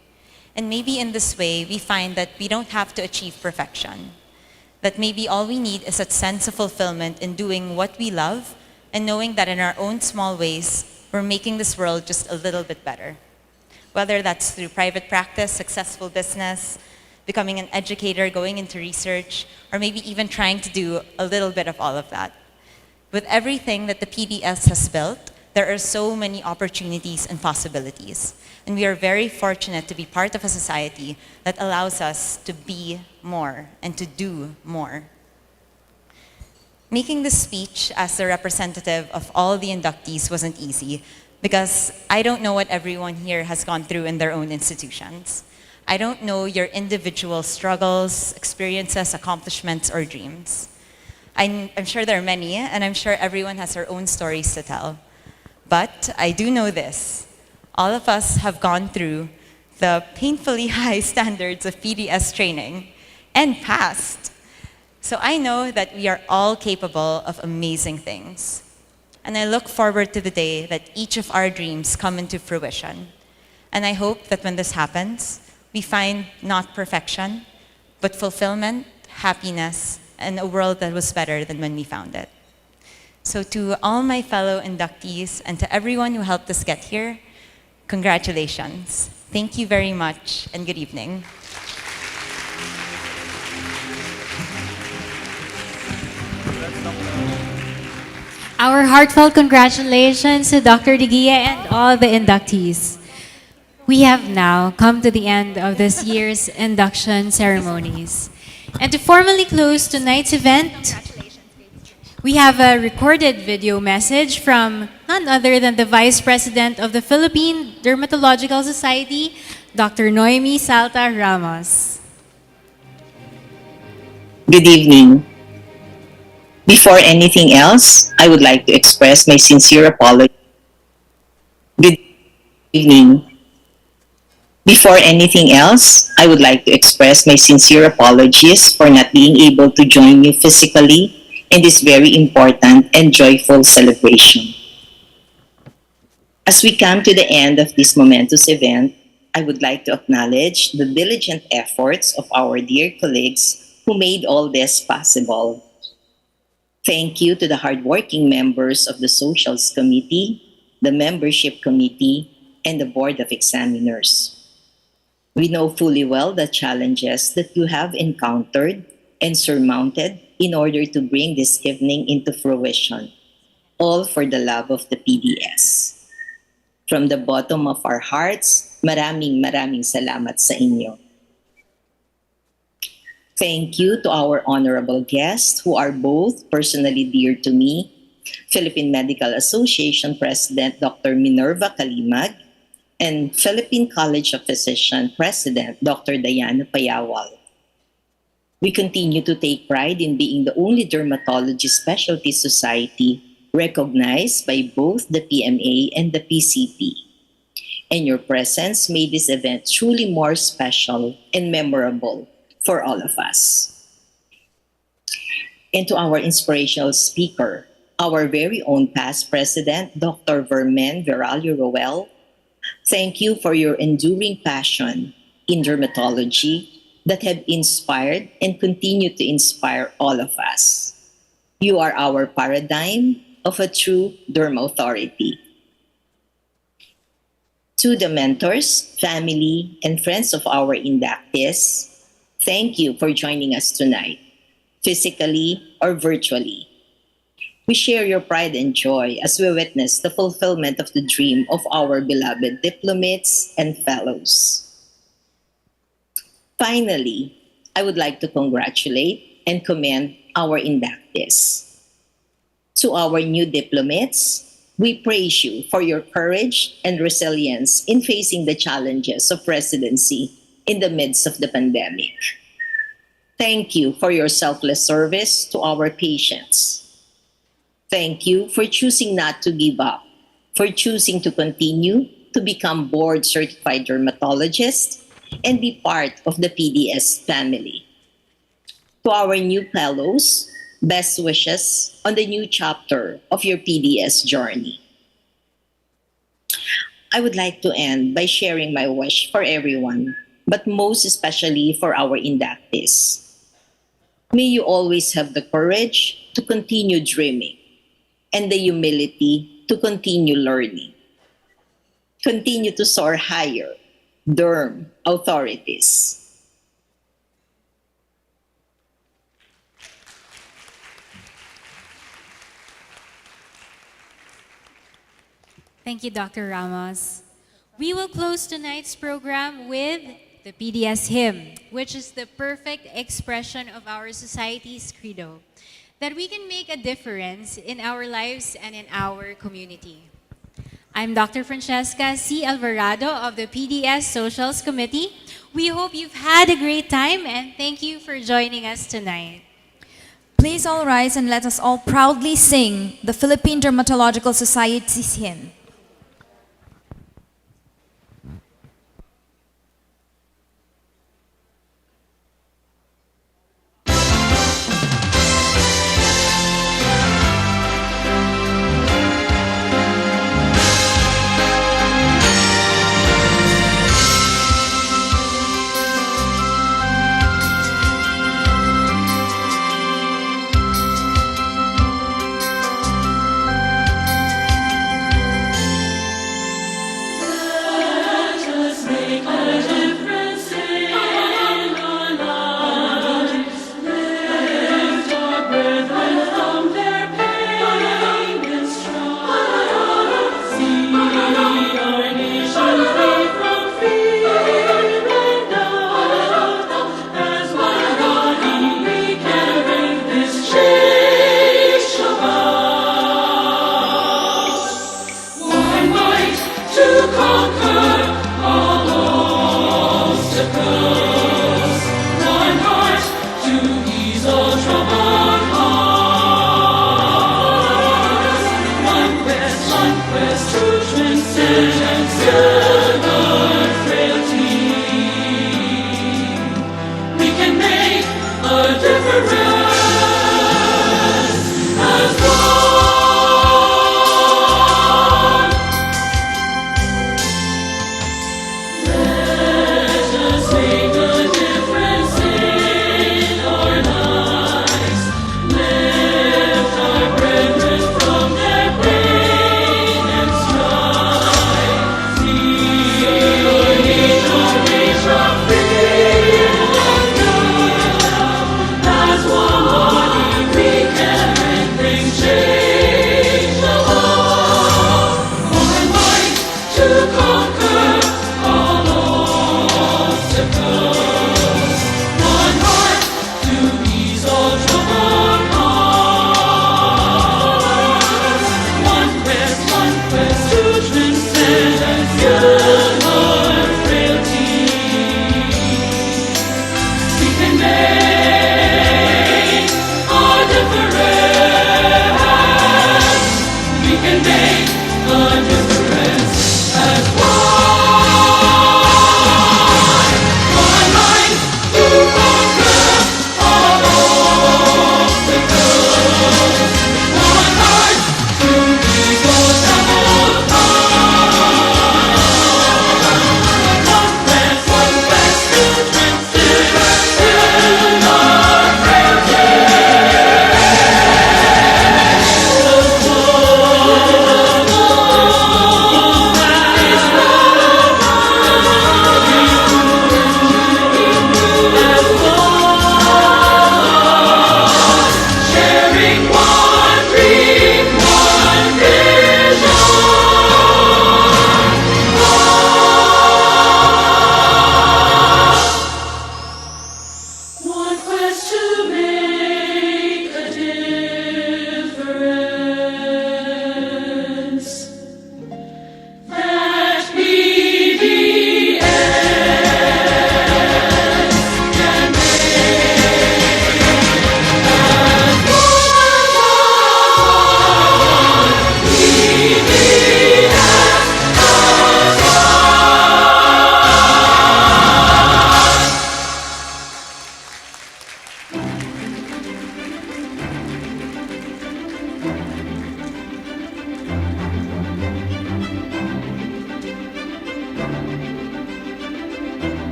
And maybe in this way, we find that we don't have to achieve perfection, that maybe all we need is a sense of fulfillment in doing what we love and knowing that in our own small ways, we're making this world just a little bit better. Whether that's through private practice, successful business, becoming an educator, going into research, or maybe even trying to do a little bit of all of that. With everything that the PDS has built, there are so many opportunities and possibilities. And we are very fortunate to be part of a society that allows us to be more and to do more. Making this speech as the representative of all the inductees wasn't easy because I don't know what everyone here has gone through in their own institutions. I don't know your individual struggles, experiences, accomplishments, or dreams. I'm sure there are many, and I'm sure everyone has their own stories to tell. But I do know this. All of us have gone through the painfully high standards of PDS training and passed. So I know that we are all capable of amazing things. And I look forward to the day that each of our dreams come into fruition. And I hope that when this happens, we find not perfection, but fulfillment, happiness, and a world that was better than when we found it. So to all my fellow inductees and to everyone who helped us get here, congratulations. Thank you very much and good evening. Our heartfelt congratulations to Dr. Digia and all the inductees. We have now come to the end of this year's induction ceremonies. And to formally close tonight's event, we have a recorded video message from none other than the Vice President of the Philippine Dermatological Society, Dr. Noemi Salta Ramos. Good evening. Before anything else, I would like to express my sincere apology. Good evening. Before anything else, I would like to express my sincere apologies for not being able to join you physically in this very important and joyful celebration. As we come to the end of this momentous event, I would like to acknowledge the diligent efforts of our dear colleagues who made all this possible. Thank you to the hardworking members of the Socials Committee, the Membership Committee, and the Board of Examiners. We know fully well the challenges that you have encountered and surmounted in order to bring this evening into fruition, all for the love of the PDS. From the bottom of our hearts, maraming salamat sa inyo. Thank you to our honorable guests who are both personally dear to me, Philippine Medical Association President Dr. Minerva Kalimag and Philippine College of Physicians President Dr. Diana Payawal. We continue to take pride in being the only dermatology specialty society recognized by both the PMA and the PCP. And your presence made this event truly more special and memorable for all of us. And to our inspirational speaker, our very own past president, Dr. Vermen Veralio Roel, thank you for your enduring passion in dermatology that have inspired and continue to inspire all of us. You are our paradigm of a true derm authority. To the mentors, family, and friends of our inductees, thank you for joining us tonight, physically or virtually. We share your pride and joy as we witness the fulfillment of the dream of our beloved diplomates and fellows. Finally, I would like to congratulate and commend our inductees. To our new diplomates, we praise you for your courage and resilience in facing the challenges of residency in the midst of the pandemic. Thank you for your selfless service to our patients. Thank you for choosing not to give up, for choosing to continue to become board-certified dermatologists and be part of the PDS family. To our new fellows, best wishes on the new chapter of your PDS journey. I would like to end by sharing my wish for everyone, but most especially for our inductees. May you always have the courage to continue dreaming and the humility to continue learning. Continue to soar higher, derm authorities. Thank you, Dr. Ramos. We will close tonight's program with the PDS hymn, which is the perfect expression of our society's credo, that we can make a difference in our lives and in our community. I'm Dr. Francesca C. Alvarado of the PDS Socials Committee. We hope you've had a great time and thank you for joining us tonight. Please all rise and let us all proudly sing the Philippine Dermatological Society's hymn.